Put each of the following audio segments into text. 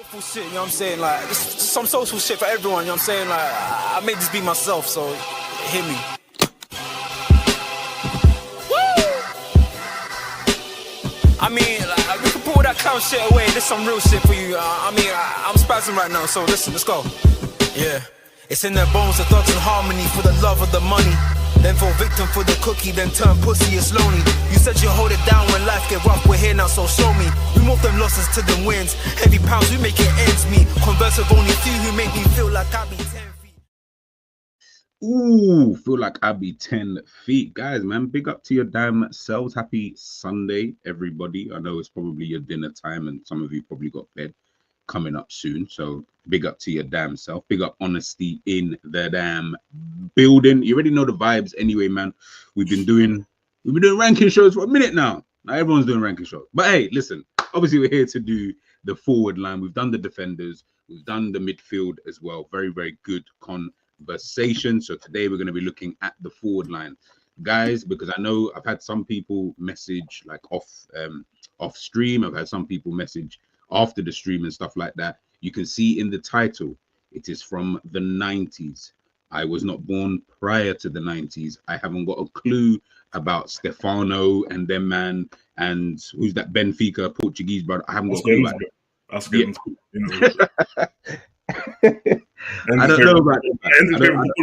Shit, you know what I'm saying? Like, just some social shit for everyone, you know what I'm saying? Like, I made this beat myself, so hit me. Woo! I mean, like, we can pull that clown shit away. This some real shit for you. I'm spazzing right now, so listen, let's go. Yeah. It's in their bones, the thugs in harmony for the love of the money. Then fall victim for the cookie, then turn pussy, it's lonely. You said you hold it down when life get rough, we're here now, so show me. We move them losses to them wins. Heavy pounds, we make it ends meet. Converse with only few who make me feel like I be 10 feet. Ooh, feel like I be 10 feet. Guys, man, big up to your damn selves. Happy Sunday, everybody. I know it's probably your dinner time and some of you probably got bed coming up soon, so big up to your damn self. Big up honesty in the damn building. You already know the vibes anyway, man. We've been doing ranking shows for a minute now. Now everyone's doing ranking shows, but hey, listen, obviously we're here to do the forward line. We've done the defenders, we've done the midfield as well. Very, very good conversation. So today we're going to be looking at the forward line, guys, because I know I've had some people message like off stream. I've had some people message after the stream and stuff like that. You can see in the title, it is from the 90s. I was not born prior to the 90s. I haven't got a clue about Stefano and them man and who's that Benfica Portuguese brother. I haven't got a clue about it. That's good. Yeah. I don't know about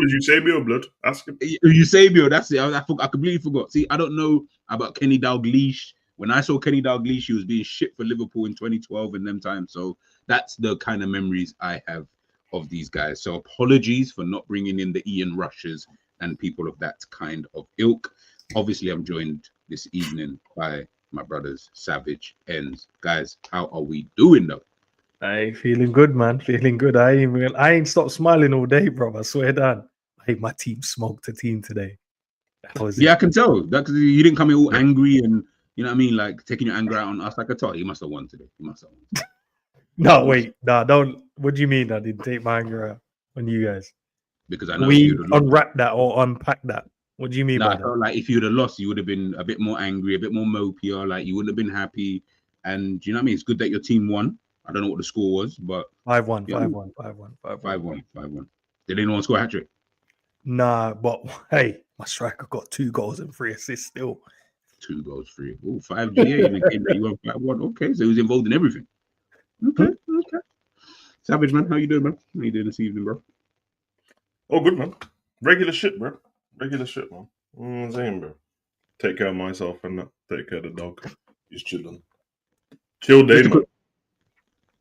Eusebio, blood. Ask him. Eusebio, that's it. I completely forgot. See, I don't know about Kenny Dalglish. When I saw Kenny Dalglish, he was being shit for Liverpool in 2012 and them times. So that's the kind of memories I have of these guys. So apologies for not bringing in the Ian Rushes and people of that kind of ilk. Obviously, I'm joined this evening by my brothers, Savage, ENDZ. Guys, how are we doing though? Hey, feeling good, man. Feeling good. I ain't stopped smiling all day, bro. I swear down. Hey, my team smoked a team today. Yeah, I can tell. That because you didn't come in all angry and you know what I mean, like taking your anger out on us. I could tell he must have won today. He must have won. No, wait, no, don't. What do you mean I didn't take my anger out on you guys? Because I know we unwrap that or unpack that. What do you mean by I felt like if you'd have lost, you would have been a bit more angry, a bit more mopier, like you wouldn't have been happy. And you know what I mean? It's good that your team won. I don't know what the score was, but 5-1, yeah, 5-1, 5-1, 5-1. 5-1. Did anyone score a hat trick? Nah, but hey, my striker got 2 goals and 3 assists still. 2 goals, 3. Oh, 5 GA in a game that you won 5-1. Okay, so he was involved in everything. Okay. Savage, man, how you doing, man? How you doing this evening, bro? Oh, good, man. Regular shit, bro. Regular shit, man. I'm saying, bro. Take care of myself and not take care of the dog. He's chilling. Chill day, man.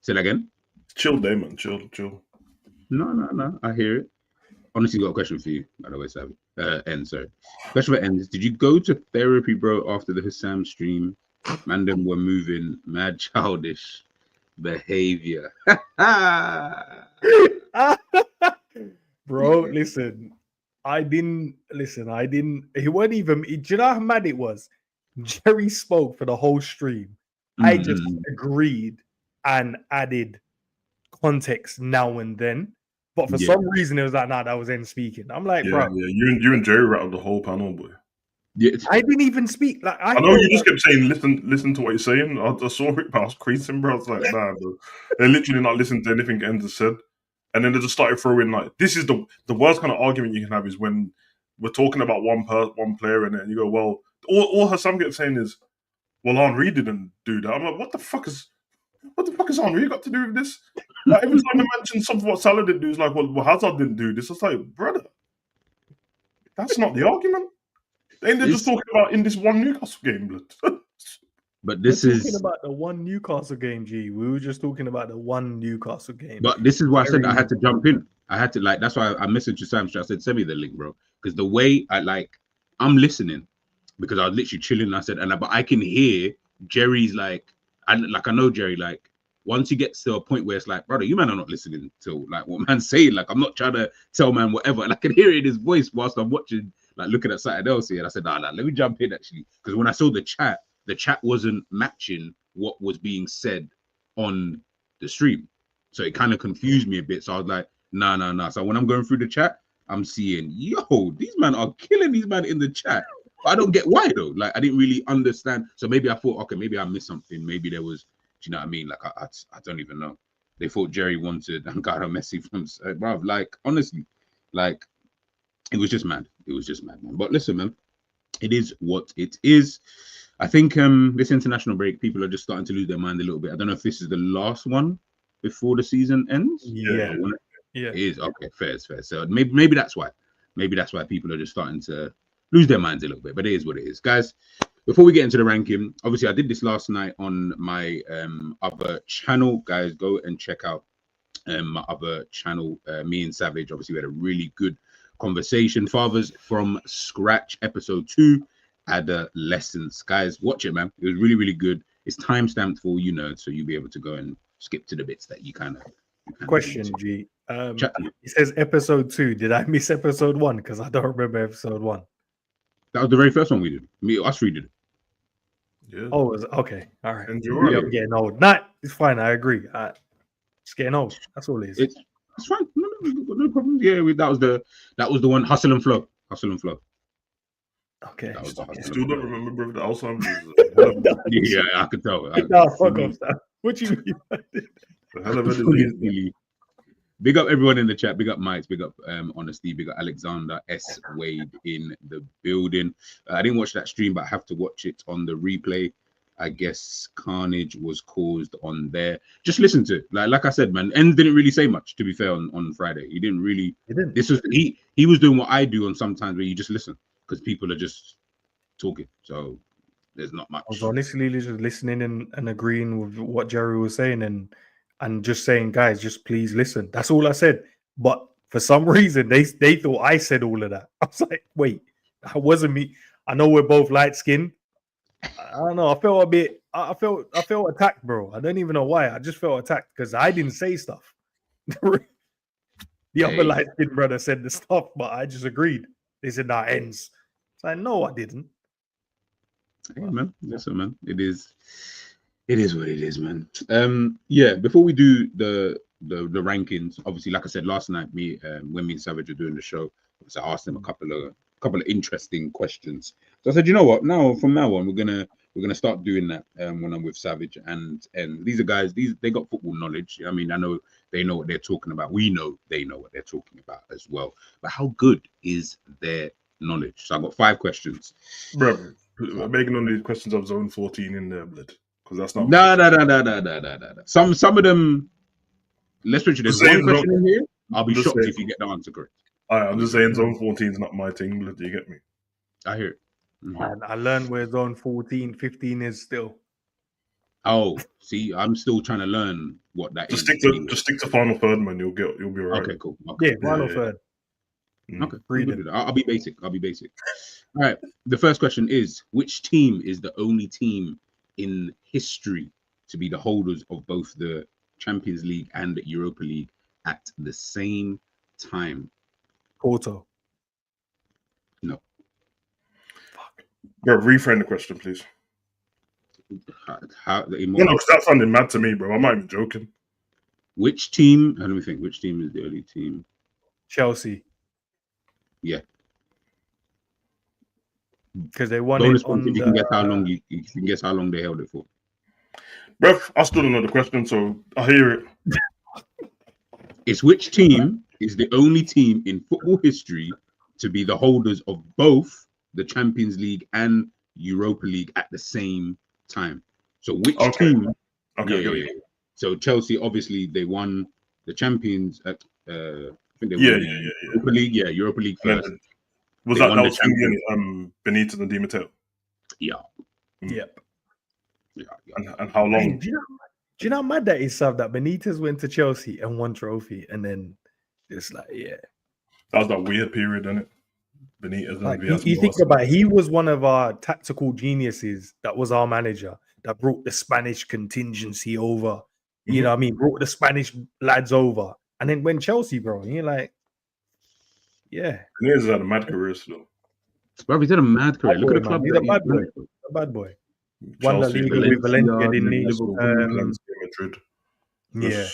Say that again. Chill day, man. Chill. No. I hear it. Honestly, got a question for you, by the way, Savage. ENDZ, sorry. Question for ENDZ. Did you go to therapy, bro, after the Hussam stream? Man, them were moving mad childish behavior. Bro, listen. I didn't. He wasn't even. Do you know how mad it was? Jerry spoke for the whole stream. I just agreed and added context now and then. But for some reason, it was like, nah, that was ENDZ speaking. I'm like, bro. Yeah, you and Jerry rattled the whole panel, boy. Yeah. I didn't even speak. Like I know you just kept saying, listen to what you're saying. I saw it, but I was creasing, bro. I was like, nah, bro. They're literally not listening to anything ENDZ said. And then they just started throwing, like, this is the worst kind of argument you can have is when we're talking about one player and then you go, well, all Hussam kept saying is, well, Henry didn't do that. I'm like, what the fuck is Henry got to do with this? Like, every time they mention something what Salah didn't do, it's like, well, Hazard didn't do this. It's like, brother, that's not the argument. Ain't they just talking about in this one Newcastle game, blood? But this is talking about the one Newcastle game, G. We were just talking about the one Newcastle game. But this is why I said I had to jump in. I had to, like, that's why I messaged you, Sam. I said, send me the link, bro. Because the way I'm listening because I was literally chilling. And I said, but I can hear Jerry's like, I know Jerry, like, once he gets to a point where it's like, brother, you man are not listening to like what man's saying. Like, I'm not trying to tell man whatever. And I can hear it in his voice whilst I'm watching, like, looking at something else here. And I said, nah, let me jump in actually. Because when I saw the chat wasn't matching what was being said on the stream. So it kind of confused me a bit. So I was like, nah. So when I'm going through the chat, I'm seeing, yo, these men are killing these men in the chat. But I don't get why though. Like, I didn't really understand. So maybe I thought, okay, maybe I missed something. Maybe there was, do you know what I mean? Like, I don't even know. they thought Jerry wanted Ankara Messi from bruv. Like honestly, like it was just mad. It was just mad, man. But listen, man, it is what it is. I think this international break, people are just starting to lose their mind a little bit. I don't know if this is the last one before the season ends. Yeah. It is. Okay, fair, it's fair. So maybe that's why. Maybe that's why people are just starting to lose their minds a little bit. But it is what it is. Guys, before we get into the ranking, obviously I did this last night on my other channel. Guys, go and check out my other channel, me and Savage. Obviously, we had a really good conversation. Fathers from Scratch, episode 2. Adolescence. Guys, watch it, man. It was really, really good. It's time-stamped for you nerds, so you'll be able to go and skip to the bits that you kind of Question, G. It says episode 2. Did I miss episode 1? Because I don't remember episode 1. That was the very first one we did. Us three did it. Yeah. Oh, was okay. All right. Enjoy. Yeah, I'm getting old. Nah, it's fine. I agree. It's getting old. That's all it is. It's fine. No problem. Yeah, that was the one. Hustle and flow. Okay. That was the I hustle still and don't flow. remember the Alzheimer's. Yeah, I could tell. No, fuck off. That. What you mean? The hell of a disease. Big up everyone in the chat. Big up Mike. Big up Honesty. Big up Alexander S. Wade in the building. I didn't watch that stream, but I have to watch it on the replay. I guess carnage was caused on there. Just listen to it. Like I said, man. ENDZ didn't really say much. To be fair, on Friday, he didn't really. He didn't. This was he was doing what I do on sometimes where you just listen because people are just talking. So there's not much. I was honestly just listening and agreeing with what Jerry was saying and just saying, guys, just please listen. That's all I said. But for some reason, they thought I said all of that. I was like, wait, that wasn't me. I know we're both light skinned. I don't know. I felt a bit. I felt attacked, bro. I don't even know why. I just felt attacked because I didn't say stuff. The other light skinned brother said the stuff, but I just agreed. They said that ends. It's like, no, I didn't. Yeah, man. Listen, man. It is what it is, man. Yeah. Before we do the rankings, obviously, like I said last night, when me and Savage were doing the show, so I asked them a couple of interesting questions. So I said, you know what? From now on, we're gonna start doing that when I'm with Savage and these are guys. They got football knowledge. I mean, I know they know what they're talking about. We know they know what they're talking about as well. But how good is their knowledge? So I got 5 questions, Bro, I'm making on these questions of zone 14 in there, blood. Because that's not. No. Some of them. Let's put it. There's one question in here. I'll be shocked if you get the answer correct. I'm just saying zone 14 is not my thing, blood. Do you get me? I hear it. Mm-hmm. And I learned where zone 14, 15 is still. Oh, see, I'm still trying to learn what that Just is. Just stick to final third, man. You'll be alright. Okay, cool. Okay. Yeah, final third. Okay, I'll be basic. All right. The first question is: which team is the only team in history to be the holders of both the Champions League and the Europa League at the same time? Porto. No. Bro, reframe the question, please. Because that sounded mad to me, bro. I'm not even joking. Which team? Let me think. Which team is the only team? Chelsea. Yeah. Because they won Bonus it on you can guess how long you can guess how long they held it for. Bro, I still don't know the question, so I hear it. It's which team is the only team in football history to be the holders of both the Champions League and Europa League at the same time? So which team? Okay. Yeah. So Chelsea, obviously, they won the Champions. I think they won Europa League. Yeah, Europa League first. Was that was Benitez and Di Matteo? Yeah. Yep. Yeah. And how long? Hey, do you know how mad that is, Sav, that Benitez went to Chelsea and won trophy, and then it's like, yeah. That was that weird period, isn't it? Benitez. Like, you think about it, he was one of our tactical geniuses that was our manager that brought the Spanish contingency over. You know what I mean? Brought the Spanish lads over. And then when Chelsea, bro, and you're like, yeah. Benitez had a mad career still. Bro, he's had a mad career. Look at the club. He's a bad boy. A bad boy. Won the league with Valencia, didn't he? Madrid. Yeah.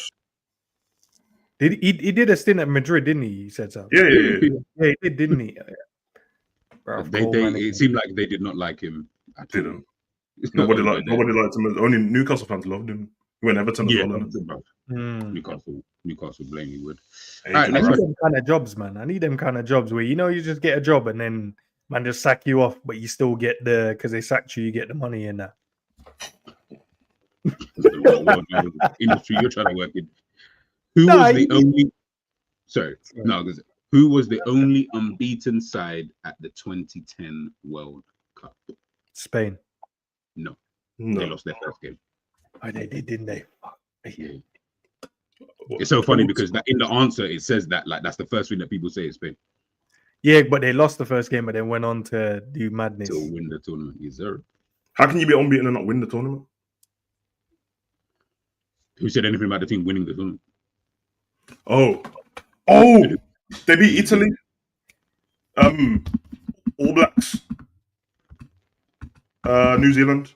He did a stint at Madrid, didn't he? He said so. Yeah, he did, didn't he? Bro, it seemed like they did not like him. Didn't. Nobody liked him. Only Newcastle fans loved him. He went Everton as Yeah, well. Innit? bro. Newcastle blame you would. Hey, All right, I next need one. them kind of jobs, man. I need them kind of jobs where you just get a job and then man just sack you off, but you still get because they sacked you, you get the money in that. What industry you're trying to work in? Who was the only unbeaten side at the 2010 World Cup? Spain. No, No. they lost their first game. Oh, they did, didn't they? Yeah. It's so funny because in the answer it says that like that's the first thing that people say is Spain Yeah, but they lost the first game, but then went on to do madness. to win the tournament. Yes, sir. How can you be unbeaten and not win the tournament? Who said anything about the team winning the tournament? Oh, they beat Italy. All Blacks. New Zealand.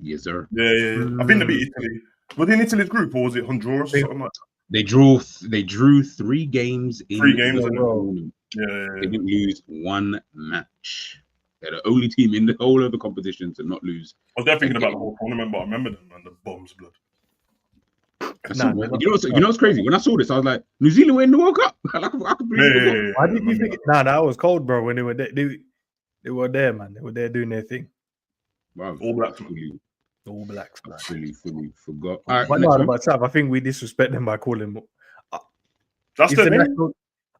Yes, sir. Yeah. I think they beat Italy. Was it in Italy's group or was it Honduras? Something like that. They drew 3 games in 3 games the in a tournament. Yeah. They didn't lose 1 match. They're the only team in the whole of the competition to not lose. I was there thinking about the whole tournament, but I remember them and the bombs, blood. You know what's crazy? When I saw this, I was like, New Zealand were in the World Cup. I could believe it. Why did you think? That was cold, bro. When they were there, they were there, man. They were there doing their thing. Wow, All Blacks. All Blacks, man. Fully forgot. All right, But no, about South, I think we disrespect them by calling them. That's the name. National,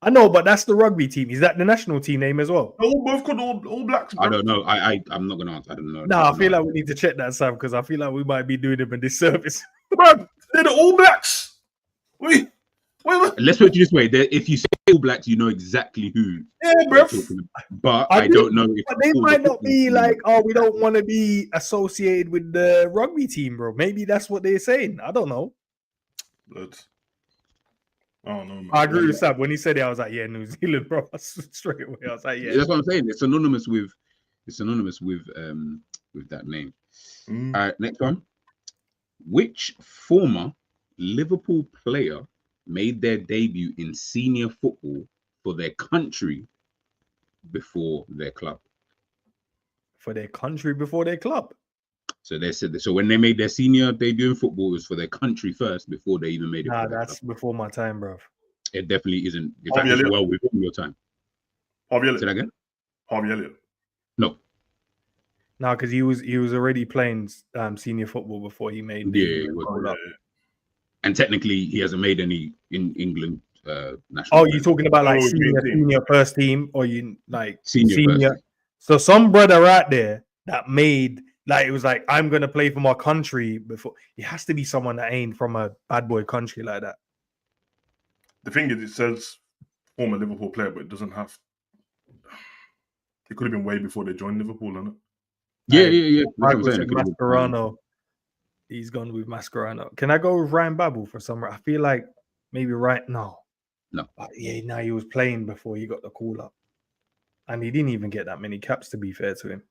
I know, but that's the rugby team. Is that the national team name as well? All both called all Blacks. Bro. I don't know. I'm not gonna answer. I don't know. No, I feel like we need to check that, Sam, because I feel like we might be doing them a disservice. Bro, they're the All Blacks. Wait. Let's put it this way: if you say All Blacks, you know exactly who. Yeah, bro. But I don't know if they might not be like, oh, we don't want to be associated with the rugby team, bro. Maybe that's what they're saying. I don't know. But I don't know, man. I agree with Sam. When he said it, I was like, yeah, New Zealand, bro. Straight away. I was like, yeah. That's what I'm saying. It's synonymous with that name. All right, next one. Which former Liverpool player made their debut in senior football for their country before their club? For their country before their club. So they said so when they made their senior debut in football, it was for their country first before they even made it. Nah, that's before my time, bro. It definitely isn't. In fact, it's well within your time. Harvey Elliott. Say that again? Harvey Elliott. No. No, because he was already playing senior football before he made the And technically, he hasn't made any in England national. Oh, you're talking about like senior first team, or you like senior? So some brother out there that made like it was like I'm gonna play for my country before. It has to be someone that ain't from a bad boy country like that. The thing is, it says former Liverpool player, but it doesn't have. It could have been way before they joined Liverpool, isn't it? Yeah. Michael said Mascherano. He's gone with Mascherano. Can I go with Ryan Babel for some? I feel like maybe no. Yeah, he was playing before he got the call up, and he didn't even get that many caps. To be fair to him,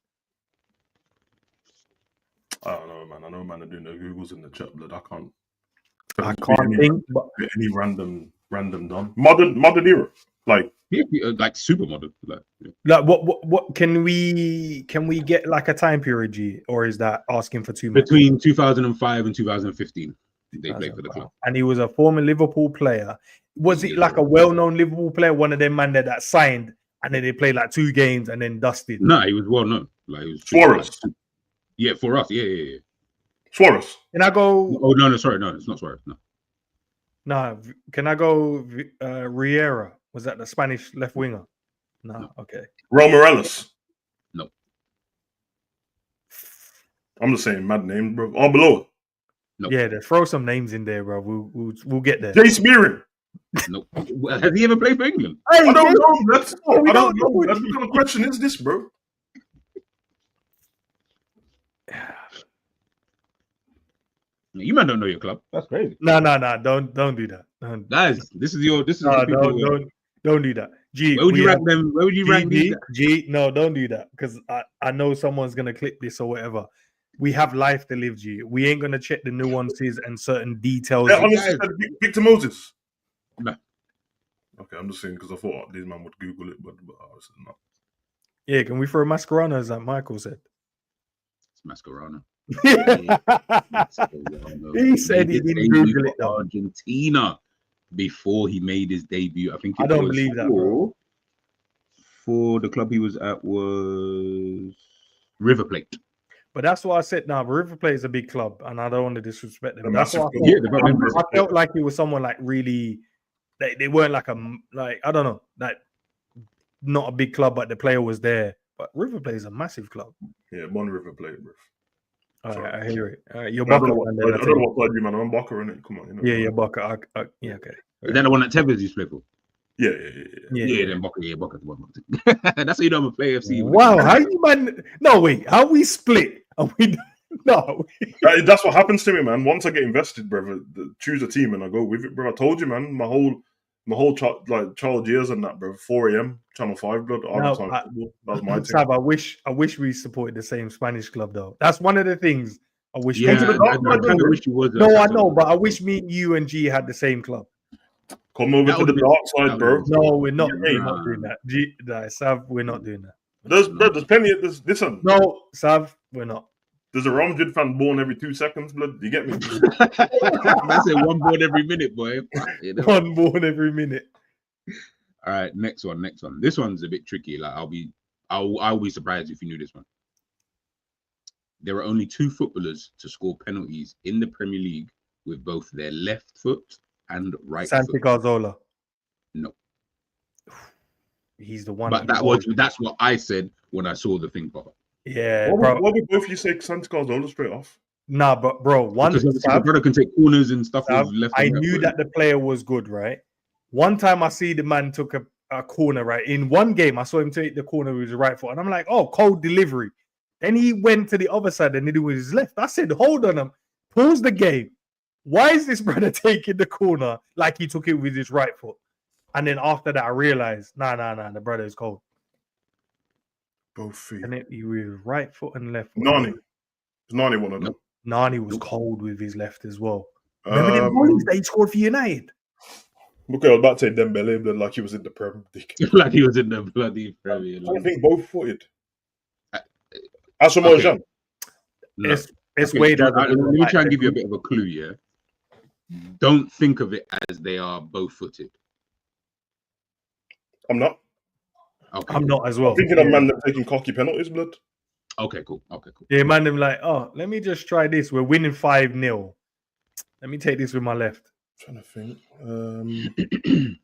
I don't know, man. I know, man. Are doing the Googles in the chat, blood. I can't think. But any random done modern era, like super modern, like what can we get like a time period, G, or is that asking for too much? Between 2005 and 2015, they played for the club, and he was a former Liverpool player. Was it like a well-known Liverpool player, one of them man that signed and then they played like 2 games and then dusted? No, he was well known. Like he was Suarez. Yeah, for us, yeah. Suarez. Can I go? Oh no, sorry, no, it's not Suarez. No, can I go? Riera, was that the Spanish left winger? No. Okay. Raul Morales. No. I'm just saying mad names, bro. Arbeloa. No. Yeah, throw some names in there, bro. We'll get there. Jace Spearing. No. Has he ever played for England? I don't know. I don't know. What kind of question is this, bro? You man don't know your club. That's crazy. No. Don't do that. Guys, this is don't do that. G, where would you rank them? Where would you rank these? G, no, don't do that because I know someone's gonna clip this or whatever. We have life to live, G. We ain't gonna check the nuances and certain details. Yeah, honestly, Victor Moses. No. Okay, I'm just saying because I thought these man would Google it, but obviously not. Yeah, can we throw Mascherano as that Michael said? It's Mascherano. He said he didn't Google it though. Argentina before he made his debut. I think I don't believe that, bro. For the club he was at was River Plate. But that's what I said. Now, River Plate is a big club, and I don't want to disrespect them. A That's massive what club. I felt like he was someone like really. They weren't like I don't know, like not a big club, but the player was there. But River Plate is a massive club. Yeah, one River Plate, bro. All right, I hear it. You're I don't Boca. know what side you, man. I'm Boca, innit? Come on. You know, Yeah, you're Boca. Yeah, okay. Is that the one that Tevez used to play for? Yeah. Then Boca. Yeah, Boca's the one. That's how you know I'm a play FC. Wow, how you man? No, wait, how we split? Are we? No. That's what happens to me, man. Once I get invested, brother, choose a team and I go with it, bro. I told you, man. My whole child years and that, bro. 4 a.m. Channel 5 blood. That was my team. Sav, I wish we supported the same Spanish club though. That's one of the things I wish. Yeah, I kind of wish you was. No, I know, but I wish me, you, and G had the same club. Come over to the dark side, bro. No, we're not. We're not doing that. Sav, we're not doing that. There's plenty of this. Listen. No, Sav, we're not. There's a Real Madrid fan born every 2 seconds, blood. You get me? I say one born every minute, boy. One born every minute. All right, next one. This one's a bit tricky. Like I'll be surprised if you knew this one. There are only 2 footballers to score penalties in the Premier League with both their left foot and right Santi foot. Cazorla. No. He's the one. But that's what I said when I saw the thing pop up. Yeah, why bro. would both you say Santi Cazorla straight off? Nah, but bro, Because the brother can take corners and stuff. I knew that the player was good, right? One time I see the man took a corner, right? In one game, I saw him take the corner with his right foot, and I'm like, oh, cold delivery. Then he went to the other side and did it with his left. I said, hold on, pause the game. Why is this brother taking the corner like he took it with his right foot? And then after that, I realized, nah, the brother is cold. Both feet. And he with right foot and left foot. Nani. Is Nani one of them? Nani was cold with his left as well. Remember the goals that he scored for United? Okay, I was about to say Dembele, but like he was in the Premier League. Like he was in the bloody Premier League. I think both footed. Asamoah Gyan. No. It's way down. Let me try and give you a bit of a clue, yeah? Don't think of it as they are both footed. I'm not. Okay. I'm not as well. I'm thinking of man that taking cocky penalties, blood. Okay, cool. Yeah, man, them like, oh, let me just try this. We're winning 5-0. Let me take this with my left. I'm trying to think.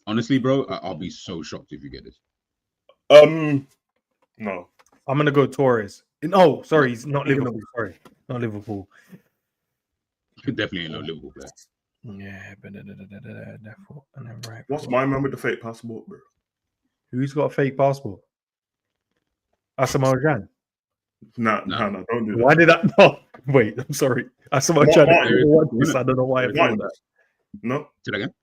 Honestly, bro, I'll be so shocked if you get this. No. I'm gonna go Torres. No, sorry, he's not Liverpool. Sorry, not Liverpool. Definitely ain't no Liverpool player. Yeah, but left foot and then right. What's my man with the fake passport, bro? Who's got a fake passport? Asamoah Gyan. Nah, don't do that. Why did I? No, wait. I'm sorry. Asamoah Gyan. I don't know why I thought that. No. Say that again.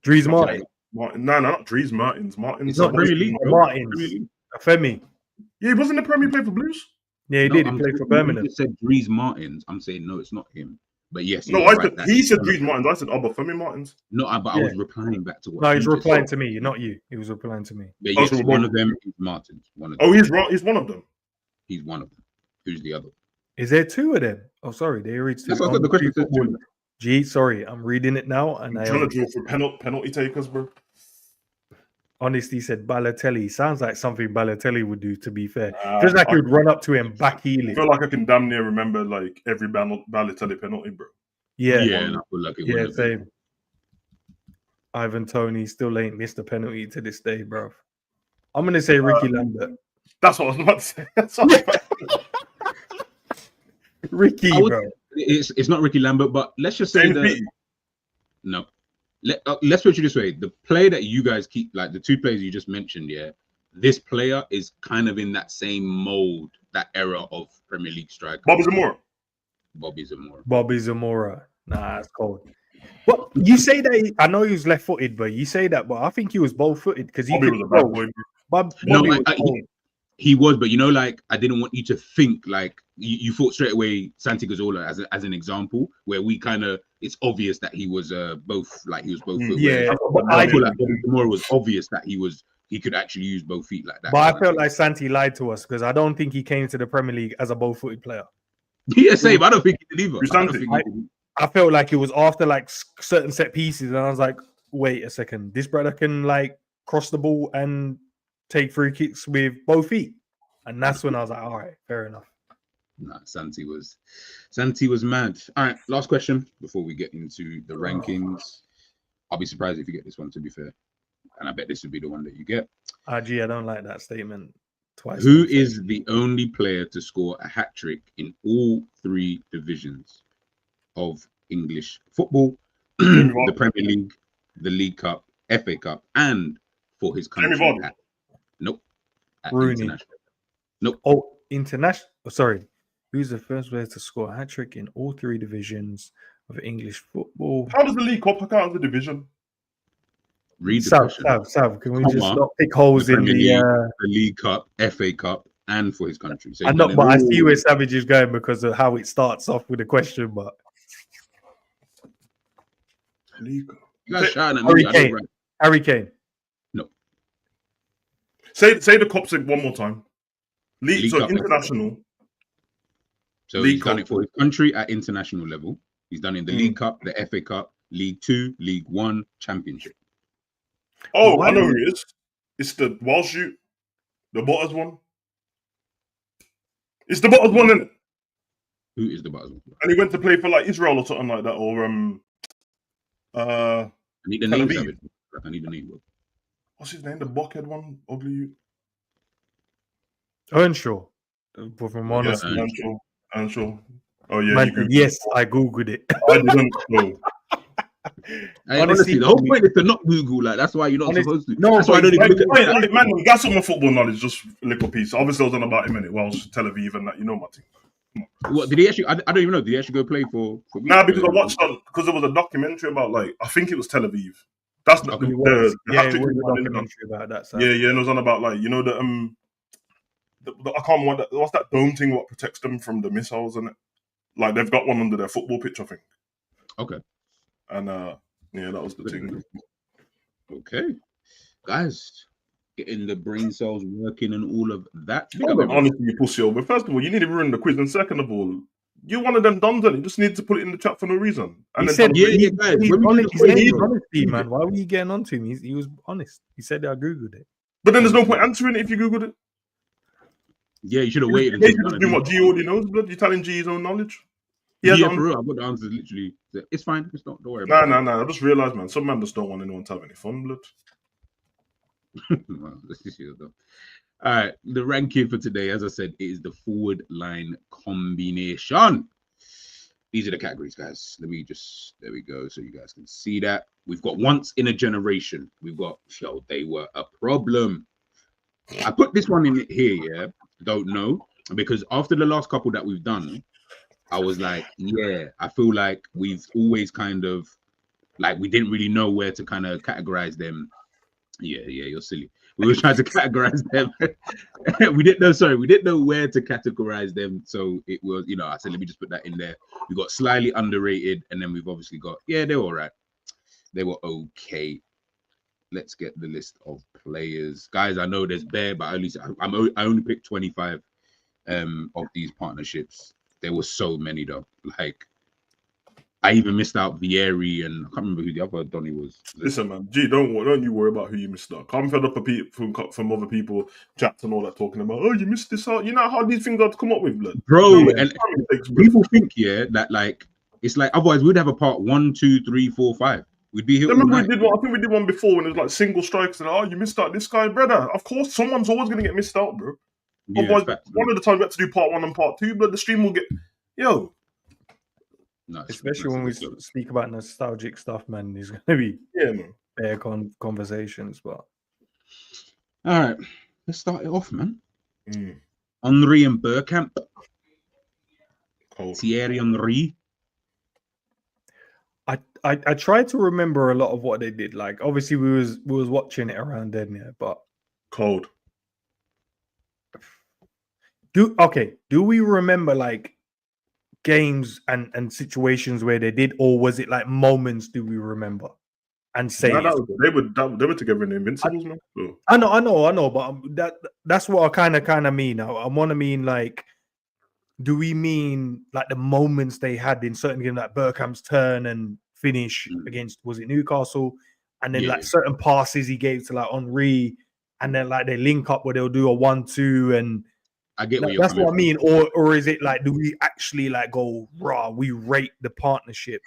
Dries Martin. No, not Dries Martins. Martins. It's not Premier League. Martins. Femi. Yeah, he wasn't the Premier League for Blues. Yeah, he did. He played for Birmingham. You said Dries Martins. I'm saying no, it's not him. But yes. No, I said he said Dries Martins. I said Femi Martins. No, but I was replying back to what. No, he's replying to me, not you. He was replying to me. But yes, one of them is Martins. He's right. He's one of them. He's one of them. Who's the other? Is there 2 of them? Oh, sorry, they reached. That's what the question says. Gee, sorry, I'm reading it now, and I'm trying to draw for penalty takers, bro. Honestly, said Balotelli. Sounds like something Balotelli would do. To be fair, feels like he would run up to him, backheel I it. feel like I can damn near remember like every Balotelli penalty, bro. Yeah, and I feel like it yeah, same. Ivan Toney still ain't missed a penalty to this day, bro. I'm gonna say Ricky Lambert. That's what I was about to say. That's what Ricky, bro. It's not Ricky Lambert, but let's just say that. No. Let's put it this way: the player that you guys keep, like the 2 players you just mentioned, yeah, this player is kind of in that same mold, that era of Premier League striker. Bobby Zamora. Nah, that's cold. Well, you say that I know he was left-footed, but you say that, but I think he was both-footed because he was a bad boy. He was, but you know, like I didn't want you to think like you thought straight away Santi Cazorla as an example where we kind of it's obvious that he was both. Yeah, I feel like Zamora was obvious that he was he could actually use both feet like that. But I felt like Santi lied to us because I don't think he came to the Premier League as a both-footed player. Yeah, same. I don't think he did either. Who's I don't Santi? think he did. I felt like it was after like certain set pieces, and I was like, wait a second, this brother can like cross the ball and take free kicks with both feet. And that's when I was like, all right, fair enough. Nah, Santi was mad. All right, last question before we get into the rankings. I'll be surprised if you get this one, to be fair. And I bet this would be the one that you get. Gee, I don't like that statement twice. Who is the only player to score a hat-trick in all 3 divisions of English football? The Premier League, the League Cup, FA Cup, and for his country. Nope. At Rooney. international. Nope. Oh, international. Sorry. Who's the first player to score a hat-trick in all 3 divisions of English football? How does the League Cup count as a division? Read the Sav, can we Come just on. not pick holes in the League Cup, FA Cup, and for his country. So I know, but I see where Savage is going because of how it starts off with a question. But League Cup. You guys shouting at me. Harry Kane. No. Say the cups one more time. League so Cup, international. So League he's done it for his country at international level. He's done it in the League Cup, the FA Cup, League 2, League 1, Championship. Oh, I know who it is. It's the Welsh shoot, the Butters one. It's the Butters one, isn't it? Who is the Butters one? And he went to play for like Israel or something like that, or I need the name, Savage. I need the name, bro. What's his name? The Buckhead one, ugly. Earnshaw. From honest, Earnshaw. Oh yeah. Man, yes, I googled it. I didn't know. Honestly, the whole point is to not Google. Like that's why you're not supposed to. No, that's why I don't even look at it. Man, that's all my football knowledge. Just a little piece. Obviously, I was on about him in it. Welsh, Tel Aviv, and that. You know my team. What did he actually? I don't even know. Did he actually go play for? Nah, because I watched because there was a documentary about like I think it was Tel Aviv. That's not it was a documentary about that. So. Yeah, and it was on about like I can't remember what's that dome thing what protects them from the missiles and it. Like they've got one under their football pitch, I think. Okay. And that was the thing. Okay, guys, getting the brain cells working and all of that. Honestly, you pussy over. First of all, you need to ruin the quiz, and second of all, you're one of them dons, and you just need to put it in the chat for no reason. And he then said, guys, he's honesty, man. Why were you getting on to him? He was honest. He said I googled it. But then there's no point answering it if you googled it. Yeah, you should have waited. Doing what G already knows, blood. You're telling G his own knowledge. Yeah, for real. I've got the answers literally. It's fine. It's not. Don't worry about it. Nah. I just realized, man, some men just don't want anyone to have any fun, blood. All right, the ranking for today, as I said, is the forward line combination. These are the categories, guys. There we go. So you guys can see that. We've got once in a generation. We've got, they were a problem. I put this one in here, yeah. Don't know. Because after the last couple that we've done, I was like, yeah, I feel like we've always kind of, like, we didn't really know where to kind of categorize them. Yeah, you're silly. We were trying to categorize them. We didn't know where to categorize them. So it was, I said, let me just put that in there. We got slightly underrated, and then we've obviously got, they were all right. They were okay. Let's get the list of players. Guys, I know there's bare, but at least I only picked 25 of these partnerships. There were so many though. Like, I even missed out Vieri, and I can't remember who the other Donny was. Listen, man, G, don't you worry about who you missed out. I'm fed up from other people, chats and all that, talking about, oh, you missed this out. You know how these things are to come up with, blood, bro. And people think, that like it's like otherwise we'd have a part 1, 2, 3, 4, 5. We'd be here. Remember we did one. I think we did one before when it was like single strikes and you missed out this guy, brother. Of course, someone's always gonna get missed out, bro. Yeah, otherwise, one of the times we had to do part 1 and part 2, but the stream will get Especially when we speak about nostalgic stuff, man. There's gonna be fair conversations, but all right, let's start it off, man. Henry and Bergkamp. Thierry Henry. I tried to remember a lot of what they did. Like, obviously, we was watching it around then, yeah. But cold. Do we remember like games and situations where they did, or was it like moments? Do we remember? and say they were together in the Invincibles, man. So. I know, but that's what I kind of mean. I want to mean like, do we mean like the moments they had in certain games, like Bergkamp's turn and finish against, was it Newcastle, and then like certain passes he gave to like Henry, and then like they link up where they'll do a 1-2, and I get what that's what I mean. Or is it like, do we actually like go raw? We rate the partnership,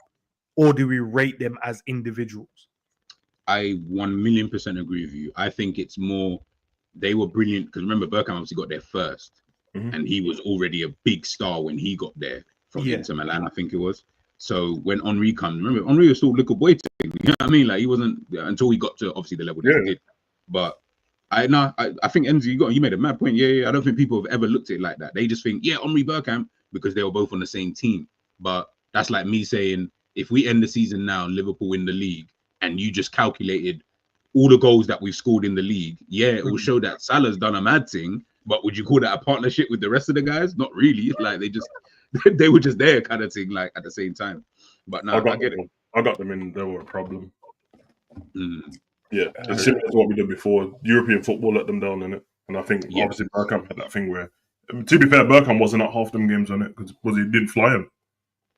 or do we rate them as individuals? I 1,000,000% agree with you. I think it's more they were brilliant because remember Bergkamp obviously got there first, and he was already a big star when he got there from Inter Milan, I think it was. So when Henry comes, remember Henry was still a little boy thing, you know what I mean? Like he wasn't until he got to obviously the level that he did. But I think ENDZ, you made a mad point. I don't think people have ever looked at it like that. They just think Henry Bergkamp because they were both on the same team. But that's like me saying if we end the season now, Liverpool win the league, and you just calculated all the goals that we've scored in the league, it will show that Salah's done a mad thing. But would you call that a partnership with the rest of the guys? Not really. It's like they were just there kind of thing, like at the same time. But now I get it. I got them in. They were a problem. Yeah, it's similar to what we did before. European football let them down in it, and I think obviously Bergkamp had that thing where, to be fair, Bergkamp wasn't at half them games on it because he didn't fly him.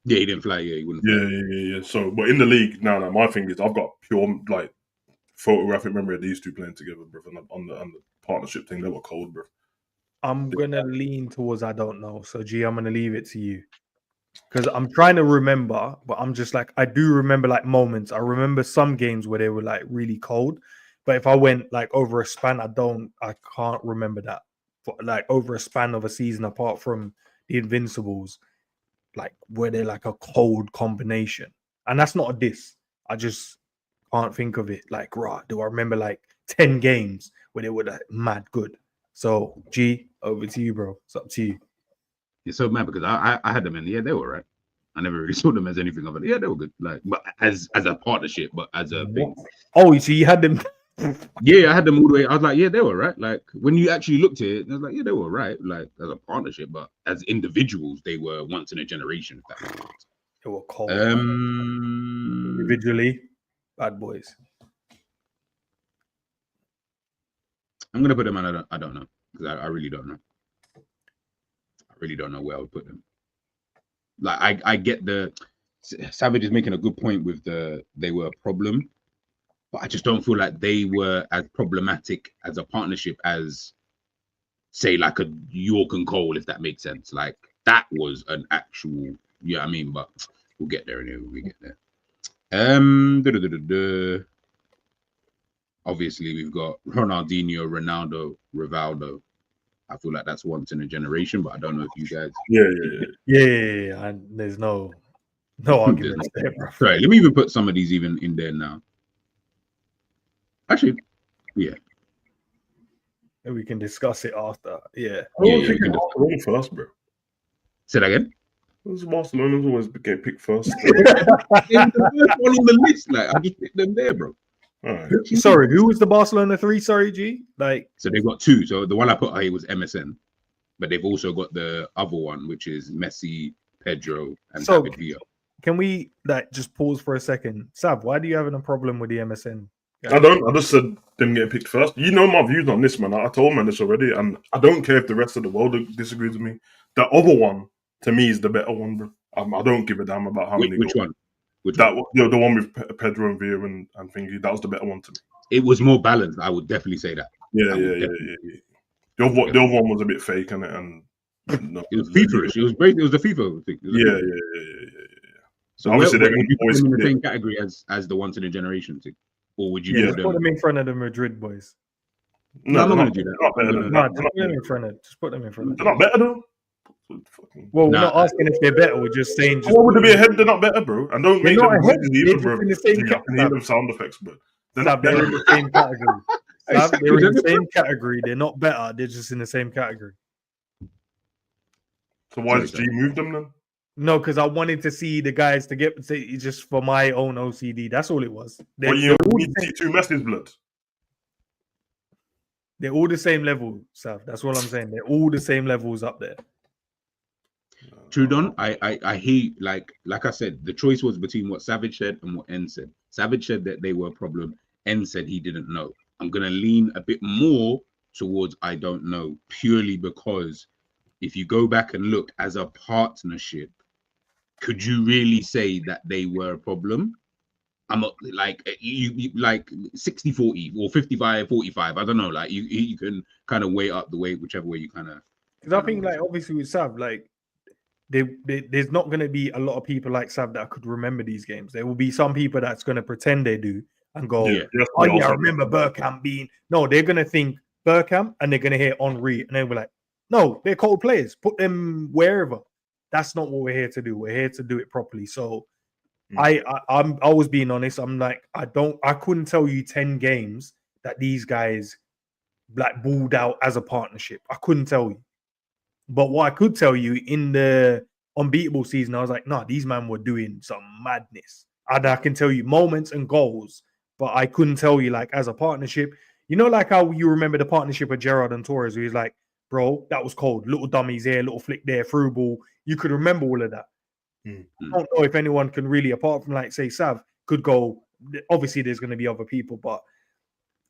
Yeah, he didn't fly. Yeah, he wouldn't. Fly. Yeah. So, but in the league now, my thing is I've got pure like photographic memory of these two playing together, bro. On the partnership thing, they were cold, bro. I'm gonna lean towards I don't know. So G, I'm gonna leave it to you because I'm trying to remember, but I'm just like I do remember like moments. I remember some games where they were like really cold, but if I went like over a span, I can't remember that. But like over a span of a season, apart from the Invincibles, like where they're like a cold combination, and that's not a diss. I just can't think of it. Like, do I remember like 10 games where they were like mad good? So G, over to you, bro. It's up to you. It's so mad because I had them in. They were right. I never really saw them as anything of it. They were good. Like, but as a partnership, but as a thing. Oh, so you had them. I had them all the way. I was like, they were right. Like when you actually looked at it, I was like, they were right. Like as a partnership, but as individuals, they were once in a generation. If that makes sense. They were cold. Individually, bad boys. I'm gonna put them on. I don't know because I really don't know. I really don't know where I would put them. Like I get the Savage is making a good point with they were a problem, but I just don't feel like they were as problematic as a partnership as say like a York and Cole, if that makes sense. Like that was an actual, I mean, but we'll get there anyway when we get there. Obviously, we've got Ronaldinho, Ronaldo, Rivaldo. I feel like that's once in a generation, but I don't know if you guys. Yeah. And there's no argument there, bro. Right, let me even put some of these even in there now. Actually, yeah. And we can discuss it after. Yeah. We can Barcelona first, bro. Say that again. Barcelona's always get picked first. The first one on the list, like I just picked them there, bro. Right. Sorry, who was the Barcelona 3? Sorry, G. Like, so they've got 2. So the one I put here was MSN, but they've also got the other one, which is Messi, Pedro, and David Villa. Can we like just pause for a second? Sav, why do you have a problem with the MSN? I don't. I just said them getting picked first. You know my views on this, man. I told man this already, and I don't care if the rest of the world disagrees with me. The other one, to me, is the better one, bro. I don't give a damn about how many. Which one? The one with Pedro and Villa and thingy. That was the better one to me. It was more balanced. I would definitely say that. Yeah. The other one was a bit fake, and no, it was FIFA-ish. It was the FIFA thing. Yeah. So obviously they're going to put them in the same category as the once in a generation thing, or would you put them in front of the Madrid boys? No, I'm not going to do that. Just put them in front of. Just put them in front of. They're not better though. Well, we're not asking if they're better. We're just saying. What would they be ahead? They're not better, bro. And don't make them either, bro. In the same category. I can hear them sound effects, but they're in the same category. They're in the same category. They're not better. They're just in the same category. So why does G move them then? No, because I wanted to see the guys to get just for my own OCD. That's all it was. Well, you need to see 2 Messi's blood. They're all the same level, Sav. That's what I'm saying. They're all the same levels up there. Trudon, I hear like I said, the choice was between what Savage said and what N said. Savage said that they were a problem. N said he didn't know. I'm going to lean a bit more towards I don't know, purely because if you go back and look as a partnership, could you really say that they were a problem? I'm not like you like 60-40 or 55-45. I don't know. Like you can kind of weigh up the way, whichever way you kind of. Because I think, like, obviously with Sav, like, there's not going to be a lot of people like Sav that could remember these games. There will be some people that's going to pretend they do and go, "Oh yeah, I remember Bergkamp being." No, they're going to think Bergkamp and they're going to hear Henry, and they'll be like, "No, they're cold players. Put them wherever." That's not what we're here to do. We're here to do it properly. So, I'm always being honest. I'm like, I couldn't tell you 10 games that these guys like balled out as a partnership. I couldn't tell you. But what I could tell you in the unbeatable season, I was like, nah, these men were doing some madness. And I can tell you moments and goals, but I couldn't tell you like as a partnership. You know, like how you remember the partnership of Gerrard and Torres, where he's like, bro, that was cold. Little dummies here, little flick there, through ball. You could remember all of that. I don't know if anyone can really, apart from like say Sav, could go. Obviously, there's going to be other people, but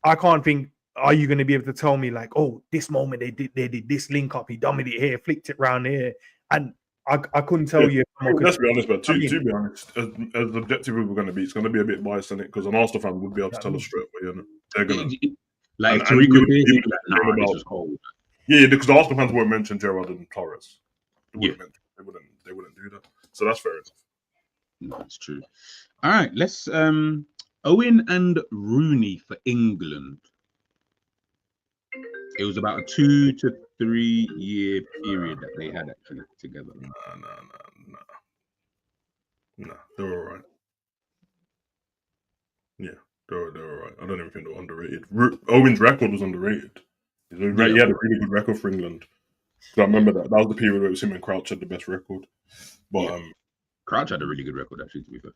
I can't think. Are you going to be able to tell me like, oh, this moment they did this link up, he dummied it here, flicked it round here, and I couldn't tell you. Let's be honest, but to be honest, as objective we're going to be, it's going to be a bit biased in it because an Arsenal fan would be able to tell us straight away. You know, they're going to like Tariq would be like, this was cold. Yeah, because the Arsenal fans won't mention Gerrard and Torres. They wouldn't do that. So that's fair enough. No, that's true. All right, let's Owen and Rooney for England. It was about a 2 to 3 year period that they had actually together. No, they're all right. Yeah, they're all right. I don't even think they're underrated. Owen's record was underrated. He had a really good record for England. So I remember that was the period where it was him and Crouch had the best record. But Crouch had a really good record, actually, to be fair.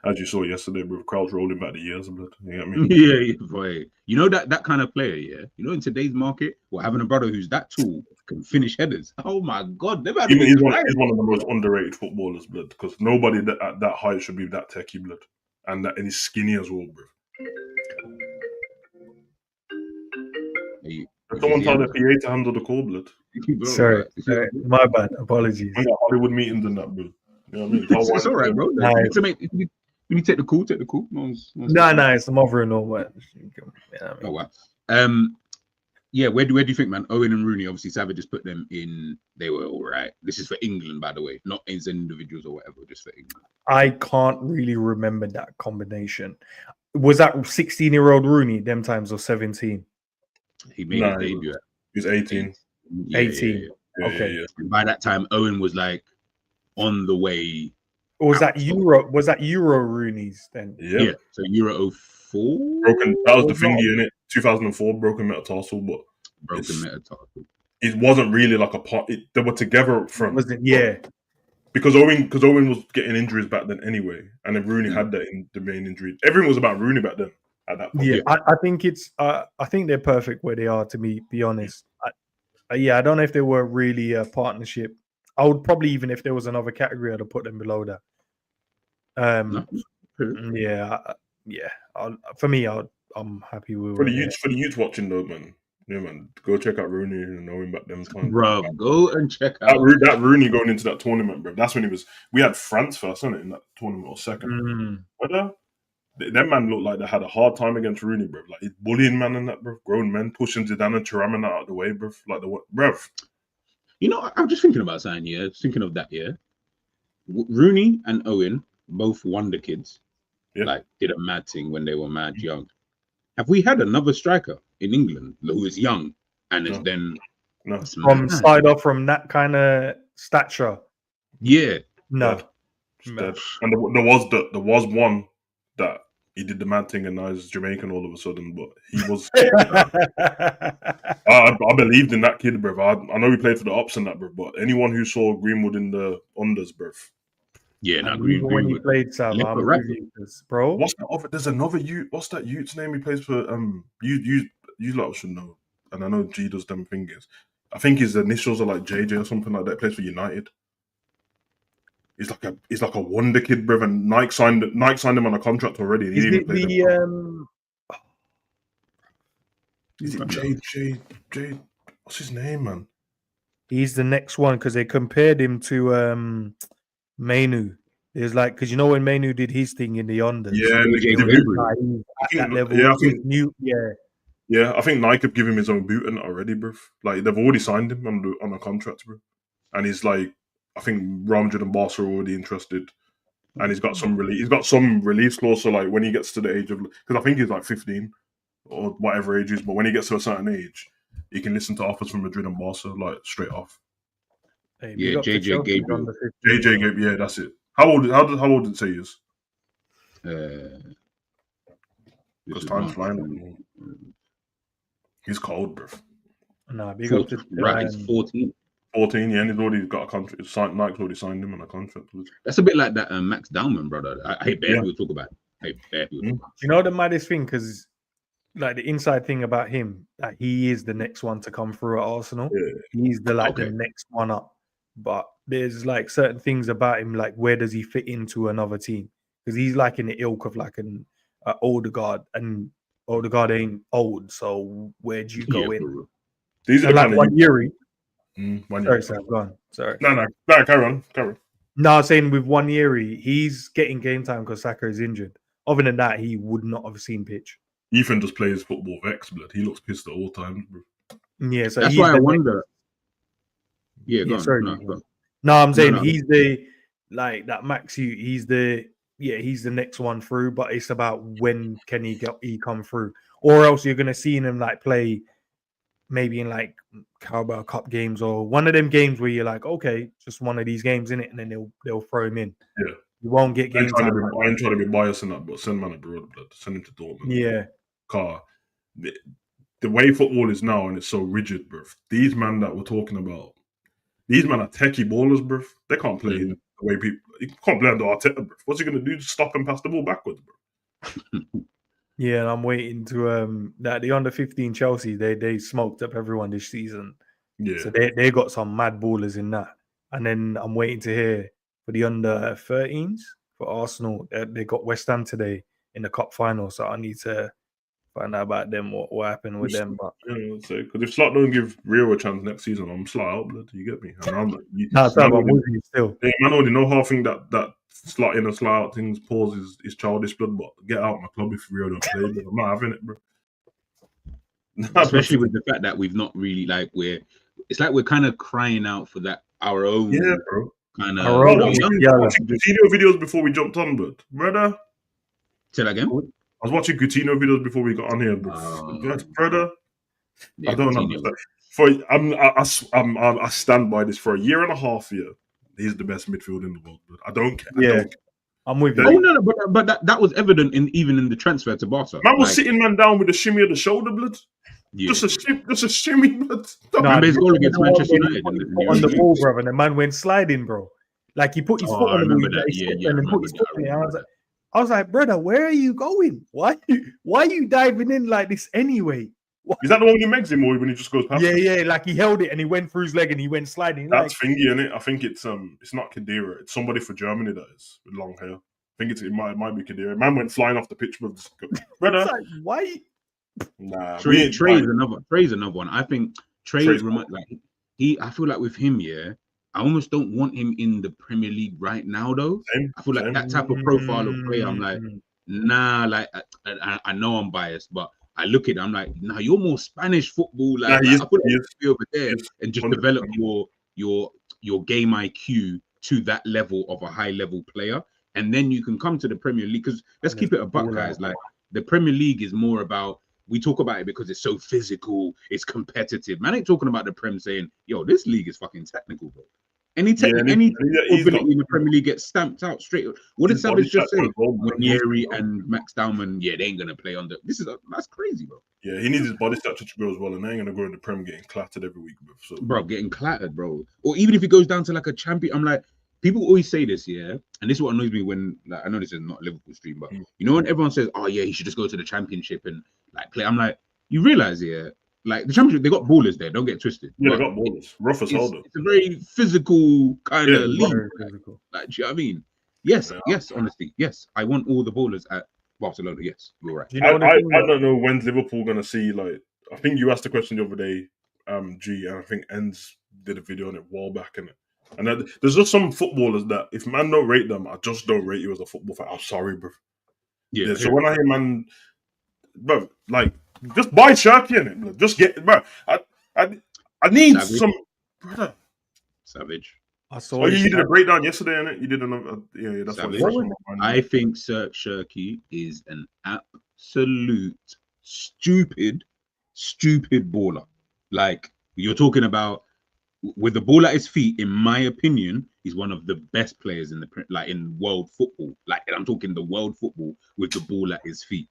As you saw yesterday, with Crouch rolling back the years, you know what I mean? Yeah, boy. You know that kind of player, yeah? You know, in today's market, having a brother who's that tall can finish headers. Oh my God. He's one of the most underrated footballers, blood, because nobody at that height should be that techie, blood. And he's skinny as well, bro. Someone tell the PA to handle the call, blood. Sorry, my bad. Apologies. We got Hollywood meetings and that, blood. You know what I mean? It's all right, bro. Nice. When you take the call, take the call. No, it's the mother and all. But oh wow. Yeah. Where do you think, man? Owen and Rooney. Obviously, Savage just put them in. They were all right. This is for England, by the way, not as individuals or whatever. Just for England. I can't really remember that combination. Was that 16-year-old Rooney them times or 17? He made his debut. He was 18. 18. Okay. Yeah. And by that time, Owen was like on the way. Or was that Euro? Was that Euro Rooney's then? Yeah. So Euro 04. That was the thingy in it. 2004 broken metatarsal, but broken metatarsal. It wasn't really like a part. They were together up front. Was it? Yeah. Because Owen was getting injuries back then anyway, and then Rooney had that in the main injury. Everything was about Rooney back then. At that point. Yeah, I think it's. I think they're perfect where they are. To be honest, I don't know if they were really a partnership. I would probably, even if there was another category, I'd have put them below that. For me, I'm happy with for the youth watching though, man. Yeah, man. Go check out Rooney and know him back then. Bro, go and check out that Rooney going into that tournament, bro. That's when he was. We had France first, wasn't it, in that tournament or second? Them man looked like they had a hard time against Rooney, bro. Like he's bullying man and that, bro. Grown men pushing Zidane and Thuram out of the way, bro. Like bro. You know, I'm just thinking about something. Yeah, thinking of that. Yeah, Rooney and Owen, both wonder kids. Yeah. Like did a mad thing when they were mad young. Have we had another striker in England who is young and is then started off from that kind of stature? Yeah, no. And there was one that he did the mad thing and now he's Jamaican all of a sudden, but he was. I believed in that kid, bro. I know he played for the Ops and that, bro. But anyone who saw Greenwood in the unders, bro. Yeah, Greenwood when he played, Sam, bro. What's that other? There's another youth. What's that youth's name? He plays for You lot should know, and I know G does them fingers. I think his initials are like JJ or something like that. He plays for United. he's like a wonder kid, bro. And Nike signed him on a contract already. Is it the Is it J? What's his name, man? He's the next one because they compared him to Mainu. It's like because you know when Mainu did his thing in the unders. Yeah, at that level. Yeah, I think Yeah, I think Nike have given him his own boot in it already, bro. Like they've already signed him on a contract, bro. And he's like, I think Real Madrid and Barca are already interested, and he's got some release clause. So like when he gets to the age of, because I think he's like 15 or whatever age he is, but when he gets to a certain age, he can listen to offers from Madrid and Barca like straight off. Hey, Yeah, JJ Gabriel. JJ Gabriel, yeah, that's it. How old did it say he is? Because time's flying. He's cold, bro. Nah, big 14, up to right, it's 14. 14, yeah, and he's already got a contract. Nike's already signed him on a contract. That's a bit like that Max Dowman, brother. I hate bad people talk about it. You know the maddest thing, because like the inside thing about him, like he is the next one to come through at Arsenal. Yeah. He's the next one up. But there's like certain things about him, like where does he fit into another team? Because he's like in the ilk of like an Odegaard, and Odegaard ain't old, so where'd you go in? These are like one year. Sorry, Sam, go on. Sorry. No, carry on. No, I'm saying with 1 year, he's getting game time because Saka is injured. Other than that, he would not have seen pitch. Ethan just plays football with X blood. He looks pissed at all times, bro. Yeah, so that's why I wonder. Yeah, go on. Sorry, no, I'm saying he's the like that Max. He's the next one through, but it's about when can he come through, or else you're gonna see him like play maybe in like Carabao Cup games or one of them games where you're like, okay, just one of these games in it, and then they'll throw him in. Yeah, you won't get game time. I ain't trying to be biased in that, but send man abroad, blood. Send him to Dortmund. Yeah, car. The way football is now, and it's so rigid, bro. These men that we're talking about, these men are techie ballers, bro. They can't play the way people. You can't play under Arteta, bro. What's he gonna do? Just stop and pass the ball backwards, bro. Yeah, and I'm waiting to that the under 15 Chelsea they smoked up everyone this season. Yeah, so they got some mad ballers in that, and then I'm waiting to hear for the under 13s for Arsenal. They got West Ham today in the cup final, so I need to find out about them, what happened with them. But because if Slot don't give Rio a chance next season, I'm Slot out, blood. You get me? And I'm like, I'm with you still. Yeah, man, already know how thing that Slot in and Slot out things pause is childish, blood. But get out my club if Rio don't play. But I'm not having it, bro. Especially with the fact that we've not really it's like we're kind of crying out for that our own. Yeah, bro. Kind of. Watching Coutinho videos before we jumped on, but brother. Say that again. I was watching Coutinho videos before we got on here, brother. Yeah, I don't know. I stand by this for a year and a half. Yeah, he's the best midfielder in the world. But I don't care. Yeah, I'm with you. Oh no, but that was evident even in the transfer to Barca. Man was sitting down with a shimmy of the shoulder, blood. Yeah. Just a shimmy, blood. Remember his goal against Manchester United on the ball, brother, and the man went sliding, bro. Like he put his foot on the ball, and put his foot in it. I was like, brother, where are you going? Why are you diving in like this anyway? What? Is that the one you makes him, or when he just goes past? Yeah, like he held it and he went through his leg and he went sliding. That's Fingy, innit? I think it's not Khedira. It's somebody for Germany that is with long hair. I think it might be Khedira. Man went flying off the pitch, brother. Like, why? Nah, Trey's another one. I think Trey's I feel like with him, I almost don't want him in the Premier League right now, though. I feel like that type of profile of player, I'm like, nah, like I know I'm biased, but I look at it, I'm like, nah, you're more Spanish football. Like, I put it over there and just 100%. Develop your game IQ to that level of a high level player, and then you can come to the Premier League. Because let's keep it a buck, guys. Like the Premier League is more about. We talk about it because it's so physical, it's competitive. Man ain't talking about the Prem saying, yo, this league is fucking technical, bro. Any ability in the Premier League gets stamped out straight. What did Savage just say? Winieri and Max Dowman, they ain't gonna play on that's crazy, bro. Yeah, he needs his body structure to grow as well, and they ain't gonna go in the Prem getting clattered every week, bro. So, bro, getting clattered, bro. Or even if he goes down to like a champion, I'm like, people always say this, and this is what annoys me when, like, I know this is not a Liverpool stream, but you know when everyone says, oh yeah, he should just go to the championship and like play. I'm like, you realize, Like the championship, they got ballers there. Don't get twisted. Yeah, they But got ballers. Rough as hell, though. it's a very physical kind of Yeah, league. Very physical. Like, do you know what I mean? Yes, Yeah. yes, honestly, yes. I want all the ballers at Barcelona. Yes, you're right. Do you know the I thing, though? don't know when's Liverpool gonna see, like, I think you asked the question the other day, G, and I think ENDZ did a video on it a while back, and there's just some footballers that if man don't rate them, I just don't rate you as a football fan. I'm sorry, bro. Yeah. So when I hear man, bro, like, just buy Cherky in it, bro. Just get, bro. I need Savage. some, brother. Savage. I saw Oh, his you did a stats. breakdown yesterday, innit? You did another, yeah. That's Savage. what it was. I think Cherky is an absolute stupid baller. Like you're talking about with the ball at his feet. In my opinion, he's one of the best players in in world football. Like I'm talking the world football with the ball at his feet.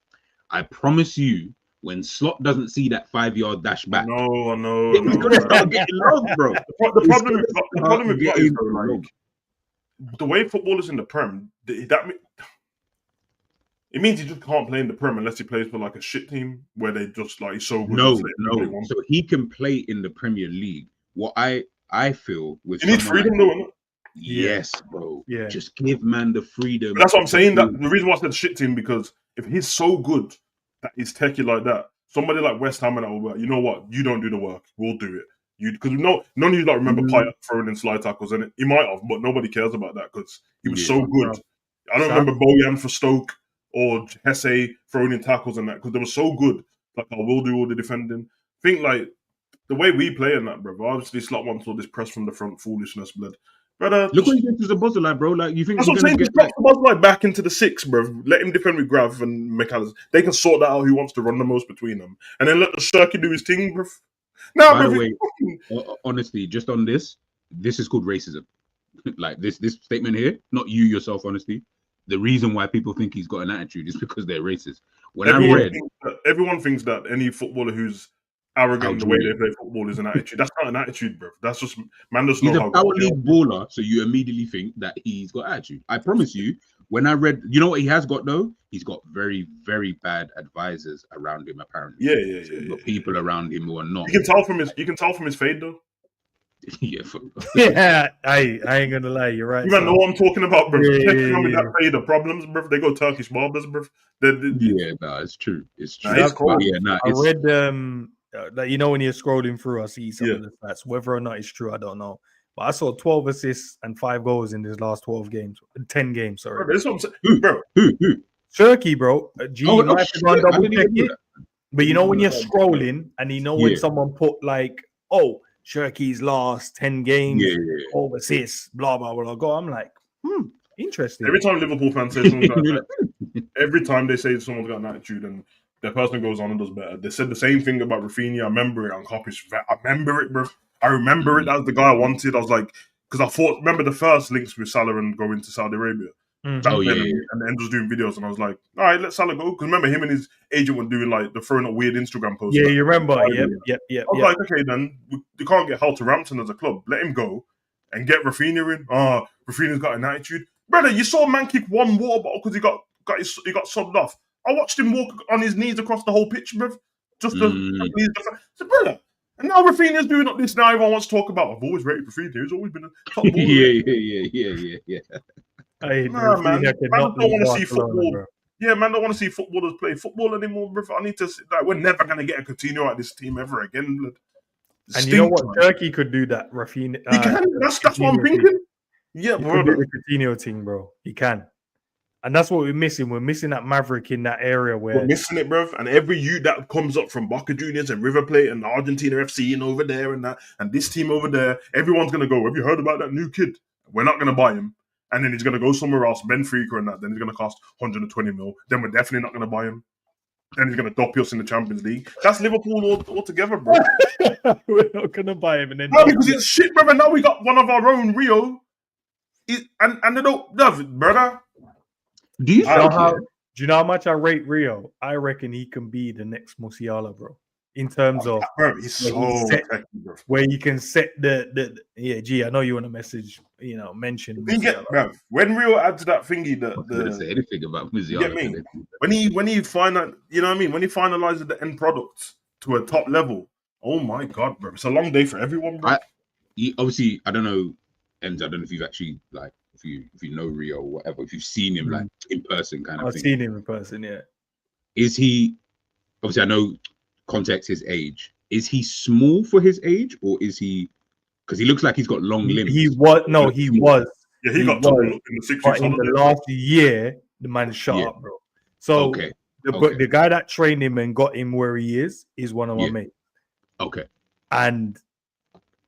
I promise you, when Slot doesn't see that 5-yard dash back, I know. he's gonna start getting low, bro. The problem with that is, though, low. like, the way football is in the Prem, it means he just can't play in the Prem unless he plays for like a shit team where they just like he's so good. No. So he can play in the Premier League. What I feel with He needs freedom, though, innit? yes, bro. Yeah. Just give man the freedom. But that's what I'm saying. That the reason why I said shit team, because if he's so good that he's techie like that, somebody like West Ham and that will be like, you know what, you don't do the work, we'll do it. Because none of you like remember Payet throwing in slide tackles, and he might have, but nobody cares about that because he was so good. I don't remember Bojan for Stoke or Hesse throwing in tackles and that because they were so good. Like, I will do all the defending. I think like the way we play in that, bro. Obviously, Slot wants all this press from the front foolishness, blood. But look what he did to the buzzer, like, bro. Like, you think that's what I'm saying? Just drop the buzz like back into the 6, bro. Let him defend with Grav and McAllister. They can sort that out. Who wants to run the most between them, and then let the Shirky do his thing, bro. Now, by the way, honestly, just on this is called racism. Like this statement here, not you yourself, honestly. The reason why people think he's got an attitude is because they're racist. When everyone thinks that any footballer who's arrogant in the way they play football is an attitude. That's not an attitude, bro. That's just man doesn't know how. He's a power league baller, so you immediately think that he's got attitude. I promise you, when I read, you know what he has got though? He's got very, very bad advisors around him. Apparently, He's got people around him who are not. You can tell from his fade though. Yeah, I ain't gonna lie, you're right. You know what I'm talking about, bro. Yeah. That fade, the problems, bro. They go Turkish barbers, bro. It's true. It's true. It's cool. I read that, you know, when you're scrolling through, I see some of the stats. Whether or not it's true, I don't know. But I saw 12 assists and 5 goals in his last 10 games. Sorry, bro, that's what I'm saying, bro. Who? Turkey, bro. G, you might have to go and double check it. But you know when you're scrolling and you know when someone put like, oh, Shirky's last 10 games, 12 assists, blah, blah, blah, blah. I'm like, interesting. Every time Liverpool fans say someone's got an attitude, every time they say someone's got an attitude and their person goes on and does better, they said the same thing about Rafinha. I remember it on copies. I remember it, bro. I remember it. That was the guy I wanted. I was like, because I thought, remember the first links with Salah and going to Saudi Arabia? And then just doing videos, and I was like, all right, let Salah go. Because remember, him and his agent were doing like the throwing up weird Instagram posts. Yeah, you remember? Yep. I was like, okay, then you can't get Hull to Rampton as a club. Let him go and get Rafinha in. Rafinha's got an attitude, brother. You saw a man kick one water bottle because he got subbed off. I watched him walk on his knees across the whole pitch, bro. Just so, brother. And now Rafinha's doing up this. Now everyone wants to talk about. I've always rated Rafinha. He's always been a top baller. Yeah. Nah, man don't want to see football. Bro. Yeah, man, don't want to see footballers play football anymore, bro. I need to. Like, we're never gonna get a Coutinho at this team ever again, blood. And you know what? Turkey could do that. Rafinha. He can. That's what I'm thinking. Yeah, bro. The Coutinho thing, bro. He can. And that's what we're missing. We're missing that Maverick in that area where we're missing it, bro. And every youth that comes up from Boca Juniors and River Plate and Argentina FC and over there and that and this team over there, everyone's gonna go. Have you heard about that new kid? We're not gonna buy him. And then he's going to go somewhere else, Ben Freaker and that. Then he's going to cost 120 mil. Then we're definitely not going to buy him. Then he's going to dop us in the Champions League. That's Liverpool all together, bro. We're not going to buy him. And then because it's shit, brother. Now we got one of our own, Rio. And they don't love it, brother. Do you know how much I rate Rio? I reckon he can be the next Musiala, bro. In terms of he's so technical, bro. Where you can set the G, I know you want to mention bro, when Rio adds that thingy, didn't say anything about Musiala. You get me? When he when he finalizes the end product to a top level, Oh my god, bro! It's a long day for everyone, bro. Obviously, I don't know, and I don't know if you've actually like if you know Rio or whatever, if you've seen him like in person, kind of I've thing. seen him in person, yeah. Is he? Obviously, I know context his age. Is he small for his age, or is he? Because he looks like he's got long limbs. He was Yeah, he got tall in the 6 but weeks in holiday. the last year, the man shut up, bro. So the guy that trained him and got him where he is one of my mates. Okay. And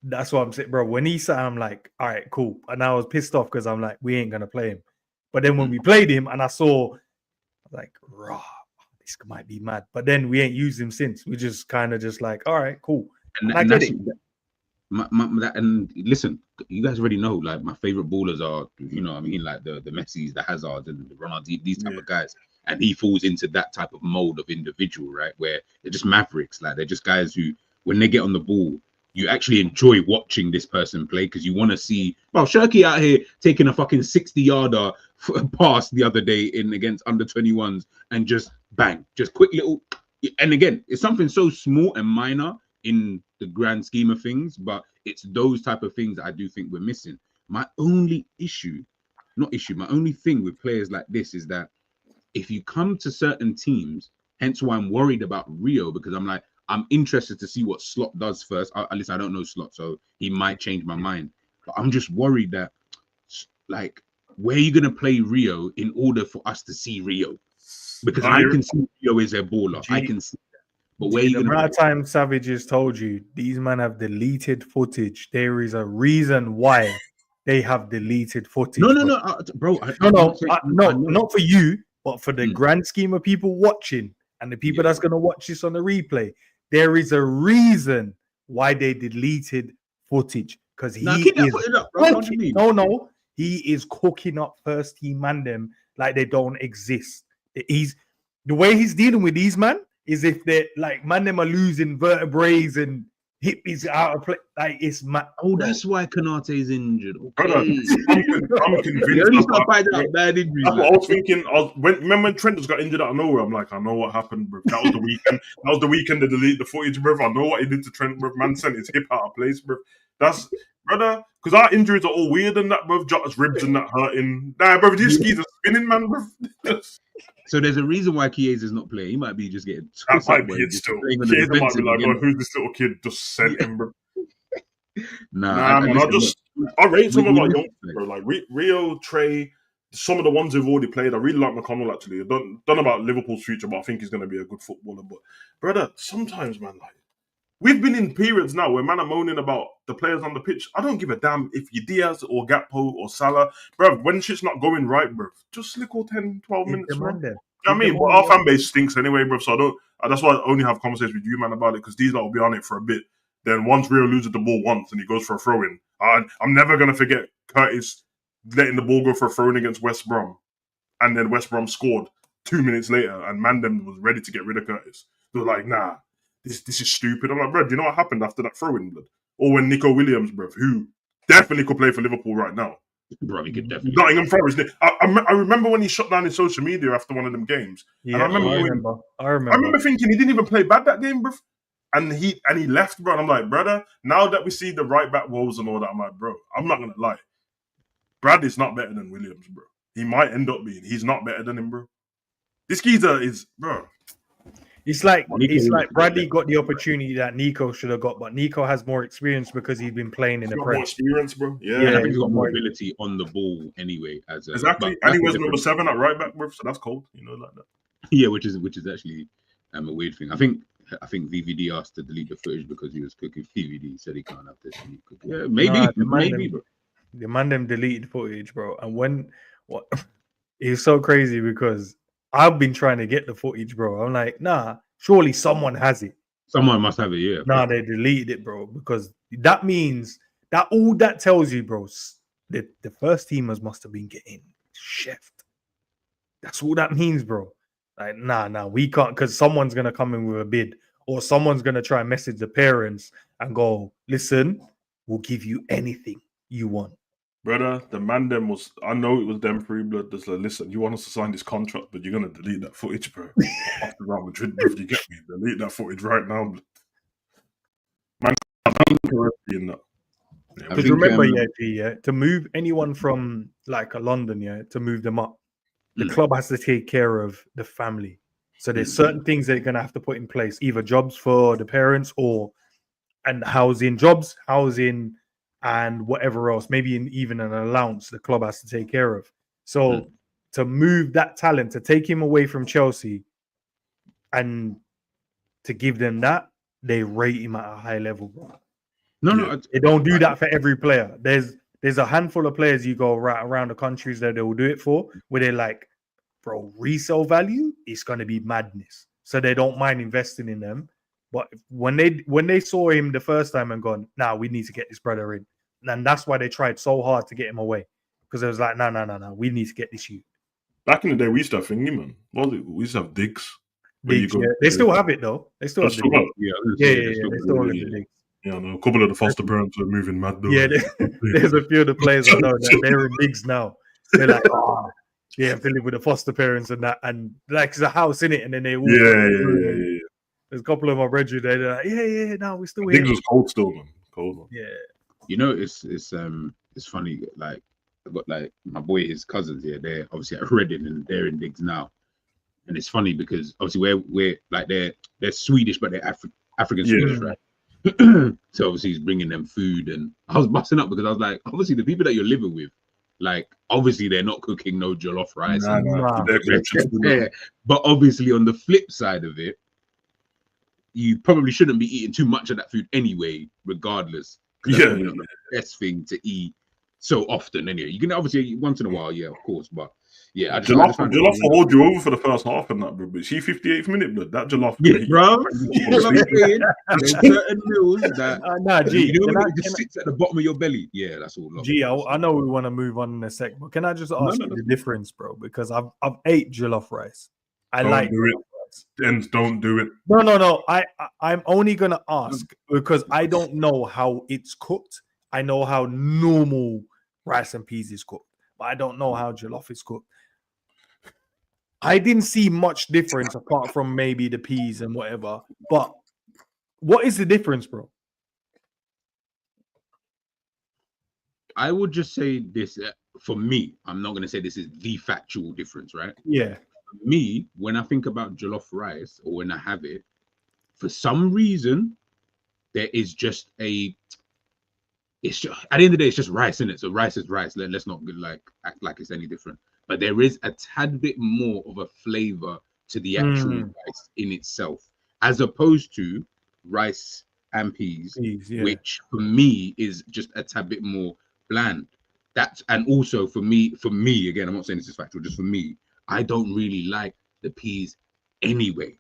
that's what I'm saying, bro. When he said, I'm like, all right, cool. And I was pissed off because I'm like, we ain't gonna play him. But then when we played him and I saw, I was like, raw, this might be mad. But then we ain't used him since. We just kind of just like, all right, cool. And I get it. And listen, you guys already know, like my favorite ballers are, you know what I mean, like the Messis, the Hazards, and the Ronaldo, these type of guys. And he falls into that type of mold of individual, right? Where they're just mavericks, like they're just guys who, when they get on the ball, you actually enjoy watching this person play because you want to see. Well, Shirky out here taking a fucking 60-yarder pass the other day in against under 21s and just bang, just quick little. And again, it's something so small and minor in the grand scheme of things, but it's those type of things that I do think we're missing. My only my only thing with players like this is that if you come to certain teams, hence why I'm worried about Rio, because I'm like, I'm interested to see what Slot does first. At least I don't know Slot, so he might change my mind. But I'm just worried that, like, where are you going to play Rio in order for us to see Rio? Because I can see Rio is a baller. I can see that. But where are you going to play? The amount of time Savages told you, these men have deleted footage. There is a reason why they have deleted footage. Bro. Not for you, but for the grand scheme of people watching and the people that's going to watch this on the replay. There is a reason why they deleted footage because he is cooking up first team man them like they don't exist. The way he's dealing with these man is if they're like man them are losing vertebrae and hip is out of play. Like it's mad. Oh, that's why 𝐾𝐃 is injured. Okay. I'm convinced. That's what I was thinking. Remember when Trent just got injured out of nowhere? I'm like, I know what happened, bro. That was the weekend. That was the weekend they delete the footage, bro. I know what he did to Trent, bro. Man sent his hip out of place, bro. That's brother. Because our injuries are all weird and that, bro. Jot's ribs and that hurting. Nah, bro. These skis are spinning, man, bro. So there's a reason why 𝐾𝐃 is not playing. He might be just getting. That might be it still. 𝐾𝐃 might be like, oh, who's this little kid? Just sent him, bro. Nah, man. I rate some of our young, bro. Like Rio, Trey, some of the ones who've already played. I really like McConnell actually. I don't know about Liverpool's future, but I think he's going to be a good footballer. But brother, sometimes, man, like we've been in periods now where man are moaning about the players on the pitch. I don't give a damn if you're Diaz or Gakpo or Salah, bro. When shit's not going right, bro, just slickle 10, 12 minutes, bro. You know what I mean? But our fan base stinks anyway, bro. So I don't. That's why I only have conversations with you, man, about it because these lot will be on it for a bit. Then once Rio loses the ball once and he goes for a throw-in, I'm never going to forget Curtis letting the ball go for a throw-in against West Brom. And then West Brom scored 2 minutes later and Mandem was ready to get rid of Curtis. They were like, nah, this is stupid. I'm like, bro, do you know what happened after that throw-in, blood? Or when Nico Williams, bro, who definitely could play for Liverpool right now. Bro, he could definitely. Nottingham Forest. I remember when he shut down his social media after one of them games. Yeah, and I remember thinking he didn't even play bad that game, bro. And he left, bro. And I'm like, brother, now that we see the right back woes and all that, I'm like, bro, I'm not going to lie. Bradley's not better than Williams, bro. He might end up being. He's not better than him, bro. This geezer is, bro. It's like Bradley got the opportunity that Nico should have got, but Nico has more experience because he's been playing in the Prem. More experience, bro. Yeah, he's got more ability on the ball anyway. Exactly. And he was number 7 at right back, bro. So that's cold, you know, like that. Yeah, which is actually a weird thing. I think VVD asked to delete the footage because he was cooking. VVD he said he can't have this. Yeah, maybe. Bro. The man them deleted footage, bro. And it's so crazy because I've been trying to get the footage, bro. I'm like, nah, surely someone has it. Someone must have it, yeah. Nah, they deleted it, bro, because that means that all that tells you, bro, the first teamers must have been getting chefed. That's all that means, bro. Like, nah, we can't, because someone's going to come in with a bid or someone's going to try and message the parents and go, listen, we'll give you anything you want. Brother, the man them was, I know it was them free blood. Just like, listen, you want us to sign this contract, but you're going to delete that footage, bro. After Real Madrid, bro, you get me? Delete that footage right now. incorrectly in that. Yeah, Because remember, to move anyone from like a London, to move them up, the club has to take care of the family. So there's certain things they're gonna have to put in place, either jobs for the parents and housing, and whatever else, maybe even an allowance the club has to take care of. So to move that talent, to take him away from Chelsea and to give them that, they rate him at a high level, bro. No, they don't do that for every player. There's a handful of players you go right around the countries that they will do it for, where they're like, bro, resale value is going to be madness. So they don't mind investing in them. But when they saw him the first time and gone, we need to get this brother in. And that's why they tried so hard to get him away. Because it was like, no, we need to get this youth. Back in the day, we used to have thingy, man. What was it? We used to have digs. They still have it, though. They still have the digs. They still have the digs. Yeah, no, a couple of the foster parents are moving mad, though. Yeah, there's a few of the players I know that they're in digs now. They're like, they have to live with the foster parents and that. And like, there's a house in it, and then they walk. Yeah. There's a couple of my brethren, they're like, no, we're still here. Digs was cold still, man. Cold, man. Yeah. You know, it's funny. Like, I've got like my boy, his cousins here. They're obviously at Reading and they're in digs now. And it's funny because obviously we're like they're Swedish, but they're African Swedish, right? So obviously he's bringing them food, and I was busting up because I was like, obviously the people that you're living with, like obviously they're not cooking no jollof rice. But obviously on the flip side of it, you probably shouldn't be eating too much of that food anyway, regardless. That's probably not the best thing to eat so often anyway. You can obviously once in a while, of course, but I just Jollof will hold you over for the first half and that, bro. But see, 58th minute, blood. That Jollof, bro. There's certain meals that it just sits at the bottom of your belly. Yeah, that's all. I know we want to move on in a sec, but can I just ask you the difference, bro? Because I've ate jollof rice. Don't do it. No. I'm only gonna ask because I don't know how it's cooked. I know how normal rice and peas is cooked, but I don't know how jollof is cooked. I didn't see much difference apart from maybe the peas and whatever. But what is the difference, bro? I would just say this for me. I'm not going to say this is the factual difference, right? Yeah. For me, when I think about jollof rice or when I have it, for some reason, there is just it's just, at the end of the day, it's just rice, isn't it? So rice is rice. Let's not act like it's any different. But there is a tad bit more of a flavor to the actual rice in itself, as opposed to rice and peas, which for me is just a tad bit more bland. And also for me again, I'm not saying this is factual, just for me, I don't really like the peas anyway.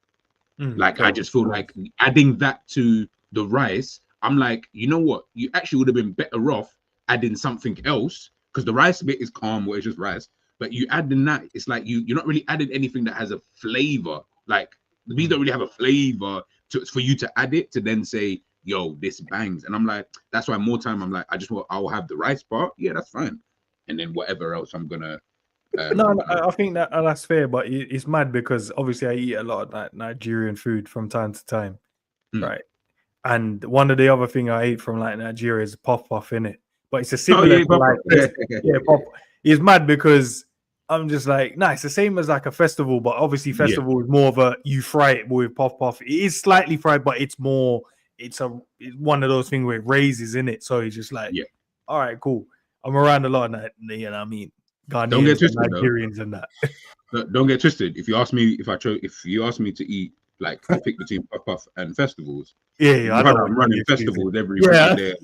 I just feel like adding that to the rice, I'm like, you know what? You actually would have been better off adding something else, because the rice bit is calm, where it's just rice. But you add in that, it's like you're not really adding anything that has a flavor. Like the beans don't really have a flavor for you to add it to then say, yo, this bangs. And I'm like, that's why more time I'm like, I'll have the rice part. Yeah, that's fine. And then whatever else I'm gonna. No, I think that's fair, but it's mad because obviously I eat a lot of that Nigerian food from time to time, right? And one of the other thing I ate from like Nigeria is puff in it, but it's a similar puff. It's mad because I'm just like, it's the same as like a festival, but obviously festival is more of you fry it with puff. It is slightly fried, but it's more. It's one of those things where it raises in it, so it's just like, all right, cool. I'm around a lot of that, you know what I mean? Ghanaians, don't get twisted, Nigerians and that. Don't get twisted. If you ask me to eat, like I pick between puff and festivals. I'm running festivals every day.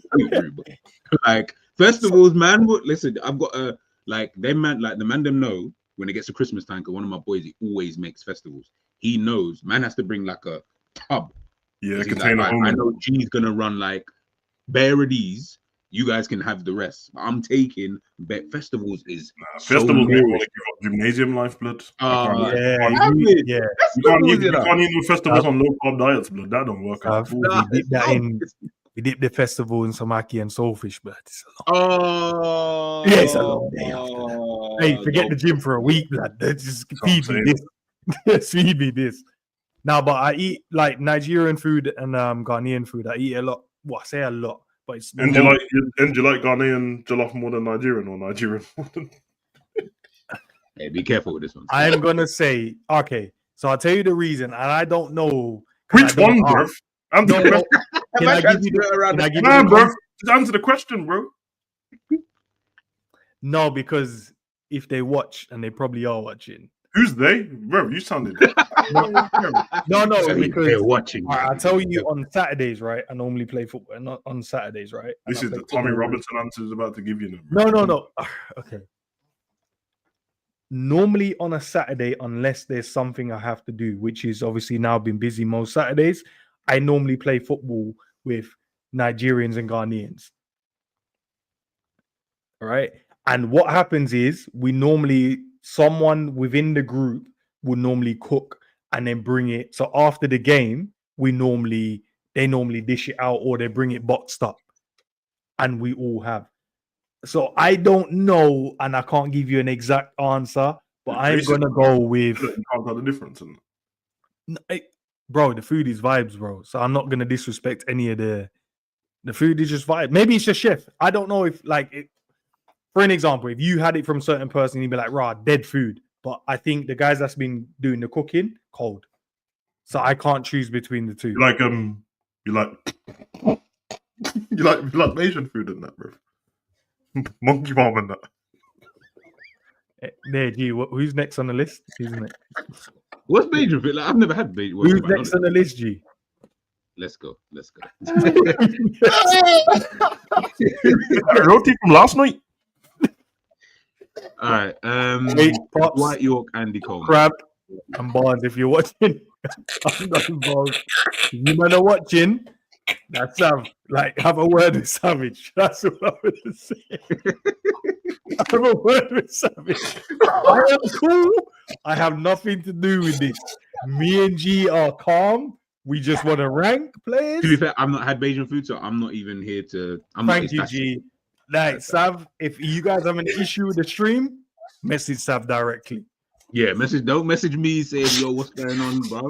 Like festivals, man. Listen, I've got the man them know when it gets to Christmas time, because one of my boys, he always makes festivals. He knows man has to bring like a tub. Yeah, container. I know G's gonna run like bare of these. You guys can have the rest. I'm taking festivals is festivals more like gymnasium lifeblood. You can't eat no festivals on low carb diets, blood. That don't work. We dip the festival in some ackee and soulfish, but it's a long day. It's a long day after that. Hey, forget the gym for a week, blood. Just feed me this. Feed me this. Now, but I eat like Nigerian food and Ghanaian food. I eat a lot. Well, I say a lot. but it's And do you like Ghanaian jollof more than Nigerian or Nigerian more than? Hey, be careful with this one. I'm gonna say okay. So I'll tell you the reason, and I don't know Which one, bro? Answer the question. Can I give you the? Nah, bro. Just answer the question, bro. No, because if they watch, and they probably are watching. Who's they, bro? You sounded. No, So because they're watching. I tell you on Saturdays, right? I normally play football, and not on Saturdays, right? And This I is play the Tommy football. Robinson answer is about to give you. Now, No. Okay. Normally on a Saturday, unless there's something I have to do, which is obviously now been busy most Saturdays, I normally play football with Nigerians and Ghanaians. All right. And what happens is someone within the group will normally cook and then bring it. So after the game, they normally dish it out or they bring it boxed up and we all have. So I don't know, and I can't give you an exact answer, but I'm gonna go with. You can't tell the difference. Bro, the food is vibes, bro. So I'm not gonna disrespect any of the food is just vibe. Maybe it's just chef. I don't know if for an example, if you had it from a certain person, you'd be like, rah, dead food. But I think the guys that's been doing the cooking, cold. So I can't choose between the two. You like Asian food and that, bro. Monkey palm and that. There, G. Who's next on the list? Who's next? What's Beijing food? Like, I've never had Beijing. Who's next on the list, G? Let's go. Roti from last night. All right. Pops, White York, Andy Cole. Crab, and Barnes. If you're watching, I'm not involved. You men are watching. That's have a word with Savage. That's what I'm gonna say. Have a word with Savage. I am cool. I have nothing to do with this. Me and G are calm. We just want to rank players. To be fair, I've not had Beijing food, so I'm not even here to. Thank you, G. Sav, if you guys have an issue with the stream, message Sav directly. Yeah, don't message me saying, yo, what's going on, bro?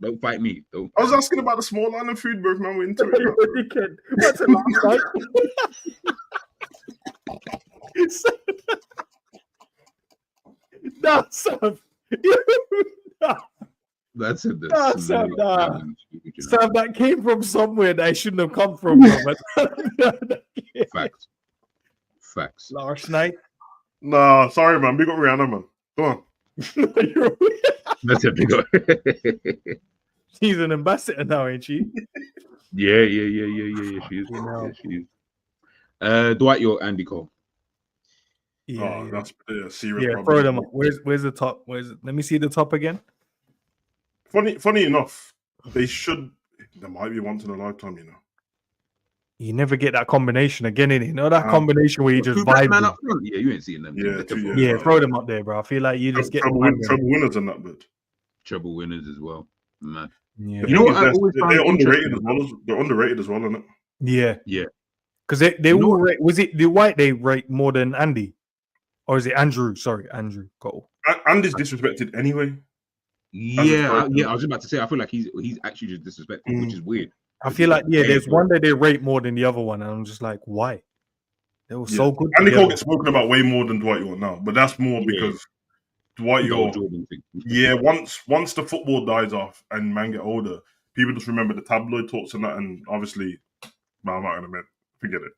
Don't fight me. Don't. I was asking about the small island food, bro. Man, we're into it. That's a last night. Nah, Sav. That's it. Sav, that came from somewhere that I shouldn't have come from. Facts. Last night. Nah, sorry, man. Big up Rihanna, man. Go on. That's a big one. She's an ambassador now, ain't she? Yeah. She is. Yeah, she is. Dwight York, Andy Cole. Yeah, that's serious. Yeah, throw them up. Where's the top? Let me see the top again. Funny enough, there might be once in a lifetime, you know. You never get that combination again, innit? You know that combination where you just vibe. Man up front. Yeah, you ain't seeing them. Yeah, throw them up there, bro. I feel like you just get trouble winners in that bit. Trouble winners as well, man. Yeah. You know what? They're underrated as well. They're underrated as well, isn't it? Yeah. Because they all rate. Was it the White they rate more than Andy, or is it Andrew? Sorry, Andrew Cole. Andy's disrespected anyway. Yeah. I was about to say. I feel like he's actually just disrespectful, which is weird. I feel like there's one that they rate more than the other one, and I'm just like, why? They were so good. Andy Cole gets spoken about way more than Dwight York now, but that's more because Dwight York. Yeah, once the football dies off and man get older, people just remember the tabloid talks and that, and obviously, I'm not gonna admit, forget it.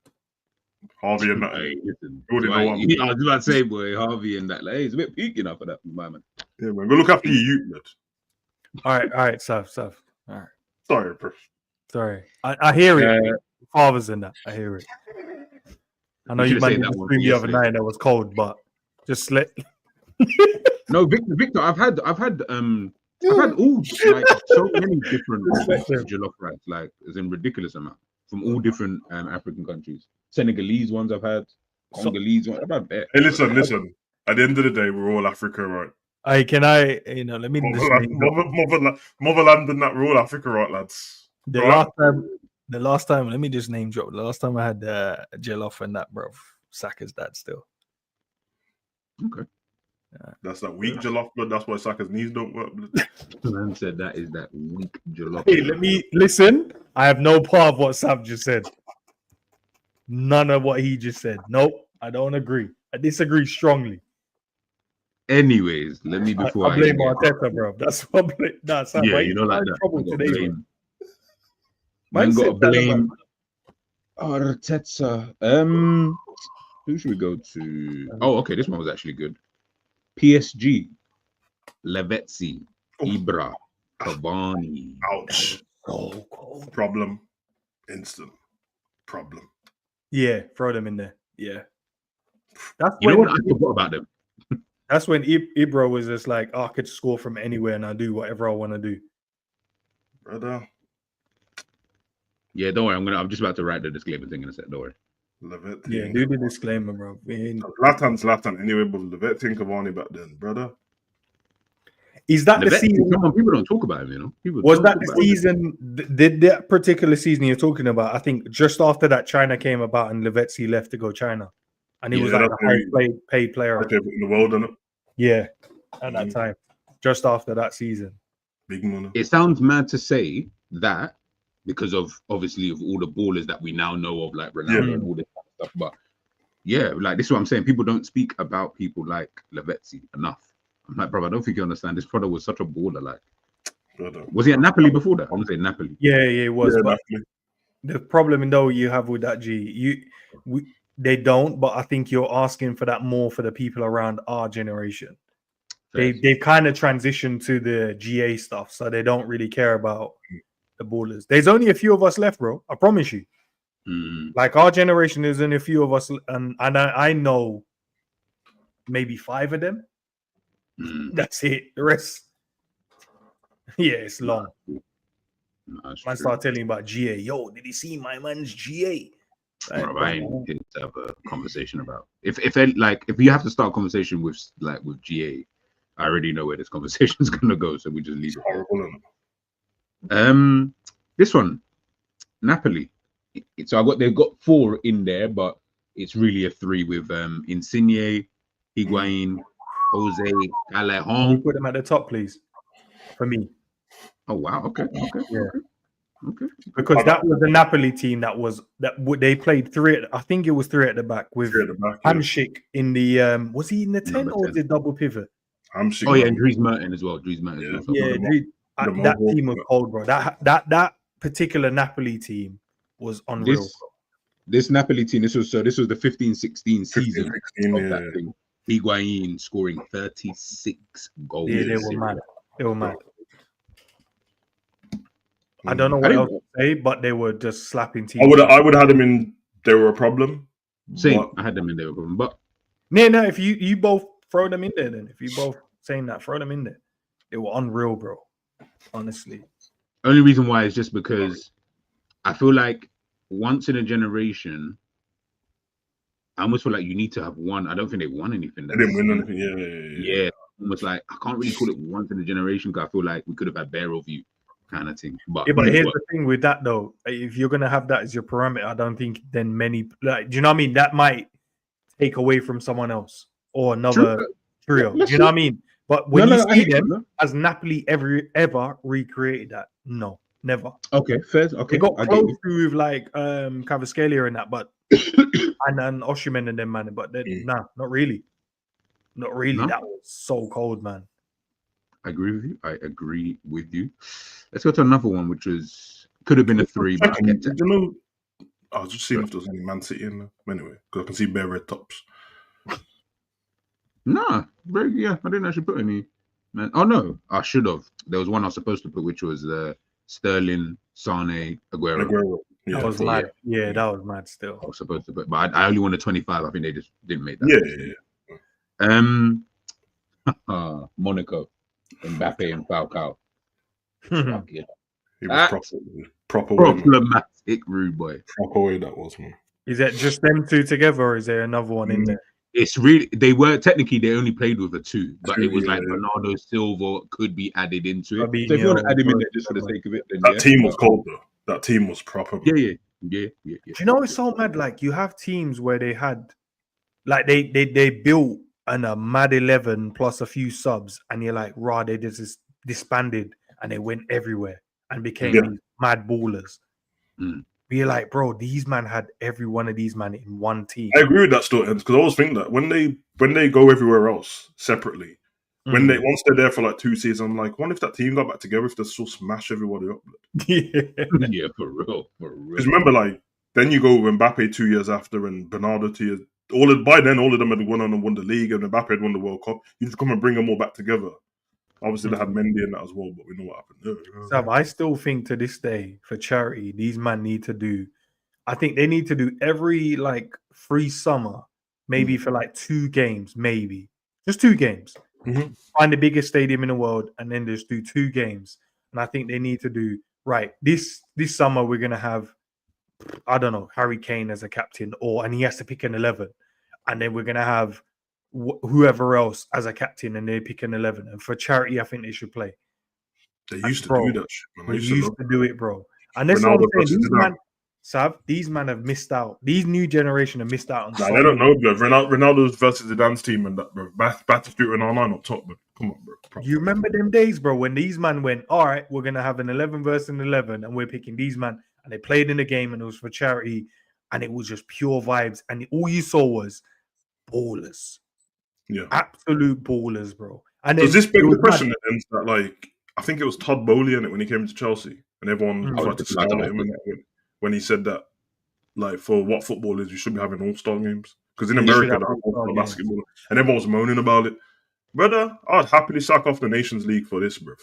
Harvey and that. Hey, listen, I was about to say, boy, Harvey and that. Like, hey, it's a bit peaky enough for that moment. Yeah, man. Go look after your youth, man. All right, Sav. All right. Sorry, bro. Sorry, I hear it. Fathers in that, I hear it. I know you might be stream the other night that was cold, but just let. No, Victor, I've had all like so many different jollof rice, like as in ridiculous amount from all different African countries. Senegalese ones I've had, Congolese ones I've had. There. Hey, listen. At the end of the day, we're all Africa, right? Hey, can I? Let me. Motherland and that, we're all Africa, right, lads? The last time, let me just name drop. The last time I had jollof and that, bro, Saka's dad still. Okay. That's that weak jollof blood. That's why Saka's knees don't work. Man said that is that weak jollof. Hey, let me listen. I have no part of what Sam just said. None of what he just said. Nope, I don't agree. I disagree strongly. Anyways, let me I before blame get- Arteta, bro. That's what I blame. That's Yeah, you know, like that. trouble I gotta today, blame. Man Man, got to said that blame Arteta. Who should we go to? Oh, okay, this one was actually good. PSG, Lavezzi, Ibra, Cavani. Ouch. Oh, cold. Problem. Instant. Problem. Yeah, throw them in there. Yeah. That's You know when, what? I forgot about them. that's when Ibra was just like, I could score from anywhere and I do whatever I want to do. Brother. Yeah, don't worry. I'm just about to write the disclaimer thing in a sec. Don't worry. Lavezzi. Yeah, do the disclaimer, bro. Zlatan anyway, but Lavezzi and Cavani back then, brother. Is that the Lavezzi, season? come on, people don't talk about him. You know, people Was don't that talk the about him. season? Did that particular season you're talking about? I think just after that, China came about and Lavezzi left to go China, and he was Yeah, like that's the highest paid player. Okay, in the world, innit? Yeah, at that time, just after that season. Big money. It sounds mad to say that because of obviously of all the ballers that we now know of, like Ronaldo and all this kind of stuff. But yeah, like this is what I'm saying. People don't speak about people like Lavezzi enough. I'm like, bro, I don't think you understand. This brother was such a baller. Like, Brother. was he at Napoli before that? I want to say Napoli. Yeah, it was. Yeah, but definitely. the problem though you have with that, they don't. But I think you're asking for that more for the people around our generation. They've kind of transitioned to the GA stuff, so they don't really care about the ballers. There's only a few of us left, bro. I promise you. Like our generation, there's only a few of us, and I know maybe 5 of them. That's it. The rest, yeah, it's long. Man, start telling you about GA. Yo, did you see my man's GA? Like, Bro, I ain't here to have a conversation about. If you have to start a conversation with GA, I already know where this conversation is gonna go, so we just leave it. Horrible, innit? This one, Napoli. So they've got 4 in there, but it's really a 3 with Insigne, Higuain, Jose, Callejon. put them at the top, please, for me. Oh wow, okay. Yeah. Okay. Because that was the Napoli team they played 3. I think it was 3 at the back with Three at the back, yeah. Hamsik in the was he in the 10 Number or was 10. it double pivot? Hamsik. Oh yeah, and Dries Mertens as well. Dries Mertens. Yeah. Also. Yeah, the that Mobile- team was cold, bro. That particular Napoli team was unreal. This Napoli team. This was the 15-16 season 16, of yeah. that thing. Higuain scoring 36 goals. Yeah, they in were Serie A. mad. They were mad. I don't know what else to say, but they were just slapping teams. I would have had them in. They were a problem. Same. but- I had them in there, but No, if you both throw them in there, then if you both saying that, throw them in there. They were unreal, bro. Honestly. only reason why is just because I feel like once in a generation, I almost feel like you need to have one. I don't think they won anything. They didn't win anything. Yeah. Yeah, almost like I can't really call it once in a generation because I feel like we could have had better of you kind of thing. But Yeah, but here's the thing with that though. If you're gonna have that as your parameter, I don't think then many do you know what I mean? That might take away from someone else or another trio. Do you know what I mean? But when you see them, has Napoli ever recreated that? No, never. Okay, fair. Okay, They got close to with like Kvaratskhelia and that, but and Osimhen and them, man. But nah, not really. Not really. No? That was so cold, man. I agree with you. Let's go to another one, which could have been a 3, but I get Did you know? I was just seeing if there was any Man City in there. Anyway, because I can see bare red tops. Nah, yeah, I didn't actually put any. Man, oh no, I should have. There was one I was supposed to put, which was Sterling, Sane, Aguero. Yeah, That was mad. Yeah, that was mad still. I was supposed to put, but I only wanted 25. I think they just didn't make that. Yeah. Monaco, Mbappe and Falcao. Fuck yeah. He was proper way, man. Problematic, rude boy. Proper way that was, man. Is that just them 2 together, or is there another one in there? It's really they only played with a 2, but it was like Yeah. Bernardo Silva could be added into it. Fabinho, So if you want to add him in there just for the sake of it, then That yeah, team was but- cold though. That team was proper. Man. Yeah. Do you know it's so mad? Like you have teams where they had, like they built a mad 11 plus a few subs, and you're like, rah, they just disbanded and they went everywhere and became these mad ballers. Be like, bro, these man had every one of these man in one team. I agree with that still ends because I always think that when they go everywhere else separately, when they once they're there for like 2 seasons, I'm like, what if that team got back together if they still smash everybody up? Yeah, for real. Because remember, like then you go with Mbappe 2 years after and Bernardo 2 years. By then, all of them had won the league and Mbappe had won the World Cup. You just come and bring them all back together. Obviously, they had Mendy in that as well, but we know what happened there. Sam, I still think to this day, for charity, these men need to do. I think they need to do every like free summer, maybe for like 2 games, maybe just 2 games. Find the biggest stadium in the world, and then just do 2 games. And I think they need to do right this summer. We're gonna have, I don't know, Harry Kane as a captain, and he has to pick an 11, and then we're gonna have whoever else as a captain, and they pick an 11. And for charity, I think they should play. They used to do that shit. They used to do it, bro. And that's what I'm saying. These man have missed out. These new generation have missed out on. Nah, they don't know, bro. Ronaldo's versus the dance team and that, bro. Battlefield and online up top, bro. Come on, bro. You remember them days, bro, when these man went, all right, we're gonna have an 11 versus an 11, and we're picking these man, and they played in the game, and it was for charity, and it was just pure vibes, and all you saw was ballers. Yeah, absolute ballers, bro. And does this beg the question that, like, I think it was Todd Bowley in it when he came to Chelsea, and everyone tried to scout at him when he said that, like, for what footballers you should be having all-star games, because in America they have all-star basketball, and everyone was moaning about it. Brother, I'd happily sack off the Nations League for this, bro.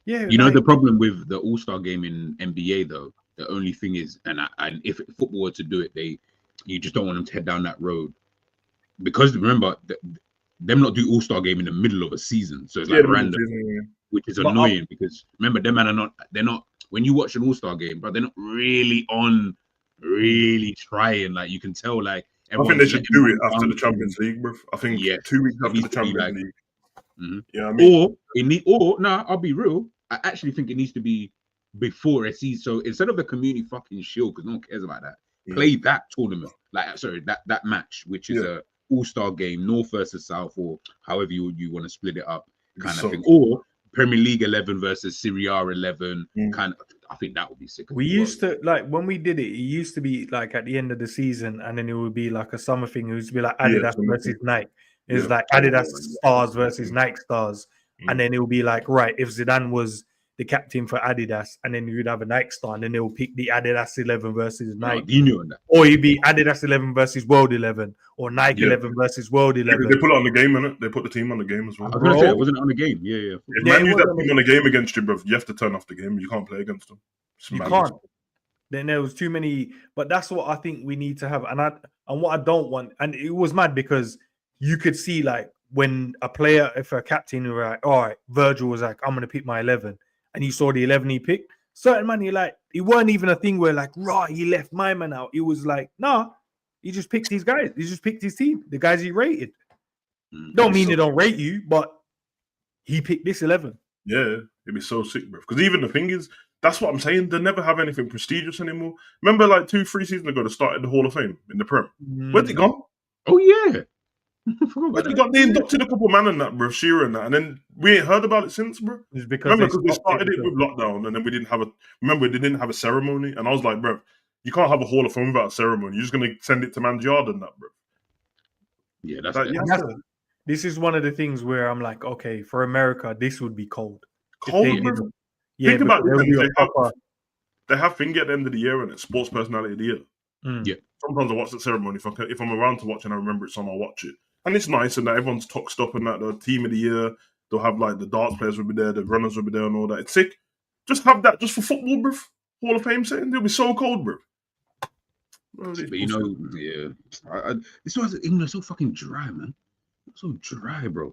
Yeah, you know the problem with the All-Star game in NBA though. The only thing is, and if football were to do it, you just don't want them to head down that road, because remember them not do All-Star game in the middle of a season, so it's like random, which is annoying because remember them man they're not when you watch an All-Star game, but they're not really trying. Like you can tell, like I think they should do it after the Champions League, bro. I think 2 weeks after the Champions League. Yeah, I mean, I'll be real. I actually think it needs to be before a season. So instead of the Community fucking Shield, because no one cares about that, play that tournament, that match, which is a All-Star game, North versus South, or however you want to split it up, kind of thing, or Premier League 11 versus Serie A 11, kind of. I think that would be sick. We used to, like, when we did it, it used to be like at the end of the season, and then it would be like a summer thing. It used to be like Adidas versus Nike. It was like Adidas stars versus Nike stars, and then it would be like, right, if Zidane was the captain for Adidas, and then you'd have a Nike star, and then they'll pick the Adidas 11 versus Nike, or you'd be Adidas 11 versus World 11, or Nike 11 versus World 11. They put it on the game, innit? They put the team on the game as well. I was gonna say, it wasn't on the game. Yeah. If man use that team on the game against you, bro, you have to turn off the game. You can't play against them. You can't. Then there was too many, but that's what I think we need to have. And what I don't want, and it was mad because you could see, like, when a player, if a captain were like, all right, Virgil was like, I'm gonna pick my 11, and you saw the 11 he picked, certain man, it weren't even a thing where like, right, he left my man out. It was like, nah, he just picked these guys. He just picked his team, the guys he rated. Don't mean they don't rate you, but he picked this 11. Yeah, it'd be so sick, bro. Because even the thing is, that's what I'm saying. They never have anything prestigious anymore. Remember, like 2-3 seasons ago, they started the Hall of Fame in the Prem. Where'd it go? Oh yeah, They inducted a couple man in that, bro, Shearer and that, and then we ain't heard about it since, bro. It's because they started it with lockdown, and then they didn't have a ceremony, and I was like, bro, you can't have a Hall of Fame without a ceremony. You're just gonna send it to Manjard and that, bro. Yeah, that's like, this is one of the things where I'm like, okay, for America, this would be cold. Cold, bro. Yeah, think about it. They have thing at the end of the year, and it's Sports Personality of the Year. Yeah. Sometimes I watch the ceremony. If I'm around to watch and I remember it's on, I'll watch it. And it's nice, and that everyone's talked up and that the team of the year. They'll have like the darts players will be there, the runners will be there, and all that. It's sick. Just have that just for football, bro. Hall of Fame setting. It'll be so cold, bro. But you know, yeah. This was England so fucking dry, man. So dry, bro.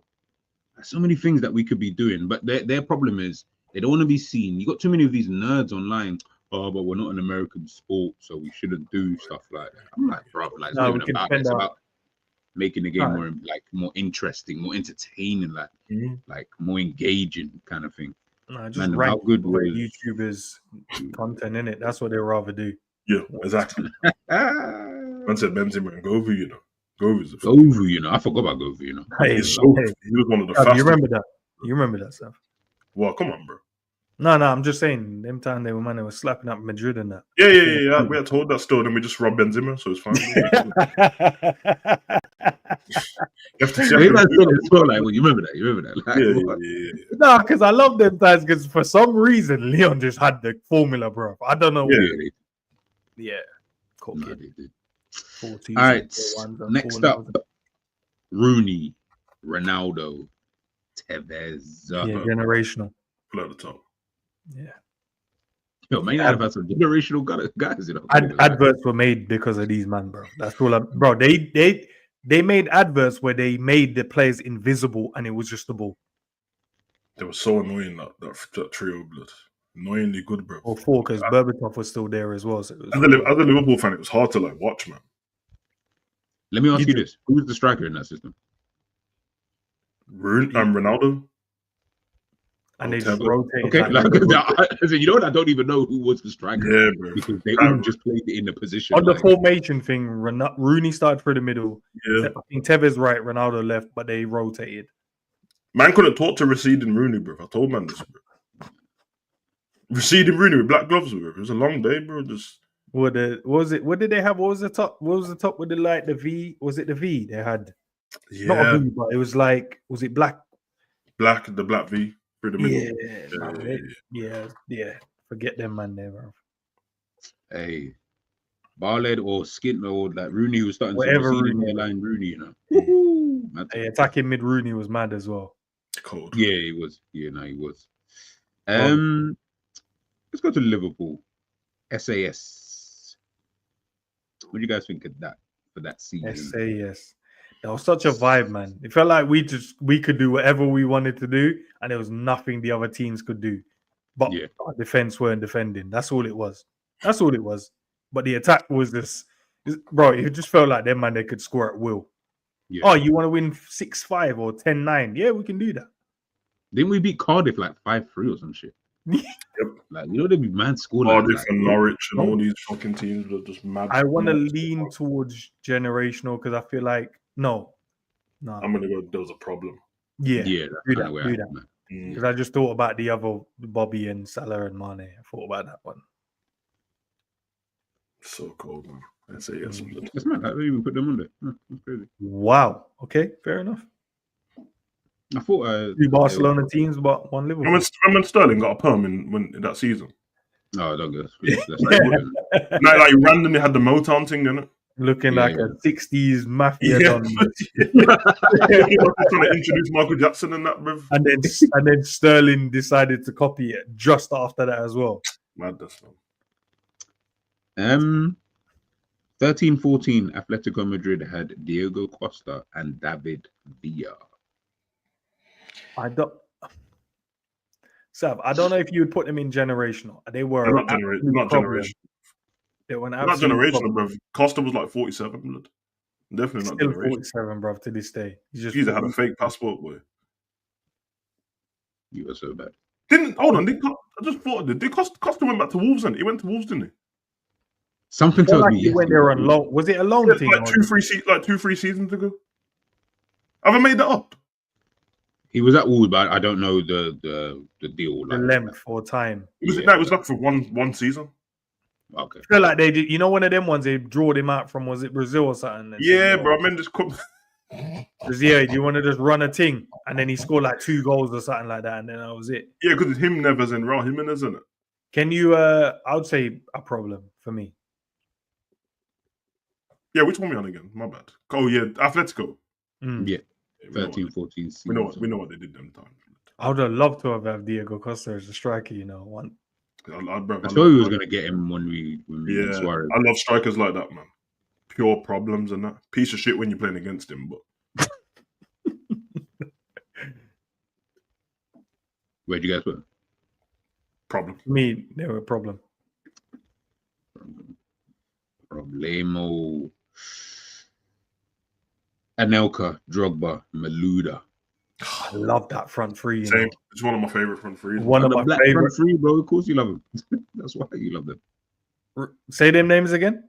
There's so many things that we could be doing, but their problem is they don't want to be seen. You got too many of these nerds online. Oh, but we're not an American sport, so we shouldn't do stuff like that. I'm like, bro, like it's about making the game more interesting, more entertaining, like more engaging kind of thing. No, just rank how good YouTubers content in it. That's what they rather do. Yeah, exactly. Man said Benzema and Govu, you know. Govu, you know. I forgot about Govu, you know. He was one of the fastest. You remember that? You remember that stuff? Well, come on, bro. No, I'm just saying. Them time they were slapping up Madrid and that. Yeah. We had told that still. Then we just robbed Benzema, so it's fine. You have to Hey, man, said it as well, like, well, you remember that? Like, what? Yeah. No, because I love them times. Because for some reason, Leon just had the formula, bro. I don't know. Yeah. Yeah. Cool. No, they did. 40s, All right. 41s, and Next up, Rooney, Ronaldo, Tevez. Yeah, generational. Pull out the top. Yeah. Yo, man, I've had some generational guys, you know. Adverts were made because of these man, bro. That's all. Bro, they made adverts where they made the players invisible, and it was just the ball. They were so annoying that trio, blood. Annoyingly good, bro. Or 4 because Berbatov was still there as well. So it was As a Liverpool fan, it was hard to like watch, man. Let me ask you this: who's the striker in that system? Ronaldo. And they just rotated. Okay, you know what? I don't even know who was the striker. Yeah, bro. Because they all just played it in the position. On the formation thing, Rooney started through the middle. Yeah. I think Tevez right, Ronaldo left, but they rotated. Man couldn't talk to receding Rooney, bro. I told man this, bro. Receding Rooney with black gloves, bro. It was a long day, bro. Just what did they have? What was the top? What was the top with the V? Was it the V they had? yeah, Not a V, but it was like, was it black? the black V through the middle. Yeah. Forget them, man. There, bro. Hey, Barled or Skin or like Rooney was starting Whatever to Rooney. hairline Rooney, you know. Hey, attacking mid Rooney was mad as well. Cold. Yeah, he was. Yeah, no, he was. Let's go to Liverpool. SAS. What do you guys think of that for that season? SAS. That was such a vibe, man. It felt like we could do whatever we wanted to do, and there was nothing the other teams could do. But our defense weren't defending. That's all it was. But the attack was this, bro. It just felt like them, man. They could score at will. Yeah. Oh, you want to win 6-5 or 10-9? Yeah, we can do that. Didn't we beat Cardiff like 5-3 or some shit? Yep. Like, you know, they'd be mad scoring. Cardiff and Norwich and all these fucking teams were just mad. I want to lean towards generational because I feel like no. I'm gonna go. There was a problem. Yeah, do that. Because I just thought about the other Bobby and Salah and Mane. I thought about that one. So cold, man. I say yes. It's mad. I didn't even put them on there. That's crazy. Wow. Okay, fair enough. I thought 2 Barcelona teams, but 1 Liverpool. When Sterling got a perm in that season. No, don't go. Like randomly had the Motown thing, didn't it? Looking like a 60s mafia don. Trying to introduce Michael Jackson and that, bro. And then Sterling decided to copy it just after that as well. Madness, man. 13-14, Atletico Madrid had Diego Costa and David Villa. I don't know if you would put them in generational. They were not generational. They were not generational, bro. Costa was like 47, blood. Definitely not generational. 47, bro, to this day. He's had a fake passport, boy. You were so bad. I just thought did Costa went back to Wolves and he went to Wolves, didn't he? Something tells me he went there on loan. Was it a loan thing? Like 2-3 seasons ago. Have I made that up? He was at Wolves, but I don't know the deal. The length or time. It was like for one season. Okay. I feel like they did. You know, one of them ones they drawed him out from, was it Brazil or something? Yeah, bro. I mean, just do you want to just run a thing? And then he scored like 2 goals or something like that, and then that was it. Yeah, because it's him, Neves, and Raul Jimenez, isn't it? Can you? I would say a problem for me. Yeah, which one we on again? My bad. Oh yeah, Atletico. Yeah, 13-14. We know what they did them times. I would have loved to have Diego Costa as a striker. You know, one. I thought we was gonna get him when we Suarez. I love strikers like that, man. Pure problems and that. Piece of shit when you're playing against him, but. Where'd you guys put him? Problem. Me, they were a problem. Problemo. Anelka, Drogba, Malouda. I love that front three. Same. It's one of my favorite front threes. One of my favorite front three, bro. Of course you love them. That's why you love them. Say them names again.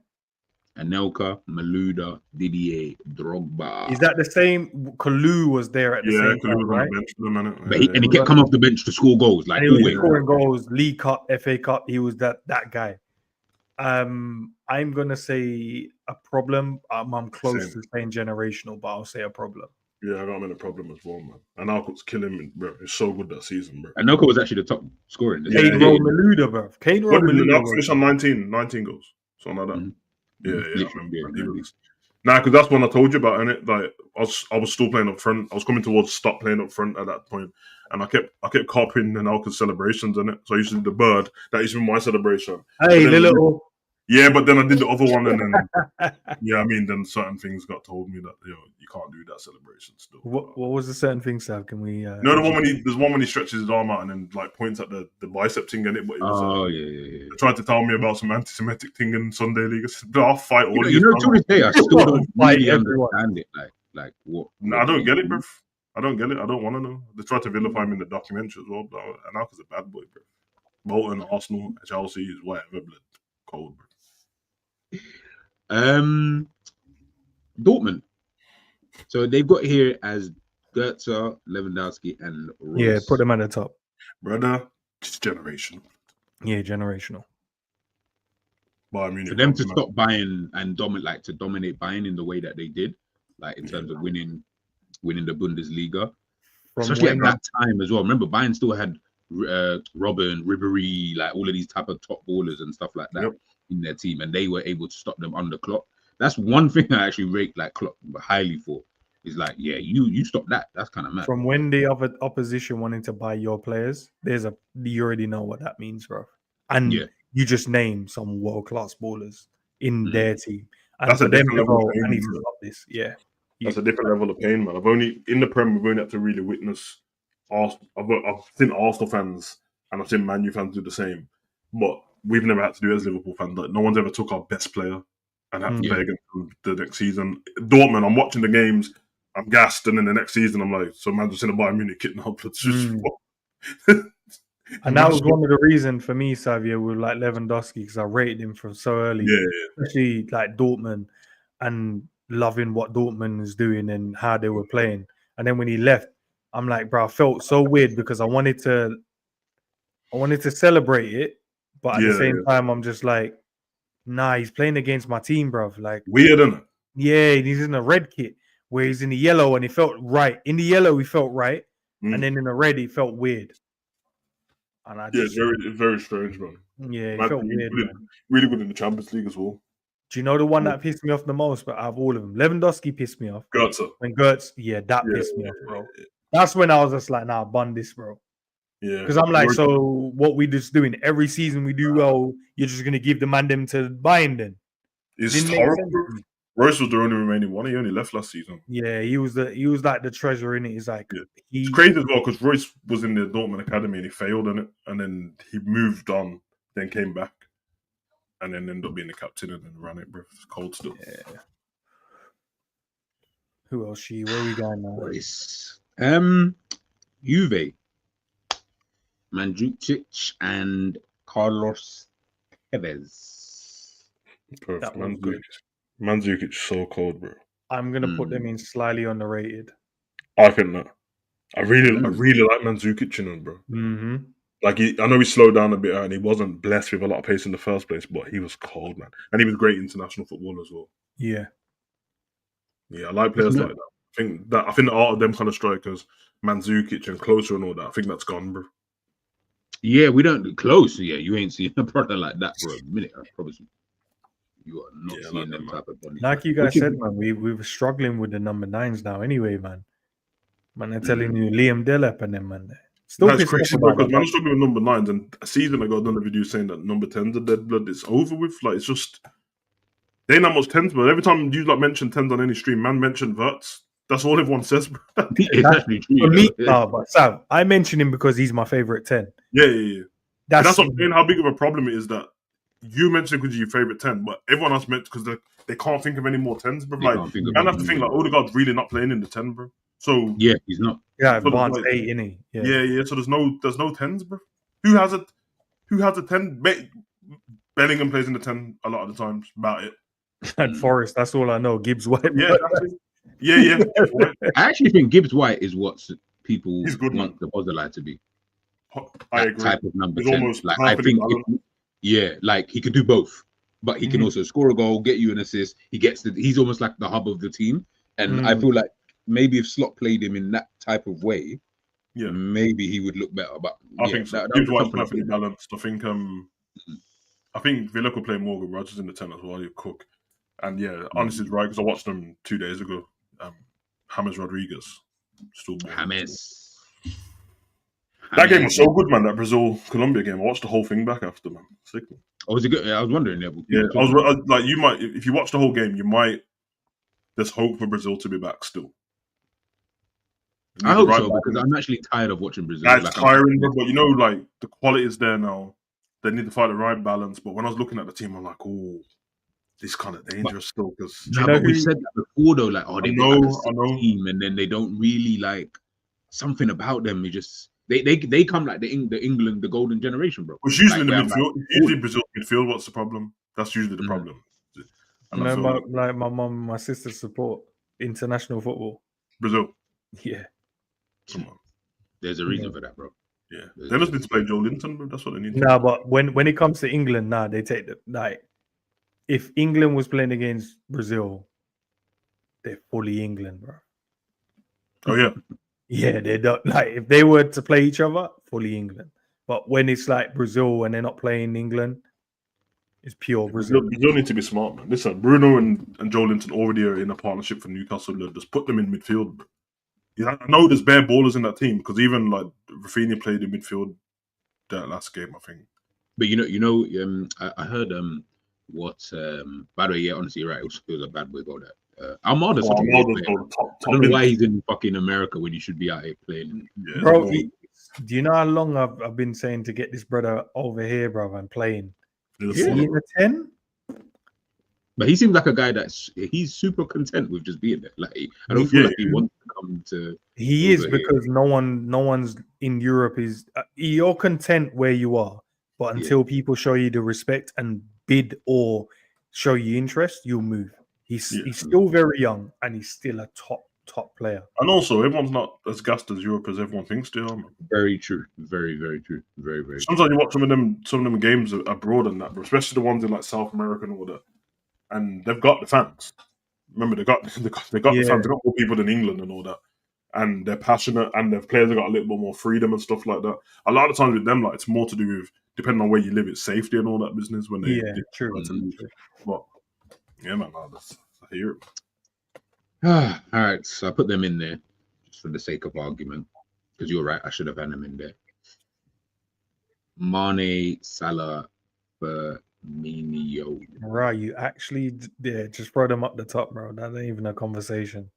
Anelka, Malouda, Didier, Drogba. Is that the same? Kalu was there at the Yeah, same because he time, was on right? the bench for a minute. But he kept coming off the bench to score goals, like And he was always. scoring goals, League Cup, FA Cup. He was that guy. I'm gonna say a problem. I'm close to saying generational, but I'll say a problem. Yeah, I got him in a problem as well, man. And Alcott's killing, bro. He's so good that season, bro. Anelka was actually the top scorer in this Kane Malouda, bro. Kane What did Malouda finish on 19 goals? Something like that. Mm-hmm. Yeah, I remember. Nah, because that's when I told you about, innit? Like I was still playing up front. I was coming towards stop playing up front at that point. And I kept copying Anelka's celebrations, innit? So I used to do the bird. That used to be my celebration. Hey, the little. Yeah, but then I did the other one, and then then certain things got told me that you can't do that celebration still. What was the certain thing, Sav? Can we? The one there's one when he stretches his arm out and then like points at the bicep thing in it. But it was, They tried to tell me about some anti-Semitic thing in Sunday League. I said, I'll fight all these. To this day, I still don't really understand it. Like what? No, I don't get it, bro. I don't get it. I don't want to know. They tried to vilify him in the documentary as well. But Anelka's a bad boy, bro. Bolton, Arsenal, Chelsea is whatever, blood cold, bro. Dortmund. So they've got here as Goetze, Lewandowski, and Royce. Yeah, put them at the top. Brother, it's generational. Yeah, generational. But I mean, for them to stop Bayern and dominate Bayern in the way that they did, like in terms of winning the Bundesliga, especially at that time as well. Remember, Bayern still had Robben, Ribéry, like all of these type of top ballers and stuff like that in their team, and they were able to stop them on the clock. That's one thing I actually rate like Klopp highly for. Is like, yeah, you stop that. That's kind of mad. From when the other opposition wanting to buy your players, you already know what that means, bro. And you just name some world class ballers in their team. And that's a different level of pain. I need to stop this. Yeah, that's a different level of pain, man. I've only in the Prem, we've only had to really witness. I've seen Arsenal fans and I've seen Man U fans do the same, but we've never had to do it as Liverpool fans. Like, no one's ever took our best player and had to play against them the next season. Dortmund, I'm watching the games. I'm gassed, and then the next season, I'm like, so man's just in a Bayern Munich kit now. It's just, and that was one of the reasons for me, Xavier, with like Lewandowski, because I rated him from so early, especially like Dortmund, and loving what Dortmund is doing and how they were playing. And then when he left, I'm like, bro, I felt so weird because I wanted to celebrate it, but at the same time, I'm just like, nah, he's playing against my team, bro. Like weird, isn't it? Yeah, he's in a red kit. Where he's in the yellow and he felt right. In the yellow, he felt right. And then in the red, he felt weird. And it's very strange, man. Yeah, it felt weird. Really good in the Champions League as well. Do you know the one that pissed me off the most? But out of all of them, Lewandowski pissed me off. Goetze. When Goetze, that pissed me off, bro. That's when I was just like, nah, bun this, bro. Yeah. Because I'm like, so what we just doing? Every season we do well, you're just going to give the man them to Bayern then? It's horrible. Royce was the only remaining one. He only left last season. Yeah, he was like the treasure in it. He's like, it's crazy as well because Royce was in the Dortmund academy and he failed in it, and then he moved on, then came back, and then ended up being the captain and then ran it. Bro, it's cold still. Yeah. Who else? Where are we going now? Royce. Juve, Mandzukic and Carlos Tevez. Perfect. Mandzukic is so cold, bro. I'm gonna put them in slightly underrated. I think that. I really like Mandzukic, you know, bro. Mm-hmm. Like I know he slowed down a bit and he wasn't blessed with a lot of pace in the first place, but he was cold, man, and he was great international football as well. Yeah, I like players like that. I think the art of them kind of strikers, Mandzukic and Closer and all that. I think that's gone, bro. Yeah, we don't close. Yeah, you ain't seen a brother like that for a minute. I promise you. You are not seeing them type of body. Like you guys said, man, we were struggling with the number 9s now anyway, man. Man, I'm telling you, Liam Delap and them, man. Still that's crazy, because man, I'm struggling with number 9s, and a season ago, I've done a video saying that number 10s are dead blood. It's over with. Like, it's just, they ain't that much 10s, but every time you like mention 10s on any stream, man, mention Verts. That's all everyone says, bro. It's actually true. For me, but Sam, I mention him because he's my favorite 10. Yeah. That's what I'm saying, how big of a problem it is that you mentioned because you're your favorite 10, but everyone else meant because they can't think of any more 10s, bro. Like, you don't have to think like, Odegaard's really not playing in the 10, bro. So yeah, he's not. Yeah, advanced 8, innit? Yeah. So there's no 10s, bro. Who has a 10? Bellingham plays in the 10 a lot of the times. About it. And Forest, that's all I know. Gibbs White. Yeah, yeah. I actually think Gibbs White is what people He's good, want man. the Bozalai to be. I That agree. type of number He's 10. almost Like I perfectly think, like he could do both, but he can also score a goal, get you an assist. He's almost like the hub of the team, and I feel like maybe if Slot played him in that type of way, maybe he would look better. But I think so. Gibbs White's perfectly balanced. I think Villa could play Morgan Rogers in the 10 as well. You Cook, and honestly, right because I watched them 2 days ago. James Rodriguez, still James. That game was so good, man. That Brazil-Colombia game. I watched the whole thing back after, man. Sick. Oh, was it good? I was wondering. Yeah, I was like, you might, if you watch the whole game, you might. There's hope for Brazil to be back still. I hope so because I'm actually tired of watching Brazil. It's tiring, but you know, like the quality is there now. They need to find the right balance. But when I was looking at the team, I'm like, oh, this kind of dangerous still. Because we've said that before, though. Like, they've got like a team, and then they don't really like something about them. They come like the England, the golden generation, bro. It's usually in the midfield. Usually Brazil midfield. What's the problem? That's usually the problem. And my mum and my sister support international football. Brazil. Yeah. Come on. There's a reason for that, bro. Yeah. They just need to play Joe Linton, bro. That's what they need. No, but when it comes to England, they take if England was playing against Brazil, they're fully England, bro. Oh yeah. Yeah, they don't if they were to play each other, fully England. But when it's like Brazil and they're not playing England, it's pure Brazil. Brazil need to be smart, man. Listen, Bruno and Joe Linton already are in a partnership for Newcastle. Just put them in midfield. I know there's bare ballers in that team because even like Rafinha played in midfield that last game, I think. But I heard by the way, honestly, you're right. It was a bad boy goal that. Almada's such a good player. I don't know why he's in fucking America when he should be out here playing. Yeah, bro, do you know how long I've been saying to get this brother over here, bro, and playing? Is he in the 10? But he seems like a guy he's super content with just being there. Like I don't feel like he wants to come to. He is because no one's in Europe is. You're content where you are, but until people show you the respect and bid or show you interest, you'll move. He's still very young and he's still a top player. And also, everyone's not as gassed as Europe as everyone thinks they are. Man. Very true. Very, very true. Very, very. Sometimes you watch some of them games abroad and that, but especially the ones in like South America and all that. And they've got the fans. Remember, they got the fans. They got more people than England and all that. And they're passionate, and their players have got a little bit more freedom and stuff like that. A lot of times with them, like it's more to do with depending on where you live, it's safety and all that business. When they true. But yeah, man, I hear it. All right, so I put them in there just for the sake of argument, because you're right. I should have had them in there. Mane, Salah, Firmino. Right, you actually just brought them up the top, bro. That ain't even a conversation.